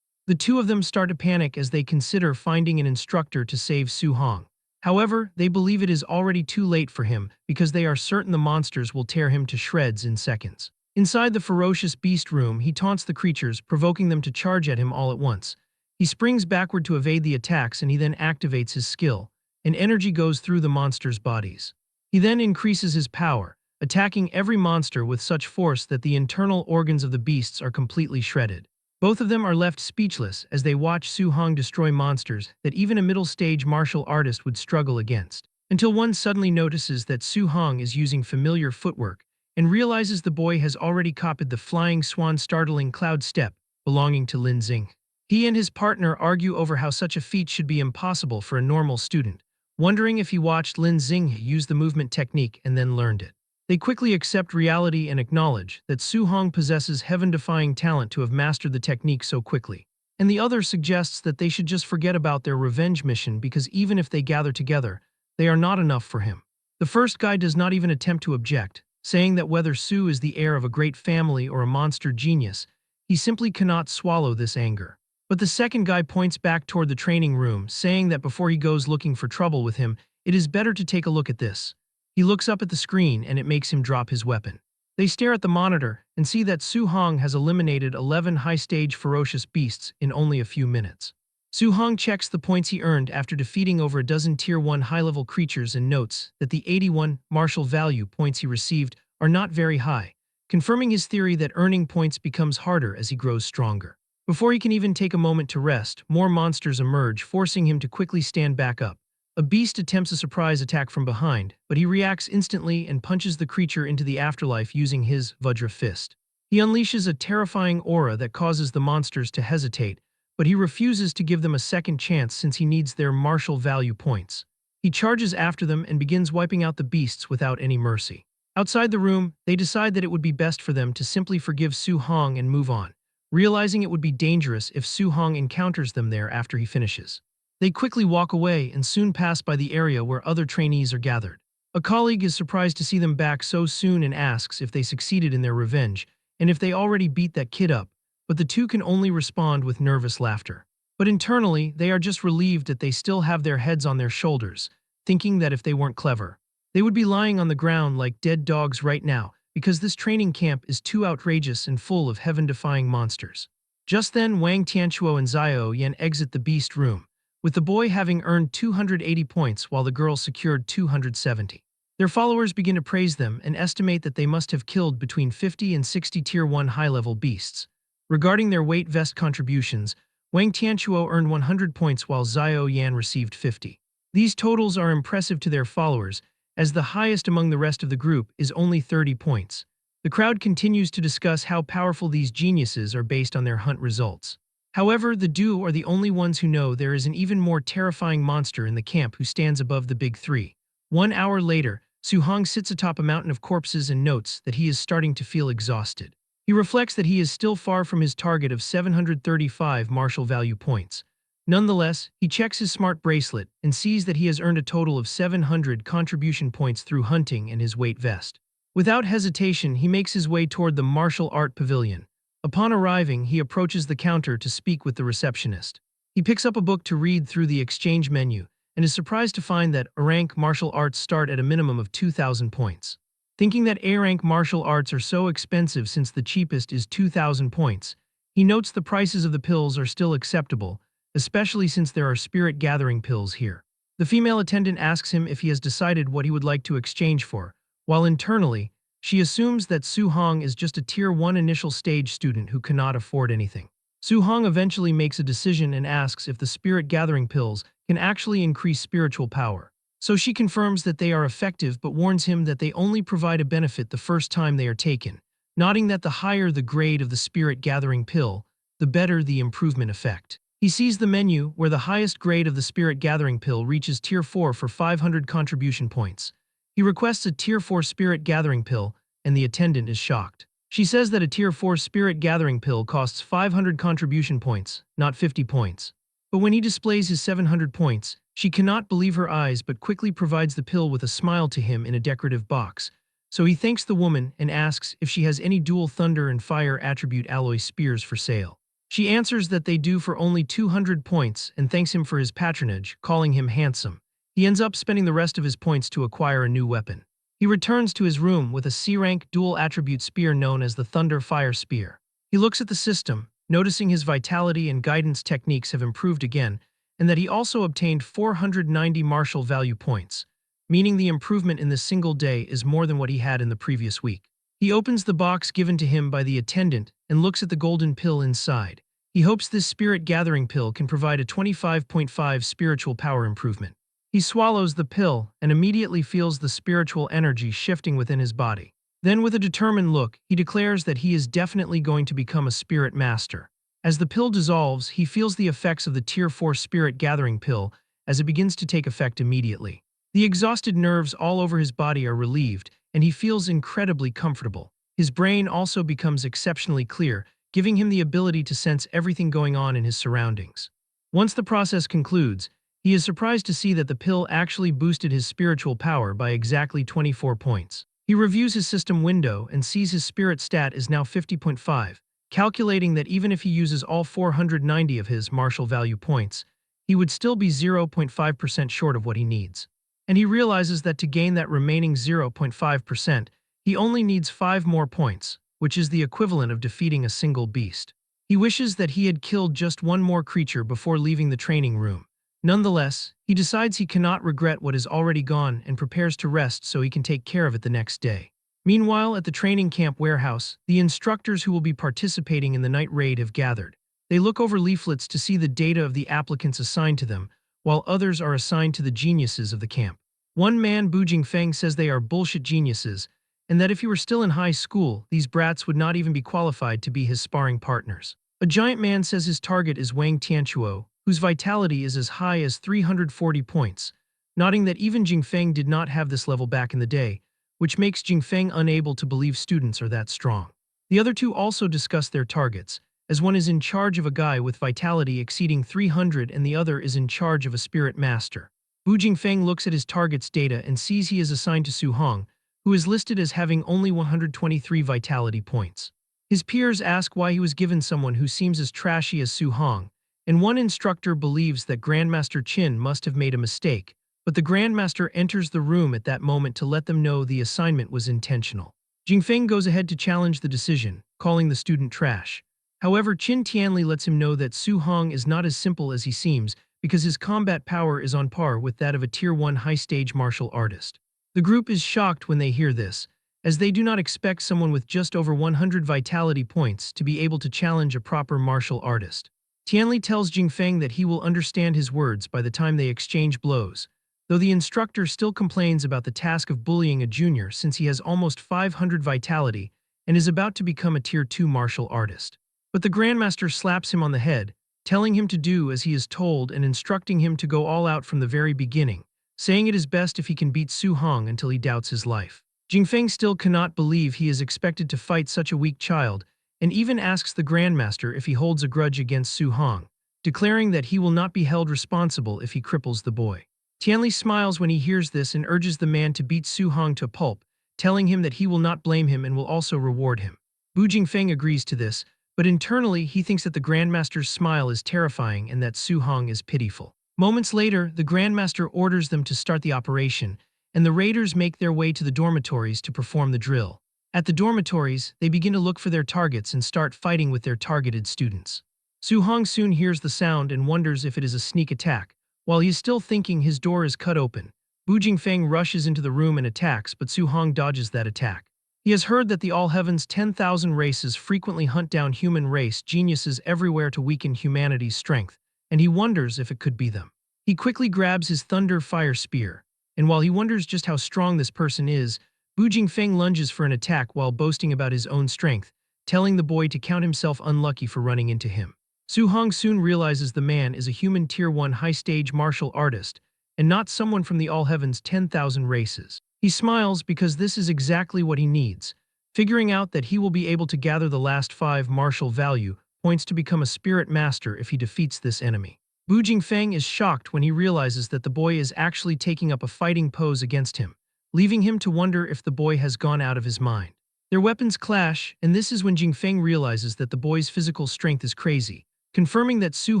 The two of them start to panic as they consider finding an instructor to save Su Hong. However, they believe it is already too late for him because they are certain the monsters will tear him to shreds in seconds. Inside the ferocious beast room, he taunts the creatures, provoking them to charge at him all at once. He springs backward to evade the attacks and he then activates his skill, and energy goes through the monsters' bodies. He then increases his power, attacking every monster with such force that the internal organs of the beasts are completely shredded. Both of them are left speechless as they watch Su Hong destroy monsters that even a middle-stage martial artist would struggle against, until one suddenly notices that Su Hong is using familiar footwork and realizes the boy has already copied the flying swan startling cloud step belonging to Lin Xinghe. He and his partner argue over how such a feat should be impossible for a normal student, wondering if he watched Lin Xinghe use the movement technique and then learned it. They quickly accept reality and acknowledge that Su Hong possesses heaven-defying talent to have mastered the technique so quickly. And the other suggests that they should just forget about their revenge mission because even if they gather together, they are not enough for him. The first guy does not even attempt to object, saying that whether Su is the heir of a great family or a monster genius, he simply cannot swallow this anger. But the second guy points back toward the training room, saying that before he goes looking for trouble with him, it is better to take a look at this. He looks up at the screen and it makes him drop his weapon. They stare at the monitor and see that Su Hong has eliminated 11 high-stage ferocious beasts in only a few minutes. Su Hong checks the points he earned after defeating over a dozen Tier 1 high-level creatures and notes that the 81 martial value points he received are not very high, confirming his theory that earning points becomes harder as he grows stronger. Before he can even take a moment to rest, more monsters emerge, forcing him to quickly stand back up. A beast attempts a surprise attack from behind, but he reacts instantly and punches the creature into the afterlife using his Vajra fist. He unleashes a terrifying aura that causes the monsters to hesitate, but he refuses to give them a second chance since he needs their martial value points. He charges after them and begins wiping out the beasts without any mercy. Outside the room, they decide that it would be best for them to simply forgive Su Hong and move on, realizing it would be dangerous if Su Hong encounters them there after he finishes. They quickly walk away and soon pass by the area where other trainees are gathered. A colleague is surprised to see them back so soon and asks if they succeeded in their revenge and if they already beat that kid up, but the two can only respond with nervous laughter. But internally, they are just relieved that they still have their heads on their shoulders, thinking that if they weren't clever, they would be lying on the ground like dead dogs right now because this training camp is too outrageous and full of heaven-defying monsters. Just then, Wang Tianchuo and Xiao Yan exit the beast room, with the boy having earned 280 points while the girl secured 270. Their followers begin to praise them and estimate that they must have killed between 50 and 60 Tier 1 high-level beasts. Regarding their weight vest contributions, Wang Tianchuo earned 100 points while Xiao Yan received 50. These totals are impressive to their followers, as the highest among the rest of the group is only 30 points. The crowd continues to discuss how powerful these geniuses are based on their hunt results. However, the Du are the only ones who know there is an even more terrifying monster in the camp who stands above the big three. 1 hour later, Su Hong sits atop a mountain of corpses and notes that he is starting to feel exhausted. He reflects that he is still far from his target of 735 martial value points. Nonetheless, he checks his smart bracelet and sees that he has earned a total of 700 contribution points through hunting and his weight vest. Without hesitation, he makes his way toward the martial art pavilion. Upon arriving, he approaches the counter to speak with the receptionist. He picks up a book to read through the exchange menu and is surprised to find that A-rank martial arts start at a minimum of 2,000 points. Thinking that A-rank martial arts are so expensive since the cheapest is 2,000 points, he notes the prices of the pills are still acceptable, especially since there are spirit gathering pills here. The female attendant asks him if he has decided what he would like to exchange for, while internally, she assumes that Su Hong is just a Tier 1 initial stage student who cannot afford anything. Su Hong eventually makes a decision and asks if the spirit gathering pills can actually increase spiritual power. So she confirms that they are effective but warns him that they only provide a benefit the first time they are taken, noting that the higher the grade of the spirit gathering pill, the better the improvement effect. He sees the menu where the highest grade of the spirit gathering pill reaches Tier 4 for 500 contribution points. He requests a Tier 4 spirit gathering pill, and the attendant is shocked. She says that a Tier 4 spirit gathering pill costs 500 contribution points, not 50 points. But when he displays his 700 points, she cannot believe her eyes but quickly provides the pill with a smile to him in a decorative box. So he thanks the woman and asks if she has any dual thunder and fire attribute alloy spears for sale. She answers that they do for only 200 points and thanks him for his patronage, calling him handsome. He ends up spending the rest of his points to acquire a new weapon. He returns to his room with a C-rank dual-attribute spear known as the Thunder Fire Spear. He looks at the system, noticing his vitality and guidance techniques have improved again, and that he also obtained 490 martial value points, meaning the improvement in this single day is more than what he had in the previous week. He opens the box given to him by the attendant and looks at the golden pill inside. He hopes this spirit gathering pill can provide a 25.5 spiritual power improvement. He swallows the pill and immediately feels the spiritual energy shifting within his body. Then with a determined look, he declares that he is definitely going to become a spirit master. As the pill dissolves, he feels the effects of the Tier 4 spirit gathering pill as it begins to take effect immediately. The exhausted nerves all over his body are relieved, and he feels incredibly comfortable. His brain also becomes exceptionally clear, giving him the ability to sense everything going on in his surroundings. Once the process concludes, he is surprised to see that the pill actually boosted his spiritual power by exactly 24 points. He reviews his system window and sees his spirit stat is now 50.5, calculating that even if he uses all 490 of his martial value points, he would still be 0.5% short of what he needs. And he realizes that to gain that remaining 0.5%, he only needs 5 more points, which is the equivalent of defeating a single beast. He wishes that he had killed just one more creature before leaving the training room. Nonetheless, he decides he cannot regret what is already gone and prepares to rest so he can take care of it the next day. Meanwhile, at the training camp warehouse, the instructors who will be participating in the night raid have gathered. They look over leaflets to see the data of the applicants assigned to them, while others are assigned to the geniuses of the camp. One man, Bu Jingfeng, says they are bullshit geniuses, and that if he were still in high school, these brats would not even be qualified to be his sparring partners. A giant man says his target is Wang Tianchuo, whose vitality is as high as 340 points, noting that even Jingfeng did not have this level back in the day, which makes Jingfeng unable to believe students are that strong. The other two also discuss their targets, as one is in charge of a guy with vitality exceeding 300 and the other is in charge of a spirit master. Bu Jingfeng looks at his target's data and sees he is assigned to Su Hong, who is listed as having only 123 vitality points. His peers ask why he was given someone who seems as trashy as Su Hong, and one instructor believes that Grandmaster Qin must have made a mistake, but the Grandmaster enters the room at that moment to let them know the assignment was intentional. Jingfeng goes ahead to challenge the decision, calling the student trash. However, Qin Tianli lets him know that Su Hong is not as simple as he seems because his combat power is on par with that of a Tier 1 high-stage martial artist. The group is shocked when they hear this, as they do not expect someone with just over 100 vitality points to be able to challenge a proper martial artist. Tianli tells Jingfeng that he will understand his words by the time they exchange blows, though the instructor still complains about the task of bullying a junior since he has almost 500 vitality and is about to become a Tier 2 martial artist. But the Grandmaster slaps him on the head, telling him to do as he is told and instructing him to go all out from the very beginning, saying it is best if he can beat Su Hong until he doubts his life. Jingfeng still cannot believe he is expected to fight such a weak child, and even asks the Grandmaster if he holds a grudge against Su Hong, declaring that he will not be held responsible if he cripples the boy. Tianli smiles when he hears this and urges the man to beat Su Hong to pulp, telling him that he will not blame him and will also reward him. Bu Jingfeng agrees to this, but internally he thinks that the Grandmaster's smile is terrifying and that Su Hong is pitiful. Moments later, the Grandmaster orders them to start the operation, and the raiders make their way to the dormitories to perform the drill. At the dormitories, they begin to look for their targets and start fighting with their targeted students. Su Hong soon hears the sound and wonders if it is a sneak attack. While he is still thinking, his door is cut open. Bu Jingfeng rushes into the room and attacks, but Su Hong dodges that attack. He has heard that the All Heaven's 10,000 races frequently hunt down human race geniuses everywhere to weaken humanity's strength, and he wonders if it could be them. He quickly grabs his Thunder Fire Spear, and while he wonders just how strong this person is, Bu Jingfeng lunges for an attack while boasting about his own strength, telling the boy to count himself unlucky for running into him. Su Hong soon realizes the man is a human Tier 1 high-stage martial artist, and not someone from the All Heaven's 10,000 races. He smiles because this is exactly what he needs, figuring out that he will be able to gather the last 5 martial value points to become a spirit master if he defeats this enemy. Bu Jingfeng is shocked when he realizes that the boy is actually taking up a fighting pose against him, leaving him to wonder if the boy has gone out of his mind. Their weapons clash, and this is when Jingfeng realizes that the boy's physical strength is crazy, confirming that Su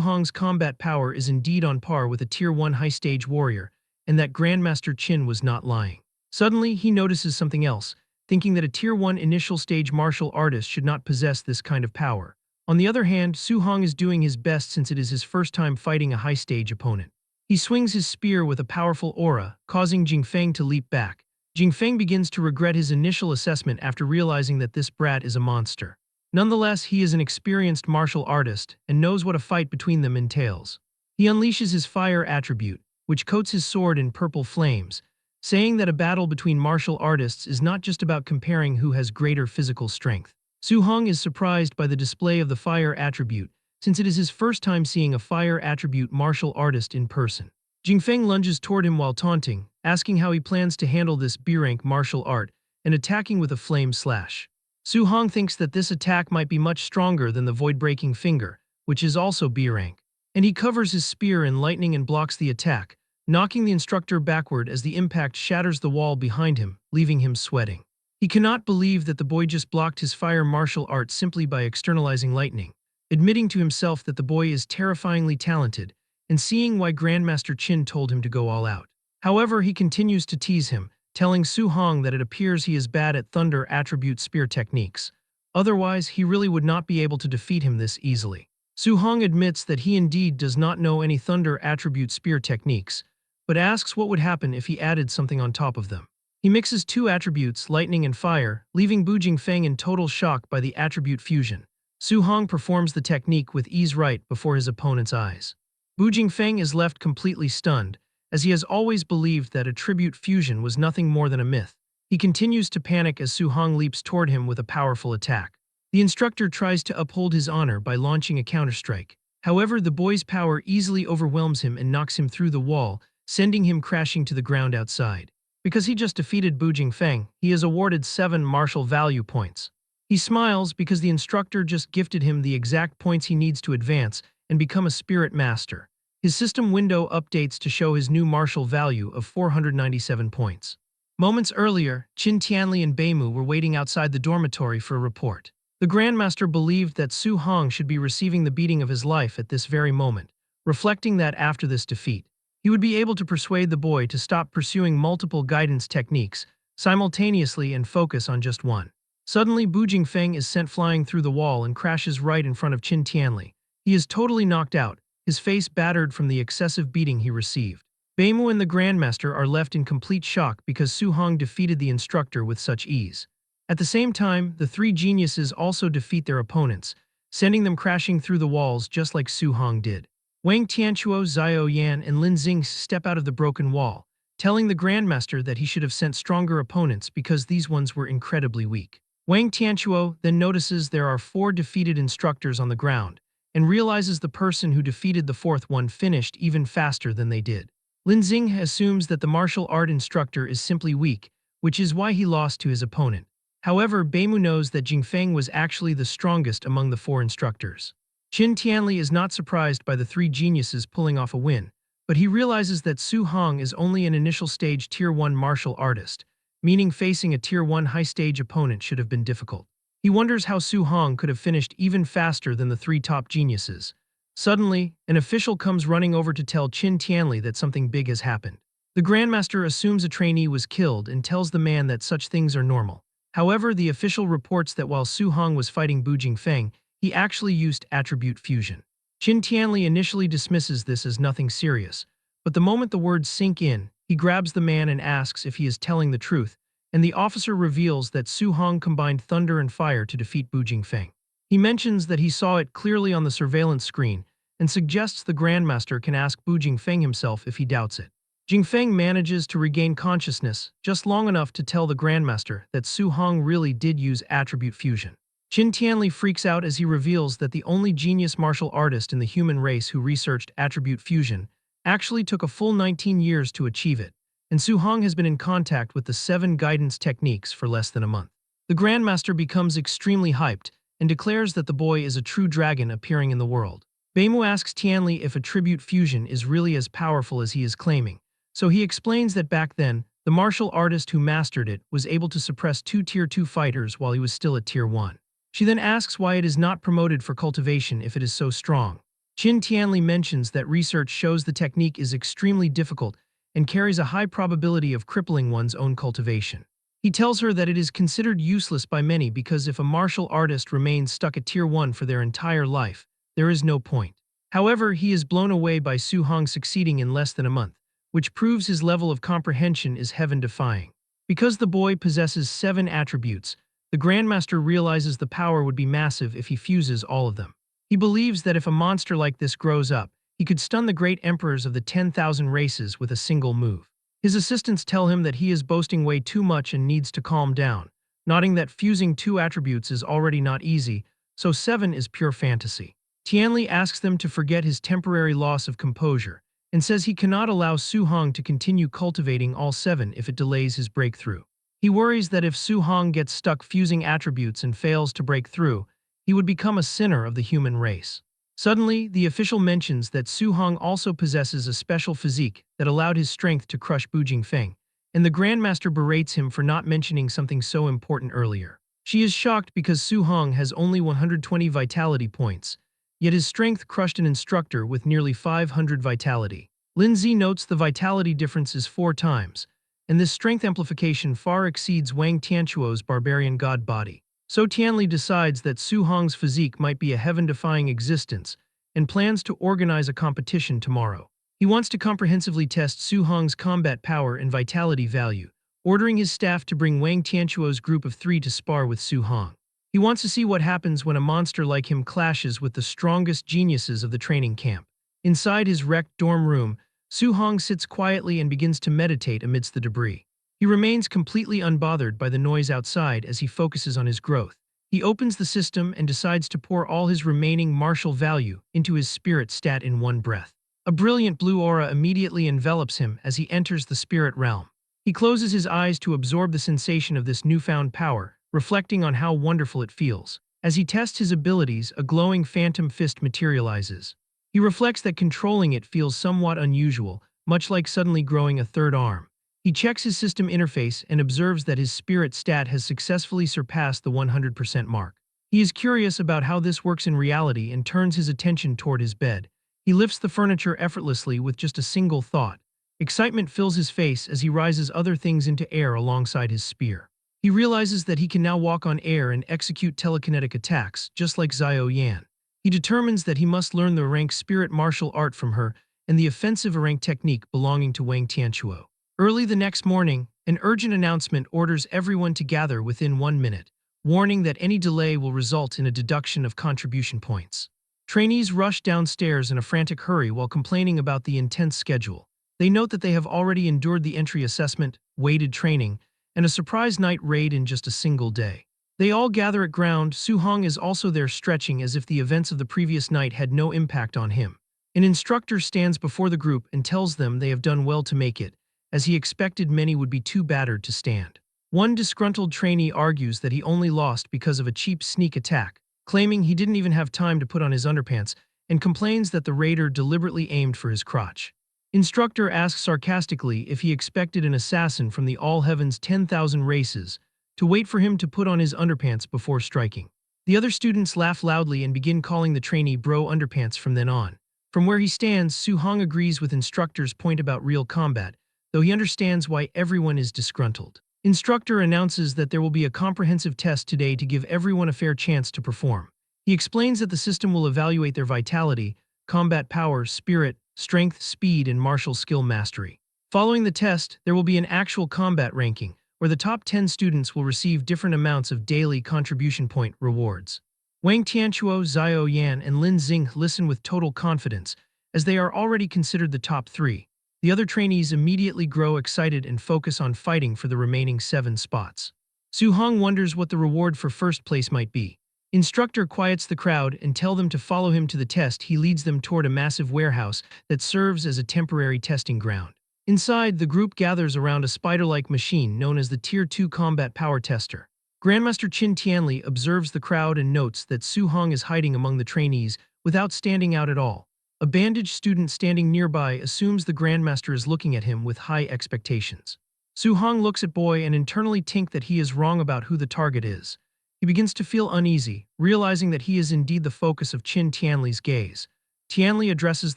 Hong's combat power is indeed on par with a Tier 1 high-stage warrior, and that Grandmaster Qin was not lying. Suddenly, he notices something else, thinking that a Tier 1 initial stage martial artist should not possess this kind of power. On the other hand, Su Hong is doing his best since it is his first time fighting a high-stage opponent. He swings his spear with a powerful aura, causing Jingfeng to leap back. Jingfeng begins to regret his initial assessment after realizing that this brat is a monster. Nonetheless, he is an experienced martial artist and knows what a fight between them entails. He unleashes his fire attribute, which coats his sword in purple flames, saying that a battle between martial artists is not just about comparing who has greater physical strength. Su Hong is surprised by the display of the fire attribute, since it is his first time seeing a fire attribute martial artist in person. Jingfeng lunges toward him while taunting, asking how he plans to handle this B-rank martial art and attacking with a flame slash. Su Hong thinks that this attack might be much stronger than the void-breaking finger, which is also B-rank, and he covers his spear in lightning and blocks the attack, knocking the instructor backward as the impact shatters the wall behind him, leaving him sweating. He cannot believe that the boy just blocked his fire martial art simply by externalizing lightning, admitting to himself that the boy is terrifyingly talented, and seeing why Grandmaster Qin told him to go all out. However, he continues to tease him, telling Su Hong that it appears he is bad at thunder attribute spear techniques. Otherwise, he really would not be able to defeat him this easily. Su Hong admits that he indeed does not know any thunder attribute spear techniques, but asks what would happen if he added something on top of them. He mixes two attributes, lightning and fire, leaving Bu Jingfeng in total shock by the attribute fusion. Su Hong performs the technique with ease right before his opponent's eyes. Bu Jingfeng is left completely stunned, as he has always believed that attribute fusion was nothing more than a myth. He continues to panic as Su Hong leaps toward him with a powerful attack. The instructor tries to uphold his honor by launching a counterstrike. However, the boy's power easily overwhelms him and knocks him through the wall, sending him crashing to the ground outside. Because he just defeated Bu Jingfeng, he is awarded 7 martial value points. He smiles because the instructor just gifted him the exact points he needs to advance and become a spirit master. His system window updates to show his new martial value of 497 points. Moments earlier, Qin Tianli and Beimu were waiting outside the dormitory for a report. The Grandmaster believed that Su Hong should be receiving the beating of his life at this very moment, reflecting that after this defeat, he would be able to persuade the boy to stop pursuing multiple guidance techniques simultaneously and focus on just one. Suddenly, Bu Jingfeng is sent flying through the wall and crashes right in front of Qin Tianli. He is totally knocked out, his face battered from the excessive beating he received. Beimu and the Grandmaster are left in complete shock because Su Hong defeated the instructor with such ease. At the same time, the 3 geniuses also defeat their opponents, sending them crashing through the walls just like Su Hong did. Wang Tianchuo, Xiao Yan, and Lin Xing step out of the broken wall, telling the Grandmaster that he should have sent stronger opponents because these ones were incredibly weak. Wang Tianchuo then notices there are 4 defeated instructors on the ground, and realizes the person who defeated the 4th one finished even faster than they did. Lin Xing assumes that the martial art instructor is simply weak, which is why he lost to his opponent. However, Beimu knows that Jingfeng was actually the strongest among the 4 instructors. Qin Tianli is not surprised by the 3 geniuses pulling off a win, but he realizes that Su Hong is only an initial stage Tier 1 martial artist, meaning facing a Tier 1 high-stage opponent should have been difficult. He wonders how Su Hong could have finished even faster than the 3 top geniuses. Suddenly, an official comes running over to tell Qin Tianli that something big has happened. The Grandmaster assumes a trainee was killed and tells the man that such things are normal. However, the official reports that while Su Hong was fighting Bu Jingfeng, he actually used attribute fusion. Qin Tianli initially dismisses this as nothing serious, but the moment the words sink in, he grabs the man and asks if he is telling the truth, and the officer reveals that Su Hong combined thunder and fire to defeat Bu Jingfeng. He mentions that he saw it clearly on the surveillance screen and suggests the Grandmaster can ask Bu Jingfeng himself if he doubts it. Jingfeng manages to regain consciousness just long enough to tell the Grandmaster that Su Hong really did use attribute fusion. Qin Tianli freaks out as he reveals that the only genius martial artist in the human race who researched attribute fusion actually took a full 19 years to achieve it, and Su Hong has been in contact with the 7 guidance techniques for less than a month. The Grandmaster becomes extremely hyped and declares that the boy is a true dragon appearing in the world. Beimu asks Tianli if attribute fusion is really as powerful as he is claiming, so he explains that back then, the martial artist who mastered it was able to suppress 2 Tier 2 fighters while he was still at Tier 1. She then asks why it is not promoted for cultivation if it is so strong. Qin Tianli mentions that research shows the technique is extremely difficult and carries a high probability of crippling one's own cultivation. He tells her that it is considered useless by many because if a martial artist remains stuck at Tier 1 for their entire life, there is no point. However, he is blown away by Su Hong succeeding in less than a month, which proves his level of comprehension is heaven-defying. Because the boy possesses 7 attributes, the Grandmaster realizes the power would be massive if he fuses all of them. He believes that if a monster like this grows up, he could stun the great emperors of the 10,000 races with a single move. His assistants tell him that he is boasting way too much and needs to calm down, noting that fusing 2 attributes is already not easy, so 7 is pure fantasy. Tianli asks them to forget his temporary loss of composure, and says he cannot allow Su Hong to continue cultivating all seven if it delays his breakthrough. He worries that if Su Hong gets stuck fusing attributes and fails to break through, he would become a sinner of the human race. Suddenly, the official mentions that Su Hong also possesses a special physique that allowed his strength to crush Bu Jingfeng, and the Grandmaster berates him for not mentioning something so important earlier. She is shocked because Su Hong has only 120 vitality points, yet his strength crushed an instructor with nearly 500 vitality. Lin Zi notes the vitality difference is 4 times, and this strength amplification far exceeds Wang Tianquo's barbarian god body. So Tianli decides that Su Hong's physique might be a heaven-defying existence and plans to organize a competition tomorrow. He wants to comprehensively test Su Hong's combat power and vitality value, ordering his staff to bring Wang Tianquo's group of 3 to spar with Su Hong. He wants to see what happens when a monster like him clashes with the strongest geniuses of the training camp. Inside his wrecked dorm room, Su Hong sits quietly and begins to meditate amidst the debris. He remains completely unbothered by the noise outside as he focuses on his growth. He opens the system and decides to pour all his remaining martial value into his spirit stat in one breath. A brilliant blue aura immediately envelops him as he enters the spirit realm. He closes his eyes to absorb the sensation of this newfound power, reflecting on how wonderful it feels. As he tests his abilities, a glowing phantom fist materializes. He reflects that controlling it feels somewhat unusual, much like suddenly growing a third arm. He checks his system interface and observes that his spirit stat has successfully surpassed the 100% mark. He is curious about how this works in reality and turns his attention toward his bed. He lifts the furniture effortlessly with just a single thought. Excitement fills his face as he rises other things into air alongside his spear. He realizes that he can now walk on air and execute telekinetic attacks, just like Xiao Yan. He determines that he must learn the rank spirit martial art from her and the offensive rank technique belonging to Wang Tianquo. Early the next morning, an urgent announcement orders everyone to gather within 1 minute, warning that any delay will result in a deduction of contribution points. Trainees rush downstairs in a frantic hurry while complaining about the intense schedule. They note that they have already endured the entry assessment, weighted training, and a surprise night raid in just a single day. They all gather at ground. Su Hong is also there, stretching as if the events of the previous night had no impact on him. An instructor stands before the group and tells them they have done well to make it, as he expected many would be too battered to stand. One disgruntled trainee argues that he only lost because of a cheap sneak attack, claiming he didn't even have time to put on his underpants, and complains that the raider deliberately aimed for his crotch. Instructor asks sarcastically if he expected an assassin from the All Heaven's 10,000 races to wait for him to put on his underpants before striking. The other students laugh loudly and begin calling the trainee bro underpants from then on. From where he stands, Su Hong agrees with instructor's point about real combat, though he understands why everyone is disgruntled. Instructor announces that there will be a comprehensive test today to give everyone a fair chance to perform. He explains that the system will evaluate their vitality, combat power, spirit, strength, speed, and martial skill mastery. Following the test, there will be an actual combat ranking, where the top 10 students will receive different amounts of daily contribution point rewards. Wang Tianquo, Xiao Yan, and Lin Xing listen with total confidence, as they are already considered the top 3. The other trainees immediately grow excited and focus on fighting for the remaining 7 spots. Su Hong wonders what the reward for first place might be. Instructor quiets the crowd and tells them to follow him to the test. He leads them toward a massive warehouse that serves as a temporary testing ground. Inside, the group gathers around a spider-like machine known as the Tier 2 Combat Power Tester. Grandmaster Qin Tianli observes the crowd and notes that Su Hong is hiding among the trainees without standing out at all. A bandaged student standing nearby assumes the Grandmaster is looking at him with high expectations. Su Hong looks at boy and internally thinks that he is wrong about who the target is. He begins to feel uneasy, realizing that he is indeed the focus of Qin Tianli's gaze. Tianli addresses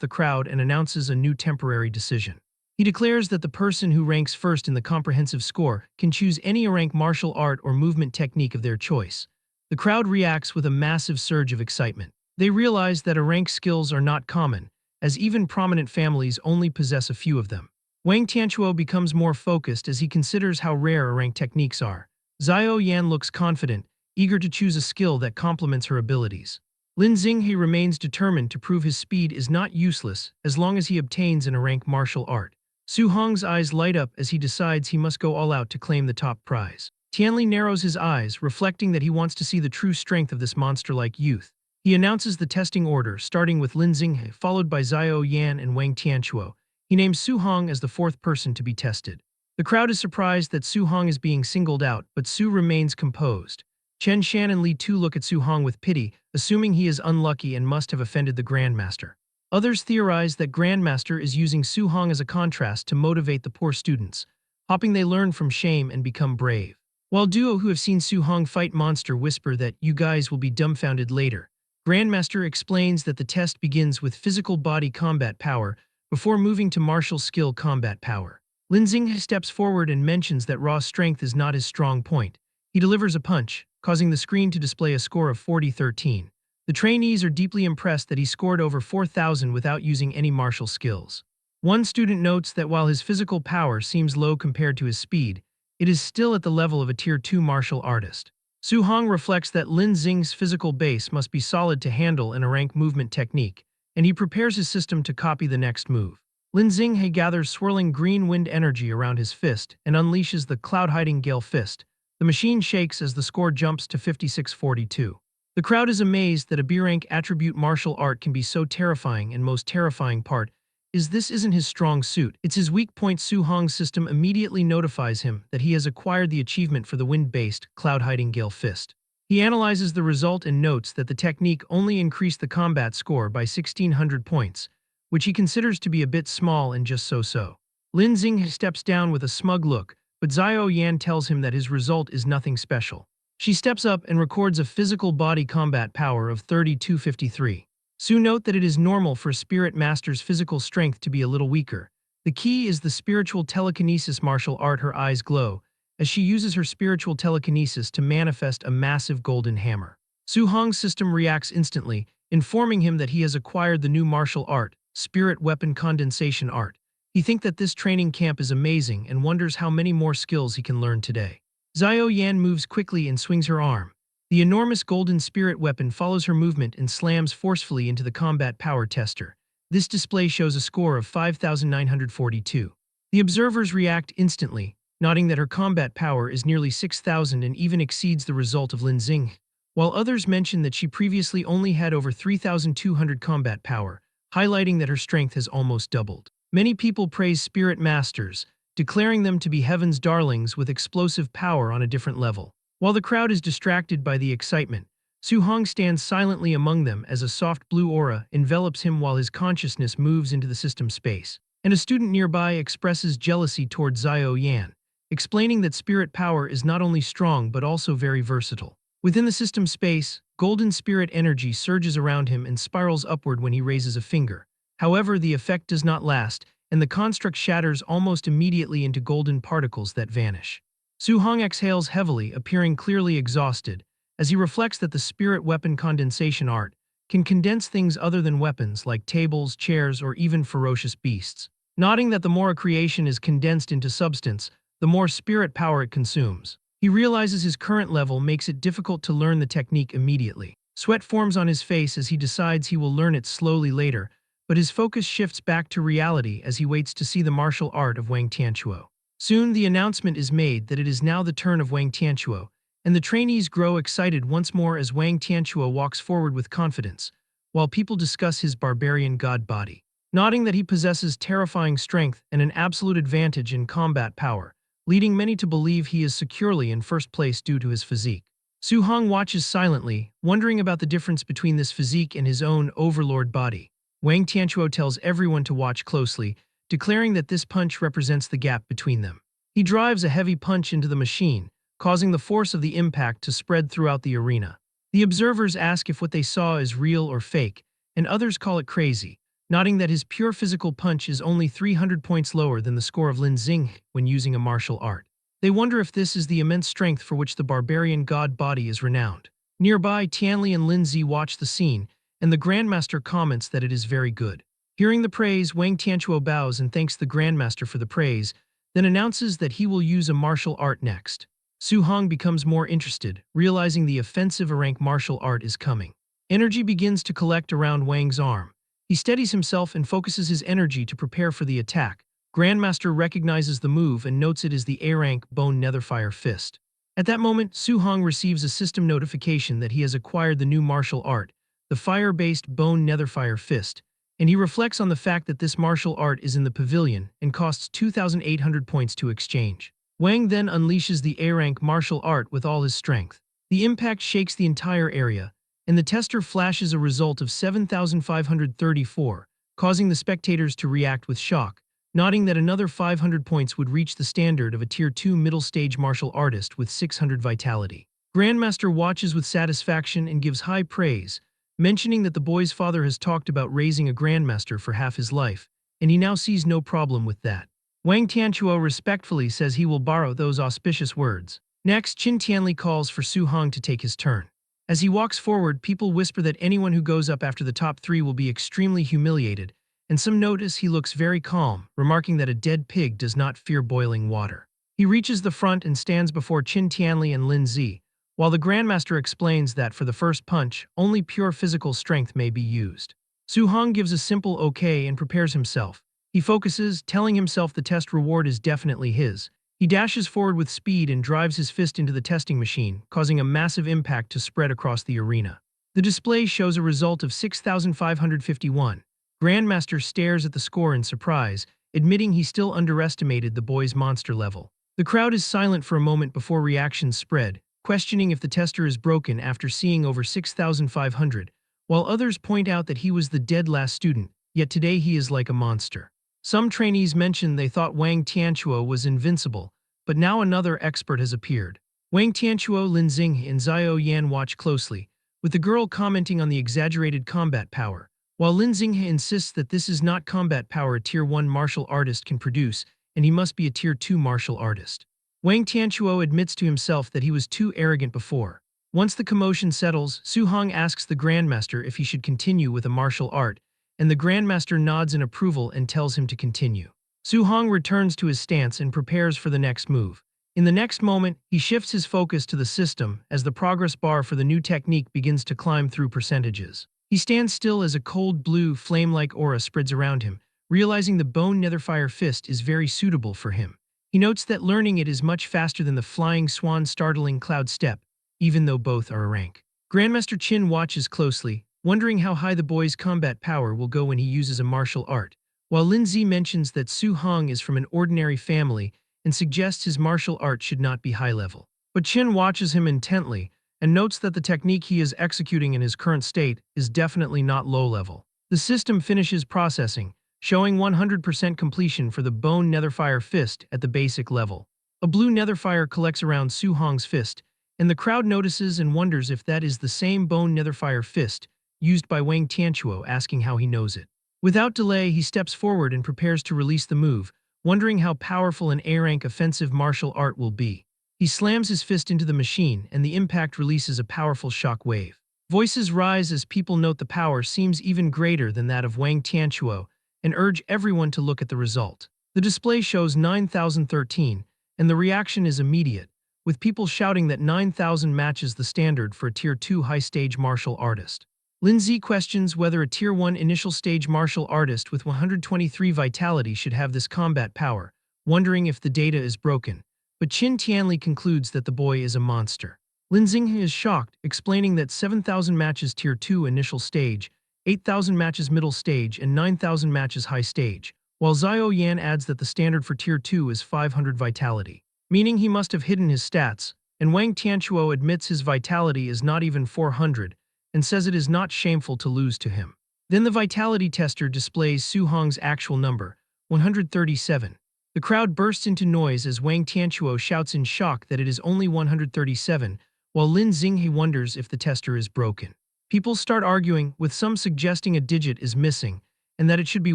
the crowd and announces a new temporary decision. He declares that the person who ranks first in the comprehensive score can choose any rank martial art or movement technique of their choice. The crowd reacts with a massive surge of excitement. They realize that rank skills are not common, as even prominent families only possess a few of them. Wang Tianquo becomes more focused as he considers how rare rank techniques are. Xiao Yan looks confident, eager to choose a skill that complements her abilities. Lin Xinghe remains determined to prove his speed is not useless as long as he obtains a rank martial art. Su Hong's eyes light up as he decides he must go all out to claim the top prize. Tianli narrows his eyes, reflecting that he wants to see the true strength of this monster-like youth. He announces the testing order, starting with Lin Xinghe, followed by Xiao Yan and Wang Tianquo. He names Su Hong as the fourth person to be tested. The crowd is surprised that Su Hong is being singled out, but Su remains composed. Chen Shan and Li Tu look at Su Hong with pity, assuming he is unlucky and must have offended the Grandmaster. Others theorize that Grandmaster is using Su Hong as a contrast to motivate the poor students, hoping they learn from shame and become brave. While duo who have seen Su Hong fight monster whisper that you guys will be dumbfounded later, Grandmaster explains that the test begins with physical body combat power before moving to martial skill combat power. Lin Xing steps forward and mentions that raw strength is not his strong point. He delivers a punch, causing the screen to display a score of 40-13. The trainees are deeply impressed that he scored over 4,000 without using any martial skills. One student notes that while his physical power seems low compared to his speed, it is still at the level of a Tier 2 martial artist. Su Hong reflects that Lin Xing's physical base must be solid to handle in a rank movement technique, and he prepares his system to copy the next move. Lin Xing gathers swirling green wind energy around his fist and unleashes the cloud-hiding Gale Fist. The machine shakes as the score jumps to 56-42. The crowd is amazed that a B-rank attribute martial art can be so terrifying, and most terrifying part is this isn't his strong suit, it's his weak point. Su Hong's system immediately notifies him that he has acquired the achievement for the wind-based, cloud-hiding Gale Fist. He analyzes the result and notes that the technique only increased the combat score by 1,600 points, which he considers to be a bit small and just so-so. Lin Xing steps down with a smug look, but Xiao Yan tells him that his result is nothing special. She steps up and records a physical body combat power of 32-53. Su note that it is normal for a spirit master's physical strength to be a little weaker. The key is the spiritual telekinesis martial art. Her eyes glow as she uses her spiritual telekinesis to manifest a massive golden hammer. Su Hong's system reacts instantly, informing him that he has acquired the new martial art, Spirit Weapon Condensation Art. He thinks that this training camp is amazing and wonders how many more skills he can learn today. Xiao Yan moves quickly and swings her arm. The enormous golden spirit weapon follows her movement and slams forcefully into the combat power tester. This display shows a score of 5,942. The observers react instantly, noting that her combat power is nearly 6,000 and even exceeds the result of Lin Xing, while others mention that she previously only had over 3,200 combat power, highlighting that her strength has almost doubled. Many people praise spirit masters, declaring them to be heaven's darlings with explosive power on a different level. While the crowd is distracted by the excitement, Su Hong stands silently among them as a soft blue aura envelops him while his consciousness moves into the system space. And a student nearby expresses jealousy toward Xiao Yan, explaining that spirit power is not only strong but also very versatile. Within the system space, golden spirit energy surges around him and spirals upward when he raises a finger. However, the effect does not last, and the construct shatters almost immediately into golden particles that vanish. Su Hong exhales heavily, appearing clearly exhausted, as he reflects that the spirit weapon condensation art can condense things other than weapons like tables, chairs, or even ferocious beasts. Noting that the more a creation is condensed into substance, the more spirit power it consumes. He realizes his current level makes it difficult to learn the technique immediately. Sweat forms on his face as he decides he will learn it slowly later, but his focus shifts back to reality as he waits to see the martial art of Wang Tianchuo. Soon the announcement is made that it is now the turn of Wang Tianchuo, and the trainees grow excited once more as Wang Tianchuo walks forward with confidence, while people discuss his barbarian god body. Noting that he possesses terrifying strength and an absolute advantage in combat power, leading many to believe he is securely in first place due to his physique. Su Hong watches silently, wondering about the difference between this physique and his own overlord body. Wang Tianchuo tells everyone to watch closely, declaring that this punch represents the gap between them. He drives a heavy punch into the machine, causing the force of the impact to spread throughout the arena. The observers ask if what they saw is real or fake, and others call it crazy, noting that his pure physical punch is only 300 points lower than the score of Lin Xing when using a martial art. They wonder if this is the immense strength for which the barbarian god body is renowned. Nearby, Tianli and Lin Zi watch the scene, and the Grandmaster comments that it is very good. Hearing the praise, Wang Tianchuo bows and thanks the Grandmaster for the praise, then announces that he will use a martial art next. Su Hong becomes more interested, realizing the offensive rank martial art is coming. Energy begins to collect around Wang's arm. He steadies himself and focuses his energy to prepare for the attack. Grandmaster recognizes the move and notes it is the A-rank Bone Netherfire Fist. At that moment, Su Hong receives a system notification that he has acquired the new martial art, the fire-based Bone Netherfire Fist, and he reflects on the fact that this martial art is in the pavilion and costs 2,800 points to exchange. Wang then unleashes the A-rank martial art with all his strength. The impact shakes the entire area, and the tester flashes a result of 7,534, causing the spectators to react with shock, noting that another 500 points would reach the standard of a Tier 2 middle stage martial artist with 600 vitality. Grandmaster watches with satisfaction and gives high praise, mentioning that the boy's father has talked about raising a grandmaster for half his life, and he now sees no problem with that. Wang Tianchuo respectfully says he will borrow those auspicious words. Next, Qin Tianli calls for Su Hong to take his turn. As he walks forward, people whisper that anyone who goes up after the top 3 will be extremely humiliated, and some notice he looks very calm, remarking that a dead pig does not fear boiling water. He reaches the front and stands before Qin Tianli and Lin Zi, while the Grandmaster explains that for the first punch, only pure physical strength may be used. Su Hong gives a simple okay and prepares himself. He focuses, telling himself the test reward is definitely his. He dashes forward with speed and drives his fist into the testing machine, causing a massive impact to spread across the arena. The display shows a result of 6,551. Grandmaster stares at the score in surprise, admitting he still underestimated the boy's monster level. The crowd is silent for a moment before reactions spread, questioning if the tester is broken after seeing over 6,500, while others point out that he was the dead last student, yet today he is like a monster. Some trainees mentioned they thought Wang Tianchuo was invincible, but now another expert has appeared. Wang Tianchuo, Lin Xing, and Xiao Yan watch closely, with the girl commenting on the exaggerated combat power, while Lin Xing insists that this is not combat power a Tier 1 martial artist can produce, and he must be a Tier 2 martial artist. Wang Tianchuo admits to himself that he was too arrogant before. Once the commotion settles, Su Hong asks the Grandmaster if he should continue with a martial art, and the Grandmaster nods in approval and tells him to continue. Su Hong returns to his stance and prepares for the next move. In the next moment, he shifts his focus to the system as the progress bar for the new technique begins to climb through percentages. He stands still as a cold blue, flame-like aura spreads around him, realizing the bone netherfire fist is very suitable for him. He notes that learning it is much faster than the flying swan startling cloud step, even though both are a rank. Grandmaster Qin watches closely, wondering how high the boy's combat power will go when he uses a martial art, while Lin Zi mentions that Su Hong is from an ordinary family and suggests his martial art should not be high level. But Qin watches him intently and notes that the technique he is executing in his current state is definitely not low level. The system finishes processing, showing 100% completion for the bone netherfire fist at the basic level. A blue netherfire collects around Su Hong's fist, and the crowd notices and wonders if that is the same bone netherfire fist used by Wang Tianchuo, asking how he knows it. Without delay, he steps forward and prepares to release the move, wondering how powerful an A-rank offensive martial art will be. He slams his fist into the machine, and the impact releases a powerful shock wave. Voices rise as people note the power seems even greater than that of Wang Tianchuo and urge everyone to look at the result. The display shows 9,013, and the reaction is immediate, with people shouting that 9,000 matches the standard for a Tier 2 high-stage martial artist. Lin Zi questions whether a Tier 1 initial stage martial artist with 123 vitality should have this combat power, wondering if the data is broken, but Qin Tianli concludes that the boy is a monster. Lin Xing is shocked, explaining that 7,000 matches Tier 2 initial stage, 8,000 matches middle stage, and 9,000 matches high stage, while Xiao Yan adds that the standard for Tier 2 is 500 vitality, meaning he must have hidden his stats, and Wang Tianchuo admits his vitality is not even 400, and says it is not shameful to lose to him. Then the vitality tester displays Su Hong's actual number, 137. The crowd bursts into noise as Wang Tianchuo shouts in shock that it is only 137, while Lin Xinghe wonders if the tester is broken. People start arguing, with some suggesting a digit is missing, and that it should be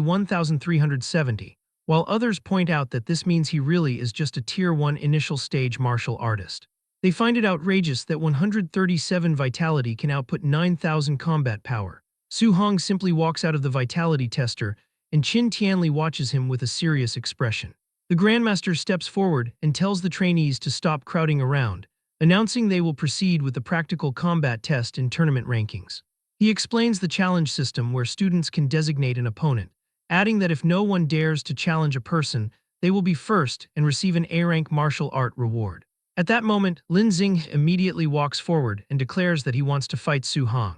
1,370, while others point out that this means he really is just a Tier 1 initial stage martial artist. They find it outrageous that 137 vitality can output 9,000 combat power. Su Hong simply walks out of the vitality tester, and Qin Tianli watches him with a serious expression. The Grandmaster steps forward and tells the trainees to stop crowding around, announcing they will proceed with the practical combat test and tournament rankings. He explains the challenge system where students can designate an opponent, adding that if no one dares to challenge a person, they will be first and receive an A-rank martial art reward. At that moment, Lin Xing immediately walks forward and declares that he wants to fight Su Hong.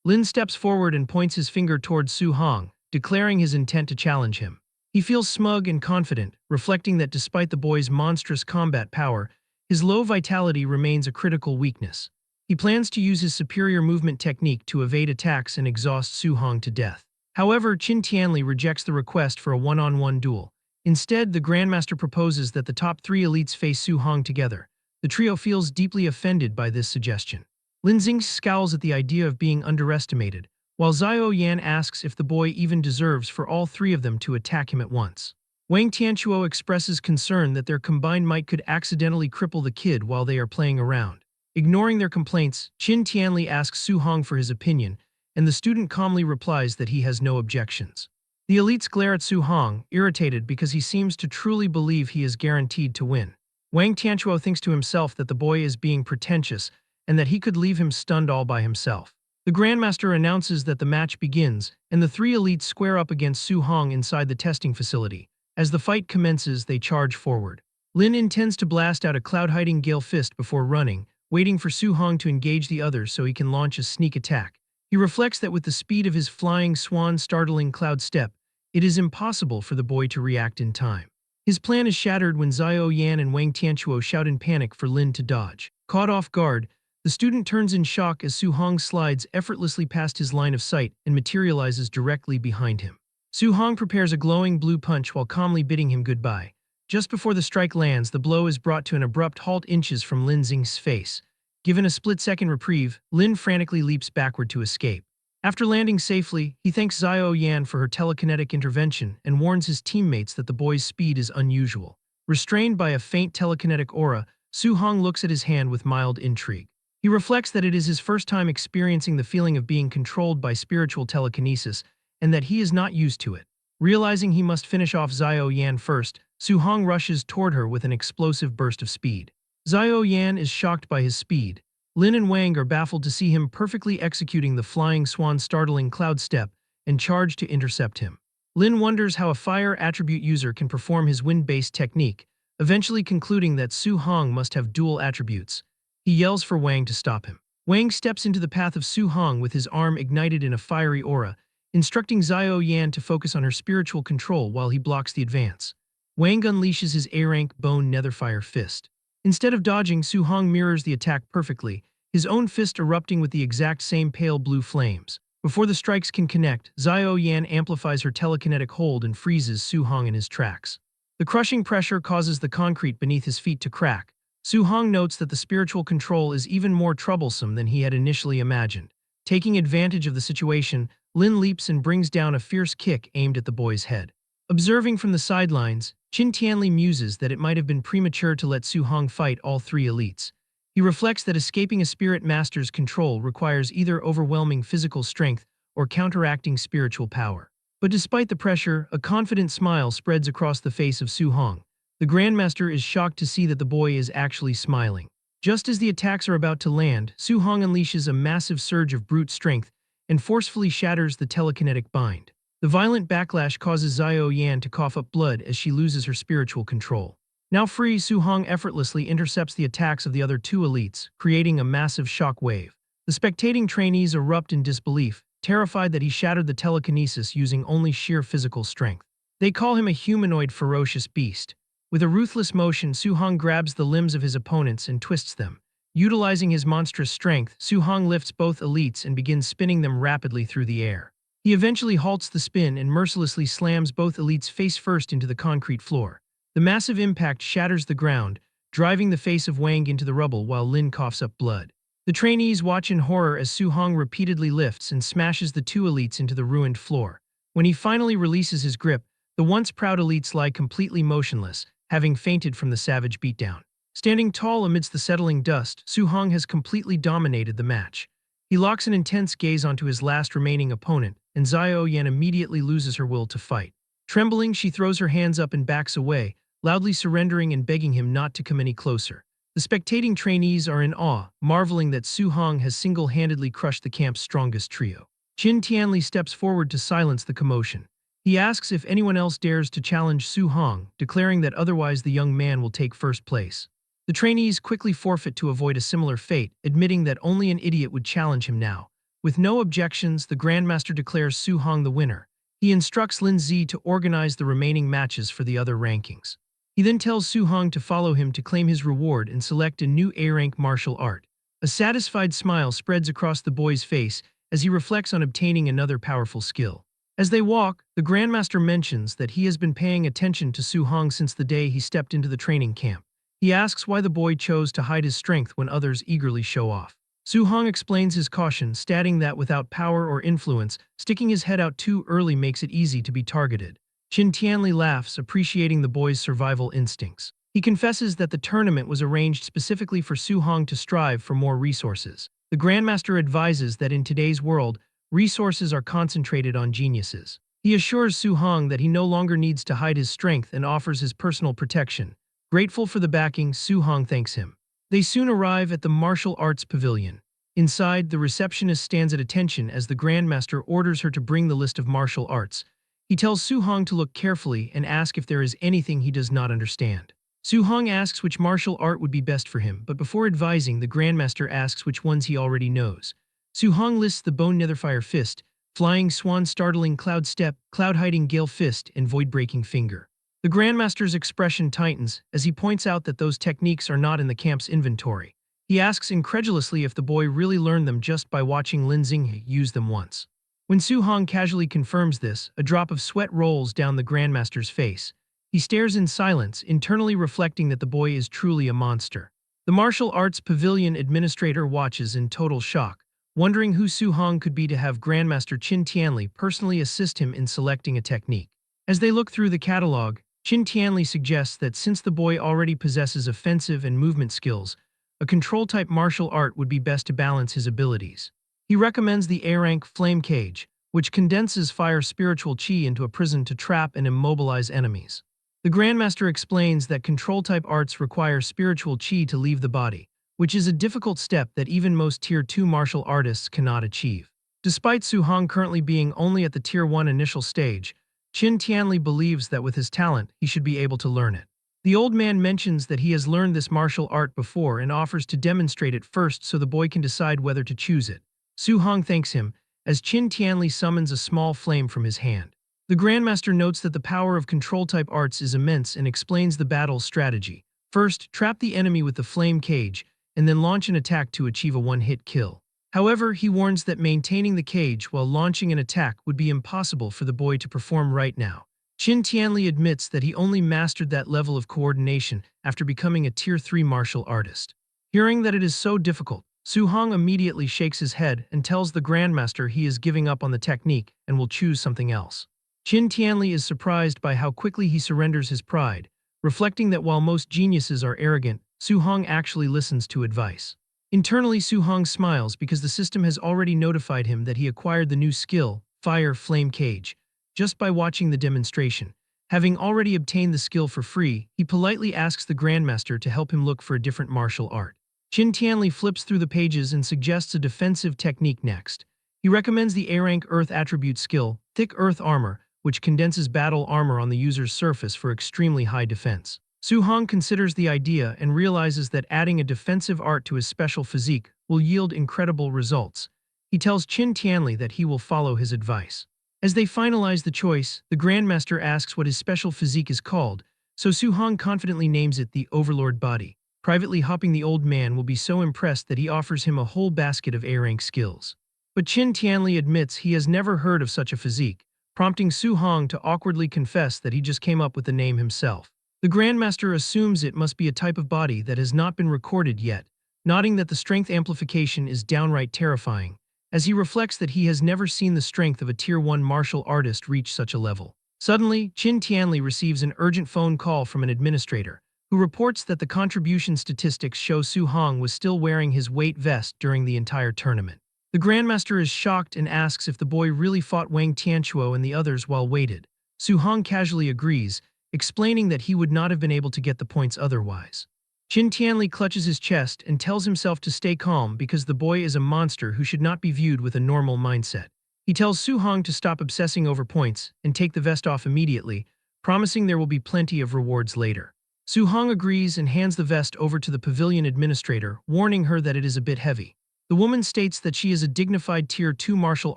Lin steps forward and points his finger towards Su Hong, declaring his intent to challenge him. He feels smug and confident, reflecting that despite the boy's monstrous combat power, his low vitality remains a critical weakness. He plans to use his superior movement technique to evade attacks and exhaust Su Hong to death. However, Qin Tianli rejects the request for a one-on-one duel. Instead, the Grandmaster proposes that the top three elites face Su Hong together. The trio feels deeply offended by this suggestion. Lin Xing scowls at the idea of being underestimated, while Xiao Yan asks if the boy even deserves for all three of them to attack him at once. Wang Tianchuo expresses concern that their combined might could accidentally cripple the kid while they are playing around. Ignoring their complaints, Qin Tianli asks Su Hong for his opinion, and the student calmly replies that he has no objections. The elites glare at Su Hong, irritated because he seems to truly believe he is guaranteed to win. Wang Tianchuo thinks to himself that the boy is being pretentious and that he could leave him stunned all by himself. The Grandmaster announces that the match begins, and the three elites square up against Su Hong inside the testing facility. As the fight commences, they charge forward. Lin intends to blast out a cloud-hiding Gale Fist before running, waiting for Su Hong to engage the others so he can launch a sneak attack. He reflects that with the speed of his flying swan startling cloud step, it is impossible for the boy to react in time. His plan is shattered when Xiao Yan and Wang Tianchuo shout in panic for Lin to dodge. Caught off guard, the student turns in shock as Su Hong slides effortlessly past his line of sight and materializes directly behind him. Su Hong prepares a glowing blue punch while calmly bidding him goodbye. Just before the strike lands, the blow is brought to an abrupt halt inches from Lin Xing's face. Given a split-second reprieve, Lin frantically leaps backward to escape. After landing safely, he thanks Xiao Yan for her telekinetic intervention and warns his teammates that the boy's speed is unusual. Restrained by a faint telekinetic aura, Su Hong looks at his hand with mild intrigue. He reflects that it is his first time experiencing the feeling of being controlled by spiritual telekinesis and that he is not used to it. Realizing he must finish off Xiao Yan first, Su Hong rushes toward her with an explosive burst of speed. Xiao Yan is shocked by his speed. Lin and Wang are baffled to see him perfectly executing the flying swan startling cloud step and charge to intercept him. Lin wonders how a fire attribute user can perform his wind-based technique, eventually concluding that Su Hong must have dual attributes. He yells for Wang to stop him. Wang steps into the path of Su Hong with his arm ignited in a fiery aura, instructing Xiao Yan to focus on her spiritual control while he blocks the advance. Wang unleashes his A-rank bone netherfire fist. Instead of dodging, Su Hong mirrors the attack perfectly, his own fist erupting with the exact same pale blue flames. Before the strikes can connect, Xiao Yan amplifies her telekinetic hold and freezes Su Hong in his tracks. The crushing pressure causes the concrete beneath his feet to crack. Su Hong notes that the spiritual control is even more troublesome than he had initially imagined. Taking advantage of the situation, Lin leaps and brings down a fierce kick aimed at the boy's head. Observing from the sidelines, Qin Tianli muses that it might have been premature to let Su Hong fight all three elites. He reflects that escaping a spirit master's control requires either overwhelming physical strength or counteracting spiritual power. But despite the pressure, a confident smile spreads across the face of Su Hong. The Grandmaster is shocked to see that the boy is actually smiling. Just as the attacks are about to land, Su Hong unleashes a massive surge of brute strength and forcefully shatters the telekinetic bind. The violent backlash causes Xiao Yan to cough up blood as she loses her spiritual control. Now free, Su Hong effortlessly intercepts the attacks of the other two elites, creating a massive shock wave. The spectating trainees erupt in disbelief, terrified that he shattered the telekinesis using only sheer physical strength. They call him a humanoid ferocious beast. With a ruthless motion, Su Hong grabs the limbs of his opponents and twists them. Utilizing his monstrous strength, Su Hong lifts both elites and begins spinning them rapidly through the air. He eventually halts the spin and mercilessly slams both elites face first into the concrete floor. The massive impact shatters the ground, driving the face of Wang into the rubble while Lin coughs up blood. The trainees watch in horror as Su Hong repeatedly lifts and smashes the two elites into the ruined floor. When he finally releases his grip, the once proud elites lie completely motionless, having fainted from the savage beatdown. Standing tall amidst the settling dust, Su Hong has completely dominated the match. He locks an intense gaze onto his last remaining opponent, and Xiao Yan immediately loses her will to fight. Trembling, she throws her hands up and backs away, loudly surrendering and begging him not to come any closer. The spectating trainees are in awe, marveling that Su Hong has single-handedly crushed the camp's strongest trio. Qin Tianli steps forward to silence the commotion. He asks if anyone else dares to challenge Su Hong, declaring that otherwise the young man will take first place. The trainees quickly forfeit to avoid a similar fate, admitting that only an idiot would challenge him now. With no objections, the Grandmaster declares Su Hong the winner. He instructs Lin Zi to organize the remaining matches for the other rankings. He then tells Su Hong to follow him to claim his reward and select a new A-rank martial art. A satisfied smile spreads across the boy's face as he reflects on obtaining another powerful skill. As they walk, the Grandmaster mentions that he has been paying attention to Su Hong since the day he stepped into the training camp. He asks why the boy chose to hide his strength when others eagerly show off. Su Hong explains his caution, stating that without power or influence, sticking his head out too early makes it easy to be targeted. Qin Tianli laughs, appreciating the boy's survival instincts. He confesses that the tournament was arranged specifically for Su Hong to strive for more resources. The Grandmaster advises that in today's world, resources are concentrated on geniuses. He assures Su Hong that he no longer needs to hide his strength and offers his personal protection. Grateful for the backing, Su Hong thanks him. They soon arrive at the martial arts pavilion. Inside, the receptionist stands at attention as the Grandmaster orders her to bring the list of martial arts. He tells Su Hong to look carefully and ask if there is anything he does not understand. Su Hong asks which martial art would be best for him, but before advising, the Grandmaster asks which ones he already knows. Su Hong lists the Bone Netherfire Fist, Flying Swan Startling Cloud Step, Cloud Hiding Gale Fist, and Void Breaking Finger. The Grandmaster's expression tightens as he points out that those techniques are not in the camp's inventory. He asks incredulously if the boy really learned them just by watching Lin Xinghe use them once. When Su Hong casually confirms this, a drop of sweat rolls down the Grandmaster's face. He stares in silence, internally reflecting that the boy is truly a monster. The martial arts pavilion administrator watches in total shock, wondering who Su Hong could be to have Grandmaster Qin Tianli personally assist him in selecting a technique. As they look through the catalog, Qin Tianli suggests that since the boy already possesses offensive and movement skills, a control-type martial art would be best to balance his abilities. He recommends the A-rank Flame Cage, which condenses fire spiritual chi into a prison to trap and immobilize enemies. The Grandmaster explains that control-type arts require spiritual chi to leave the body, which is a difficult step that even most Tier 2 martial artists cannot achieve. Despite Su Hong currently being only at the Tier 1 initial stage, Qin Tianli believes that with his talent, he should be able to learn it. The old man mentions that he has learned this martial art before and offers to demonstrate it first so the boy can decide whether to choose it. Su Hong thanks him, as Qin Tianli summons a small flame from his hand. The Grandmaster notes that the power of control-type arts is immense and explains the battle's strategy. First, trap the enemy with the flame cage, and then launch an attack to achieve a one-hit kill. However, he warns that maintaining the cage while launching an attack would be impossible for the boy to perform right now. Qin Tianli admits that he only mastered that level of coordination after becoming a Tier 3 martial artist. Hearing that it is so difficult, Su Hong immediately shakes his head and tells the Grandmaster he is giving up on the technique and will choose something else. Qin Tianli is surprised by how quickly he surrenders his pride, reflecting that while most geniuses are arrogant, Su Hong actually listens to advice. Internally, Su Hong smiles because the system has already notified him that he acquired the new skill, Fire Flame Cage, just by watching the demonstration. Having already obtained the skill for free, he politely asks the Grandmaster to help him look for a different martial art. Qin Tianli flips through the pages and suggests a defensive technique next. He recommends the A-rank Earth attribute skill, Thick Earth Armor, which condenses battle armor on the user's surface for extremely high defense. Su Hong considers the idea and realizes that adding a defensive art to his special physique will yield incredible results. He tells Qin Tianli that he will follow his advice. As they finalize the choice, the Grandmaster asks what his special physique is called, so Su Hong confidently names it the Overlord Body. Privately hopping, the old man will be so impressed that he offers him a whole basket of A-rank skills. But Qin Tianli admits he has never heard of such a physique, prompting Su Hong to awkwardly confess that he just came up with the name himself. The Grandmaster assumes it must be a type of body that has not been recorded yet, noting that the strength amplification is downright terrifying, as he reflects that he has never seen the strength of a Tier 1 martial artist reach such a level. Suddenly, Qin Tianli receives an urgent phone call from an administrator, who reports that the contribution statistics show Su Hong was still wearing his weight vest during the entire tournament. The Grandmaster is shocked and asks if the boy really fought Wang Tianchuo and the others while weighted. Su Hong casually agrees, explaining that he would not have been able to get the points otherwise. Qin Tianli clutches his chest and tells himself to stay calm because the boy is a monster who should not be viewed with a normal mindset. He tells Su Hong to stop obsessing over points and take the vest off immediately, promising there will be plenty of rewards later. Su Hong agrees and hands the vest over to the pavilion administrator, warning her that it is a bit heavy. The woman states that she is a dignified Tier 2 martial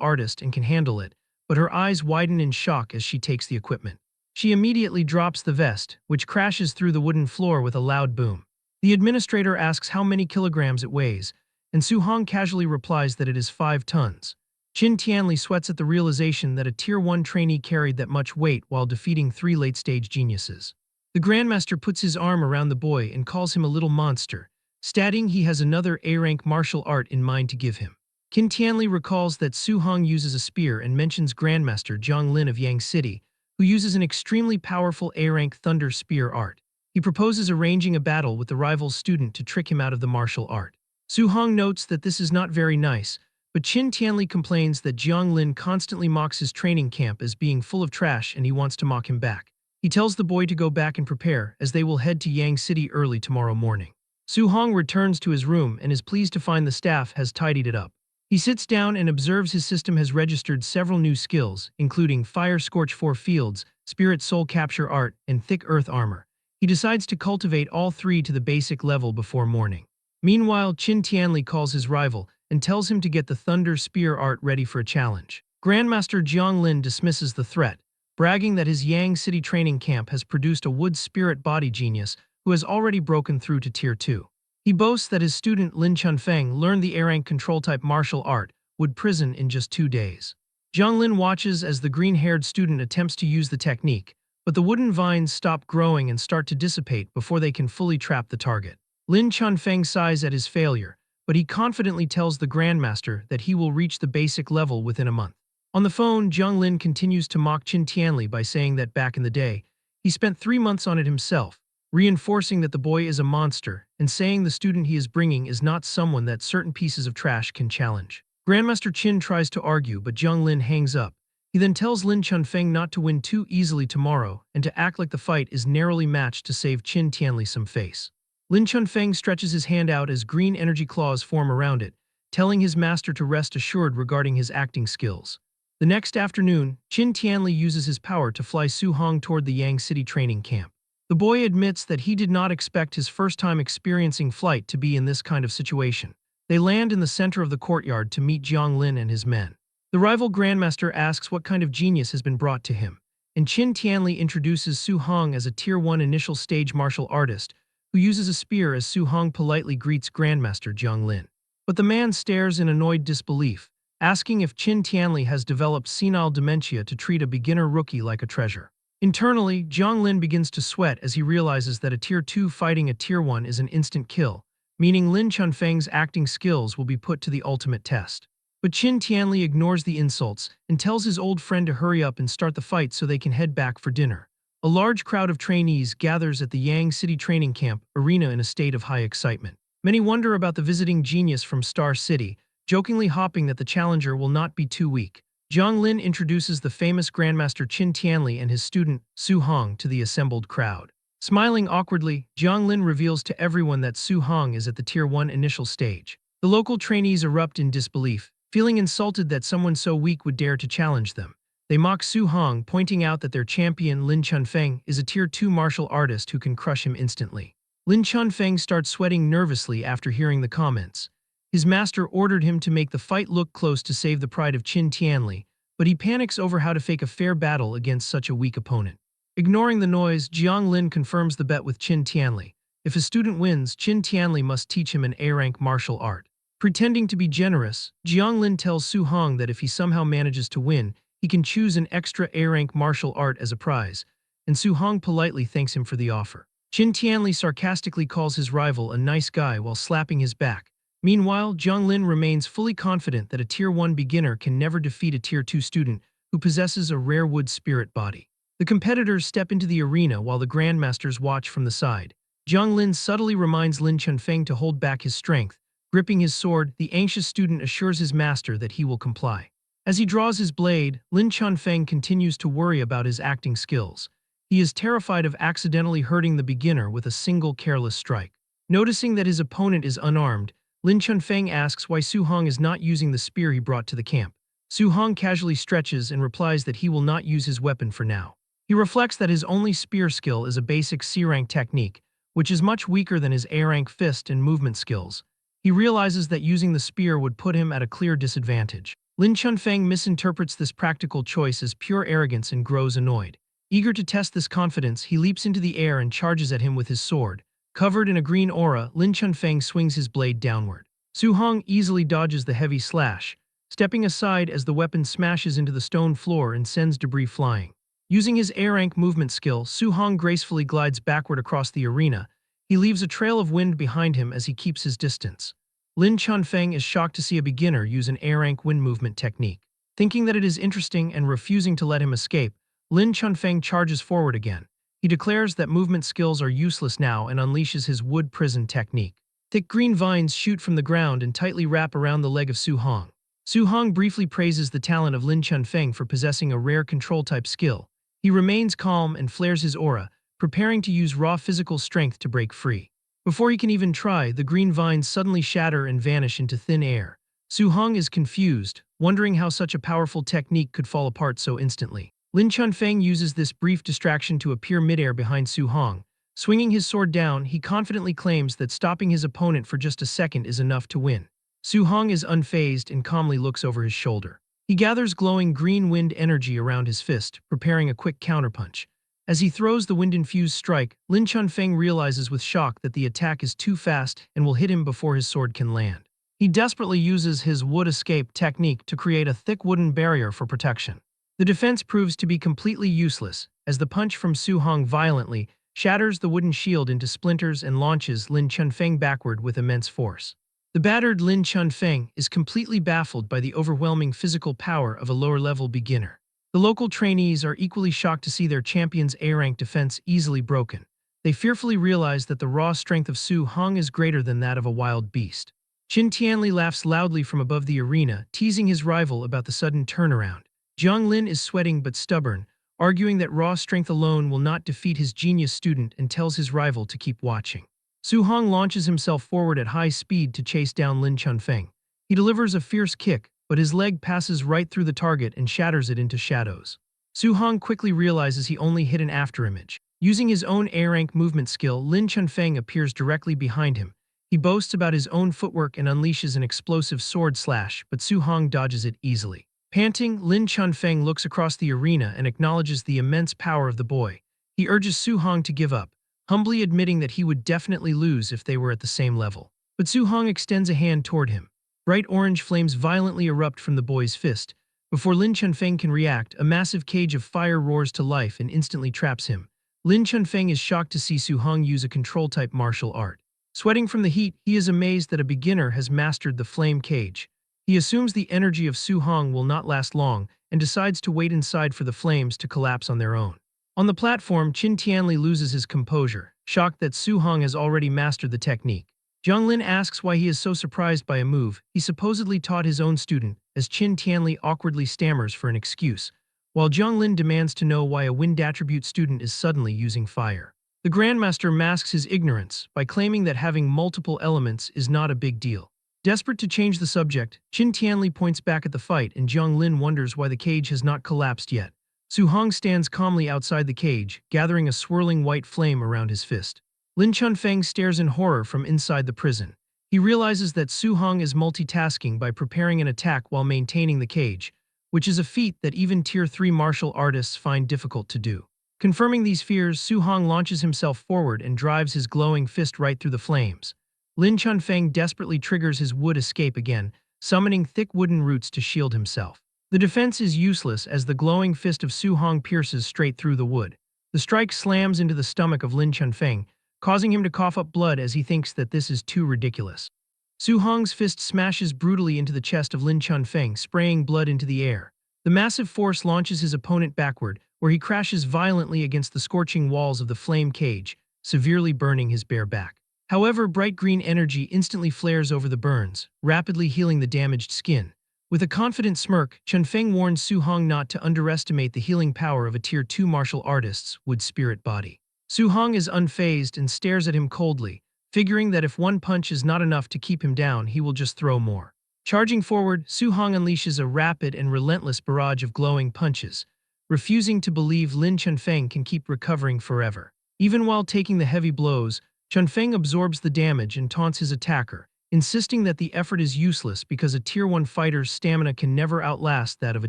artist and can handle it, but her eyes widen in shock as she takes the equipment. She immediately drops the vest, which crashes through the wooden floor with a loud boom. The administrator asks how many kilograms it weighs, and Su-hong casually replies that it is 5 tons. Qin Tianli sweats at the realization that a Tier 1 trainee carried that much weight while defeating 3 late-stage geniuses. The Grandmaster puts his arm around the boy and calls him a little monster, stating he has another A-rank martial art in mind to give him. Qin Tianli recalls that Su-hong uses a spear and mentions Grandmaster Jiang Lin of Yang City, who uses an extremely powerful A-rank thunder spear art. He proposes arranging a battle with the rival student to trick him out of the martial art. Su-hong notes that this is not very nice, but Qin Tianli complains that Jiang Lin constantly mocks his training camp as being full of trash and he wants to mock him back. He tells the boy to go back and prepare, as they will head to Yang City early tomorrow morning. Su-hong returns to his room and is pleased to find the staff has tidied it up. He sits down and observes his system has registered several new skills, including Fire Scorch 4 Fields, Spirit Soul Capture Art, and Thick Earth Armor. He decides to cultivate all 3 to the basic level before morning. Meanwhile, Qin Tianli calls his rival and tells him to get the Thunder Spear art ready for a challenge. Grandmaster Jiang Lin dismisses the threat, bragging that his Yang City training camp has produced a wood spirit body genius who has already broken through to Tier 2. He boasts that his student Lin Chunfeng learned the A-rank control-type martial art, Wood Prison, in just 2 days. Jiang Lin watches as the green-haired student attempts to use the technique, but the wooden vines stop growing and start to dissipate before they can fully trap the target. Lin Chunfeng sighs at his failure, but he confidently tells the Grandmaster that he will reach the basic level within a month. On the phone, Jiang Lin continues to mock Qin Tianli by saying that back in the day, he spent 3 months on it himself, reinforcing that the boy is a monster and saying the student he is bringing is not someone that certain pieces of trash can challenge. Grandmaster Qin tries to argue, but Jiang Lin hangs up. He then tells Lin Chunfeng not to win too easily tomorrow and to act like the fight is narrowly matched to save Qin Tianli some face. Lin Chunfeng stretches his hand out as green energy claws form around it, telling his master to rest assured regarding his acting skills. The next afternoon, Qin Tianli uses his power to fly Su-hong toward the Yang City training camp. The boy admits that he did not expect his first time experiencing flight to be in this kind of situation. They land in the center of the courtyard to meet Jiang Lin and his men. The rival Grandmaster asks what kind of genius has been brought to him, and Qin Tianli introduces Su-hong as a Tier 1 initial stage martial artist who uses a spear as Su-hong politely greets Grandmaster Jiang Lin. But the man stares in annoyed disbelief, asking if Qin Tianli has developed senile dementia to treat a beginner rookie like a treasure. Internally, Jiang Lin begins to sweat as he realizes that a Tier 2 fighting a Tier 1 is an instant kill, meaning Lin Chunfeng's acting skills will be put to the ultimate test. But Qin Tianli ignores the insults and tells his old friend to hurry up and start the fight so they can head back for dinner. A large crowd of trainees gathers at the Yang City training camp arena in a state of high excitement. Many wonder about the visiting genius from Star City, jokingly hoping that the challenger will not be too weak. Jiang Lin introduces the famous Grandmaster Qin Tianli and his student, Su-hong, to the assembled crowd. Smiling awkwardly, Jiang Lin reveals to everyone that Su-hong is at the Tier 1 initial stage. The local trainees erupt in disbelief, feeling insulted that someone so weak would dare to challenge them. They mock Su-hong, pointing out that their champion Lin Chunfeng is a Tier 2 martial artist who can crush him instantly. Lin Chunfeng starts sweating nervously after hearing the comments. His master ordered him to make the fight look close to save the pride of Qin Tianli, but he panics over how to fake a fair battle against such a weak opponent. Ignoring the noise, Jiang Lin confirms the bet with Qin Tianli. If his student wins, Qin Tianli must teach him an A-rank martial art. Pretending to be generous, Jiang Lin tells Su-hong that if he somehow manages to win, he can choose an extra A-rank martial art as a prize, and Su-hong politely thanks him for the offer. Qin Tianli sarcastically calls his rival a nice guy while slapping his back. Meanwhile, Jiang Lin remains fully confident that a Tier 1 beginner can never defeat a Tier 2 student who possesses a rare wood spirit body. The competitors step into the arena while the Grandmasters watch from the side. Jiang Lin subtly reminds Lin Chunfeng to hold back his strength. Gripping his sword, the anxious student assures his master that he will comply. As he draws his blade, Lin Chunfeng continues to worry about his acting skills. He is terrified of accidentally hurting the beginner with a single careless strike. Noticing that his opponent is unarmed, Lin Chunfeng asks why Su-hong is not using the spear he brought to the camp. Su-hong casually stretches and replies that he will not use his weapon for now. He reflects that his only spear skill is a basic C-rank technique, which is much weaker than his A-rank fist and movement skills. He realizes that using the spear would put him at a clear disadvantage. Lin Chunfeng misinterprets this practical choice as pure arrogance and grows annoyed. Eager to test this confidence, he leaps into the air and charges at him with his sword. Covered in a green aura, Lin Chunfeng swings his blade downward. Su Hong easily dodges the heavy slash, stepping aside as the weapon smashes into the stone floor and sends debris flying. Using his A-rank movement skill, Su Hong gracefully glides backward across the arena. He leaves a trail of wind behind him as he keeps his distance. Lin Chunfeng is shocked to see a beginner use an A-rank wind movement technique. Thinking that it is interesting and refusing to let him escape, Lin Chunfeng charges forward again. He declares that movement skills are useless now and unleashes his wood prison technique. Thick green vines shoot from the ground and tightly wrap around the leg of Su Hong. Su Hong briefly praises the talent of Lin Chunfeng for possessing a rare control-type skill. He remains calm and flares his aura, preparing to use raw physical strength to break free. Before he can even try, the green vines suddenly shatter and vanish into thin air. Su Hong is confused, wondering how such a powerful technique could fall apart so instantly. Lin Chunfeng uses this brief distraction to appear midair behind Su Hong. Swinging his sword down, he confidently claims that stopping his opponent for just a second is enough to win. Su Hong is unfazed and calmly looks over his shoulder. He gathers glowing green wind energy around his fist, preparing a quick counterpunch. As he throws the wind-infused strike, Lin Chunfeng realizes with shock that the attack is too fast and will hit him before his sword can land. He desperately uses his wood escape technique to create a thick wooden barrier for protection. The defense proves to be completely useless, as the punch from Su Hong violently shatters the wooden shield into splinters and launches Lin Chunfeng backward with immense force. The battered Lin Chunfeng is completely baffled by the overwhelming physical power of a lower-level beginner. The local trainees are equally shocked to see their champion's A-rank defense easily broken. They fearfully realize that the raw strength of Su Hong is greater than that of a wild beast. Qin Tianli laughs loudly from above the arena, teasing his rival about the sudden turnaround. Jiang Lin is sweating but stubborn, arguing that raw strength alone will not defeat his genius student and tells his rival to keep watching. Su Hong launches himself forward at high speed to chase down Lin Chunfeng. He delivers a fierce kick, but his leg passes right through the target and shatters it into shadows. Su Hong quickly realizes he only hit an afterimage. Using his own A-rank movement skill, Lin Chunfeng appears directly behind him. He boasts about his own footwork and unleashes an explosive sword slash, but Su Hong dodges it easily. Panting, Lin Chunfeng looks across the arena and acknowledges the immense power of the boy. He urges Su Hong to give up, humbly admitting that he would definitely lose if they were at the same level. But Su Hong extends a hand toward him. Bright orange flames violently erupt from the boy's fist. Before Lin Chunfeng can react, a massive cage of fire roars to life and instantly traps him. Lin Chunfeng is shocked to see Su Hong use a control-type martial art. Sweating from the heat, he is amazed that a beginner has mastered the flame cage. He assumes the energy of Su Hong will not last long and decides to wait inside for the flames to collapse on their own. On the platform, Qin Tianli loses his composure, shocked that Su Hong has already mastered the technique. Jiang Lin asks why he is so surprised by a move he supposedly taught his own student, as Qin Tianli awkwardly stammers for an excuse, while Jiang Lin demands to know why a wind attribute student is suddenly using fire. The Grandmaster masks his ignorance by claiming that having multiple elements is not a big deal. Desperate to change the subject, Qin Tianli points back at the fight and Jiang Lin wonders why the cage has not collapsed yet. Su Hong stands calmly outside the cage, gathering a swirling white flame around his fist. Lin Chunfeng stares in horror from inside the prison. He realizes that Su Hong is multitasking by preparing an attack while maintaining the cage, which is a feat that even Tier 3 martial artists find difficult to do. Confirming these fears, Su Hong launches himself forward and drives his glowing fist right through the flames. Lin Chunfeng desperately triggers his wood escape again, summoning thick wooden roots to shield himself. The defense is useless as the glowing fist of Su Hong pierces straight through the wood. The strike slams into the stomach of Lin Chunfeng, causing him to cough up blood as he thinks that this is too ridiculous. Su Hong's fist smashes brutally into the chest of Lin Chunfeng, spraying blood into the air. The massive force launches his opponent backward, where he crashes violently against the scorching walls of the flame cage, severely burning his bare back. However, bright green energy instantly flares over the burns, rapidly healing the damaged skin. With a confident smirk, Chunfeng warns Su Hong not to underestimate the healing power of a Tier 2 martial artist's wood spirit body. Su Hong is unfazed and stares at him coldly, figuring that if one punch is not enough to keep him down, he will just throw more. Charging forward, Su Hong unleashes a rapid and relentless barrage of glowing punches, refusing to believe Lin Chunfeng can keep recovering forever. Even while taking the heavy blows, Chunfeng absorbs the damage and taunts his attacker, insisting that the effort is useless because a Tier 1 fighter's stamina can never outlast that of a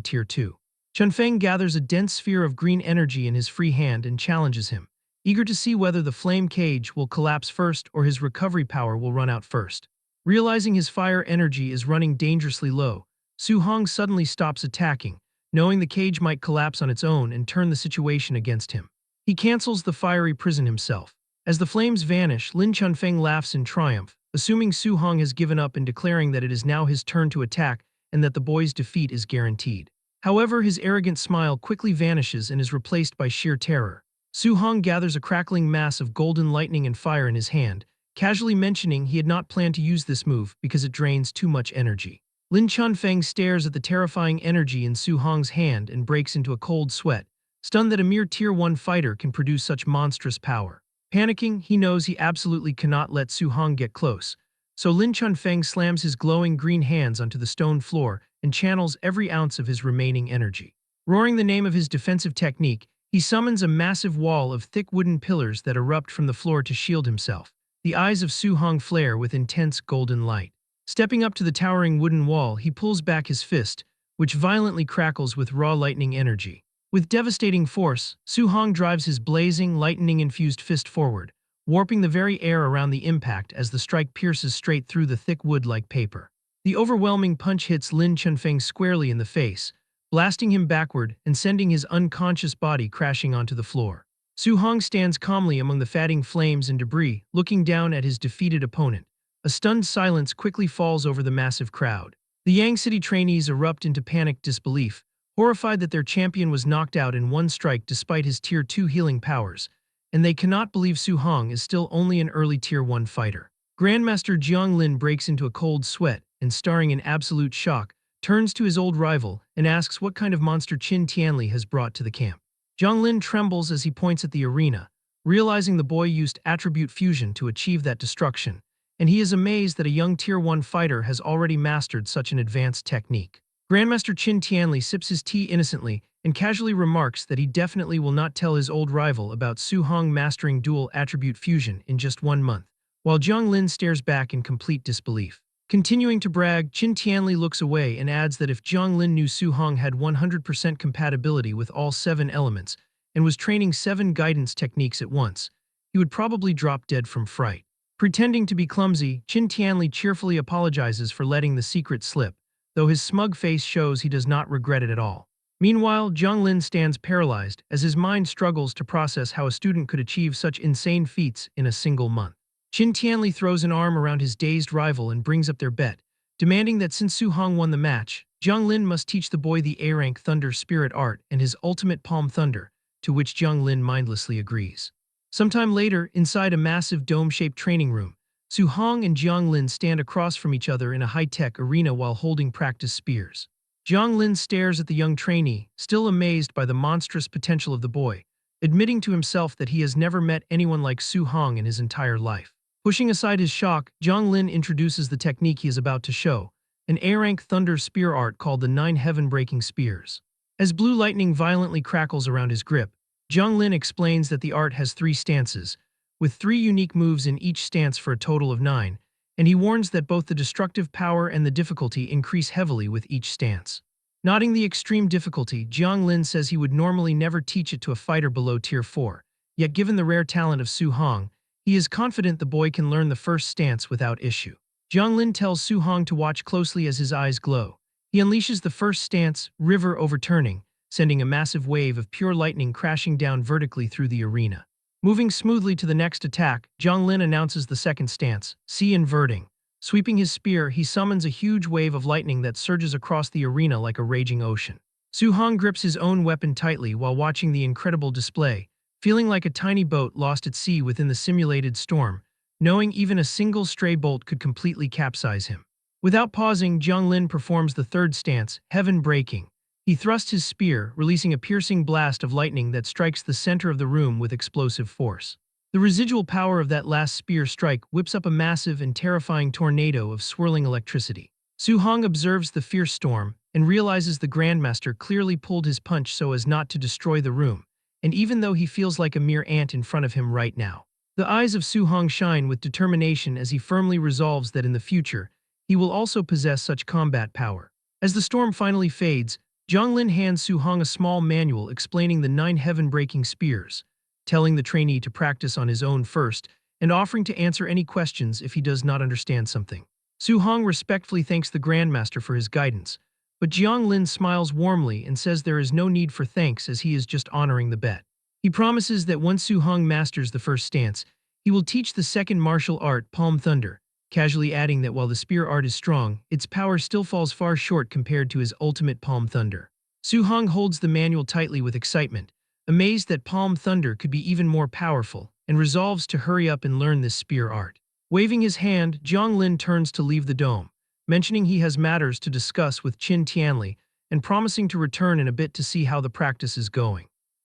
Tier 2. Chunfeng gathers a dense sphere of green energy in his free hand and challenges him, eager to see whether the flame cage will collapse first or his recovery power will run out first. Realizing his fire energy is running dangerously low, Su Hong suddenly stops attacking, knowing the cage might collapse on its own and turn the situation against him. He cancels the fiery prison himself. As the flames vanish, Lin Chunfeng laughs in triumph, assuming Su Hong has given up and declaring that it is now his turn to attack and that the boy's defeat is guaranteed. However, his arrogant smile quickly vanishes and is replaced by sheer terror. Su Hong gathers a crackling mass of golden lightning and fire in his hand, casually mentioning he had not planned to use this move because it drains too much energy. Lin Chunfeng stares at the terrifying energy in Su Hong's hand and breaks into a cold sweat, stunned that a mere Tier 1 fighter can produce such monstrous power. Panicking, he knows he absolutely cannot let Su Hong get close, so Lin Chunfeng slams his glowing green hands onto the stone floor and channels every ounce of his remaining energy. Roaring the name of his defensive technique, he summons a massive wall of thick wooden pillars that erupt from the floor to shield himself. The eyes of Su Hong flare with intense golden light. Stepping up to the towering wooden wall, he pulls back his fist, which violently crackles with raw lightning energy. With devastating force, Su Hong drives his blazing, lightning-infused fist forward, warping the very air around the impact as the strike pierces straight through the thick wood like paper. The overwhelming punch hits Lin Chunfeng squarely in the face, blasting him backward and sending his unconscious body crashing onto the floor. Su Hong stands calmly among the fatting flames and debris, looking down at his defeated opponent. A stunned silence quickly falls over the massive crowd. The Yang City trainees erupt into panicked disbelief, horrified that their champion was knocked out in one strike despite his Tier 2 healing powers, and they cannot believe Su Hong is still only an early Tier 1 fighter. Grandmaster Jiang Lin breaks into a cold sweat and, staring in absolute shock, turns to his old rival and asks what kind of monster Qin Tianli has brought to the camp. Jiang Lin trembles as he points at the arena, realizing the boy used attribute fusion to achieve that destruction, and he is amazed that a young Tier 1 fighter has already mastered such an advanced technique. Grandmaster Qin Tianli sips his tea innocently and casually remarks that he definitely will not tell his old rival about Su Hong mastering dual attribute fusion in just 1 month, while Jiang Lin stares back in complete disbelief. Continuing to brag, Qin Tianli looks away and adds that if Jiang Lin knew Su Hong had 100% compatibility with all 7 elements and was training 7 guidance techniques at once, he would probably drop dead from fright. Pretending to be clumsy, Qin Tianli cheerfully apologizes for letting the secret slip, though his smug face shows he does not regret it at all. Meanwhile, Jiang Lin stands paralyzed as his mind struggles to process how a student could achieve such insane feats in a single month. Qin Tianli throws an arm around his dazed rival and brings up their bet, demanding that since Su Hong won the match, Jiang Lin must teach the boy the A-Rank Thunder Spirit Art and his ultimate Palm Thunder, to which Jiang Lin mindlessly agrees. Sometime later, inside a massive dome-shaped training room, Su Hong and Jiang Lin stand across from each other in a high-tech arena while holding practice spears. Jiang Lin stares at the young trainee, still amazed by the monstrous potential of the boy, admitting to himself that he has never met anyone like Su Hong in his entire life. Pushing aside his shock, Jiang Lin introduces the technique he is about to show, an A-Rank Thunder Spear Art called the 9 Heaven-Breaking Spears. As blue lightning violently crackles around his grip, Jiang Lin explains that the art has 3 stances, with 3 unique moves in each stance for a total of 9, and he warns that both the destructive power and the difficulty increase heavily with each stance. Noting the extreme difficulty, Jiang Lin says he would normally never teach it to a fighter below Tier 4, yet given the rare talent of Su Hong, he is confident the boy can learn the first stance without issue. Jiang Lin tells Su Hong to watch closely as his eyes glow. He unleashes the first stance, River Overturning, sending a massive wave of pure lightning crashing down vertically through the arena. Moving smoothly to the next attack, Jiang Lin announces the second stance, Sea Inverting. Sweeping his spear, he summons a huge wave of lightning that surges across the arena like a raging ocean. Su Hong grips his own weapon tightly while watching the incredible display, feeling like a tiny boat lost at sea within the simulated storm, knowing even a single stray bolt could completely capsize him. Without pausing, Jiang Lin performs the third stance, Heaven Breaking. He thrusts his spear, releasing a piercing blast of lightning that strikes the center of the room with explosive force. The residual power of that last spear strike whips up a massive and terrifying tornado of swirling electricity. Su Hong observes the fierce storm and realizes the Grandmaster clearly pulled his punch so as not to destroy the room, and even though he feels like a mere ant in front of him right now. The eyes of Su Hong shine with determination as he firmly resolves that in the future, he will also possess such combat power. As the storm finally fades, Zhonglin hands Su Hong a small manual explaining the 9 heaven-breaking spears, telling the trainee to practice on his own first and offering to answer any questions if he does not understand something. Su Hong respectfully thanks the Grandmaster for his guidance, but Zhonglin smiles warmly and says there is no need for thanks as he is just honoring the bet. He promises that once Su Hong masters the first stance, he will teach the second martial art, Palm Thunder, casually adding that while the spear art is strong, its power still falls far short compared to his ultimate Palm Thunder. Su Hong holds the manual tightly with excitement, amazed that Palm Thunder could be even more powerful, and resolves to hurry up and learn this spear art. Waving his hand, Zhonglin turns to leave the dome, mentioning he has matters to discuss with Qin Tianli and promising to return in a bit to see how the practice is going.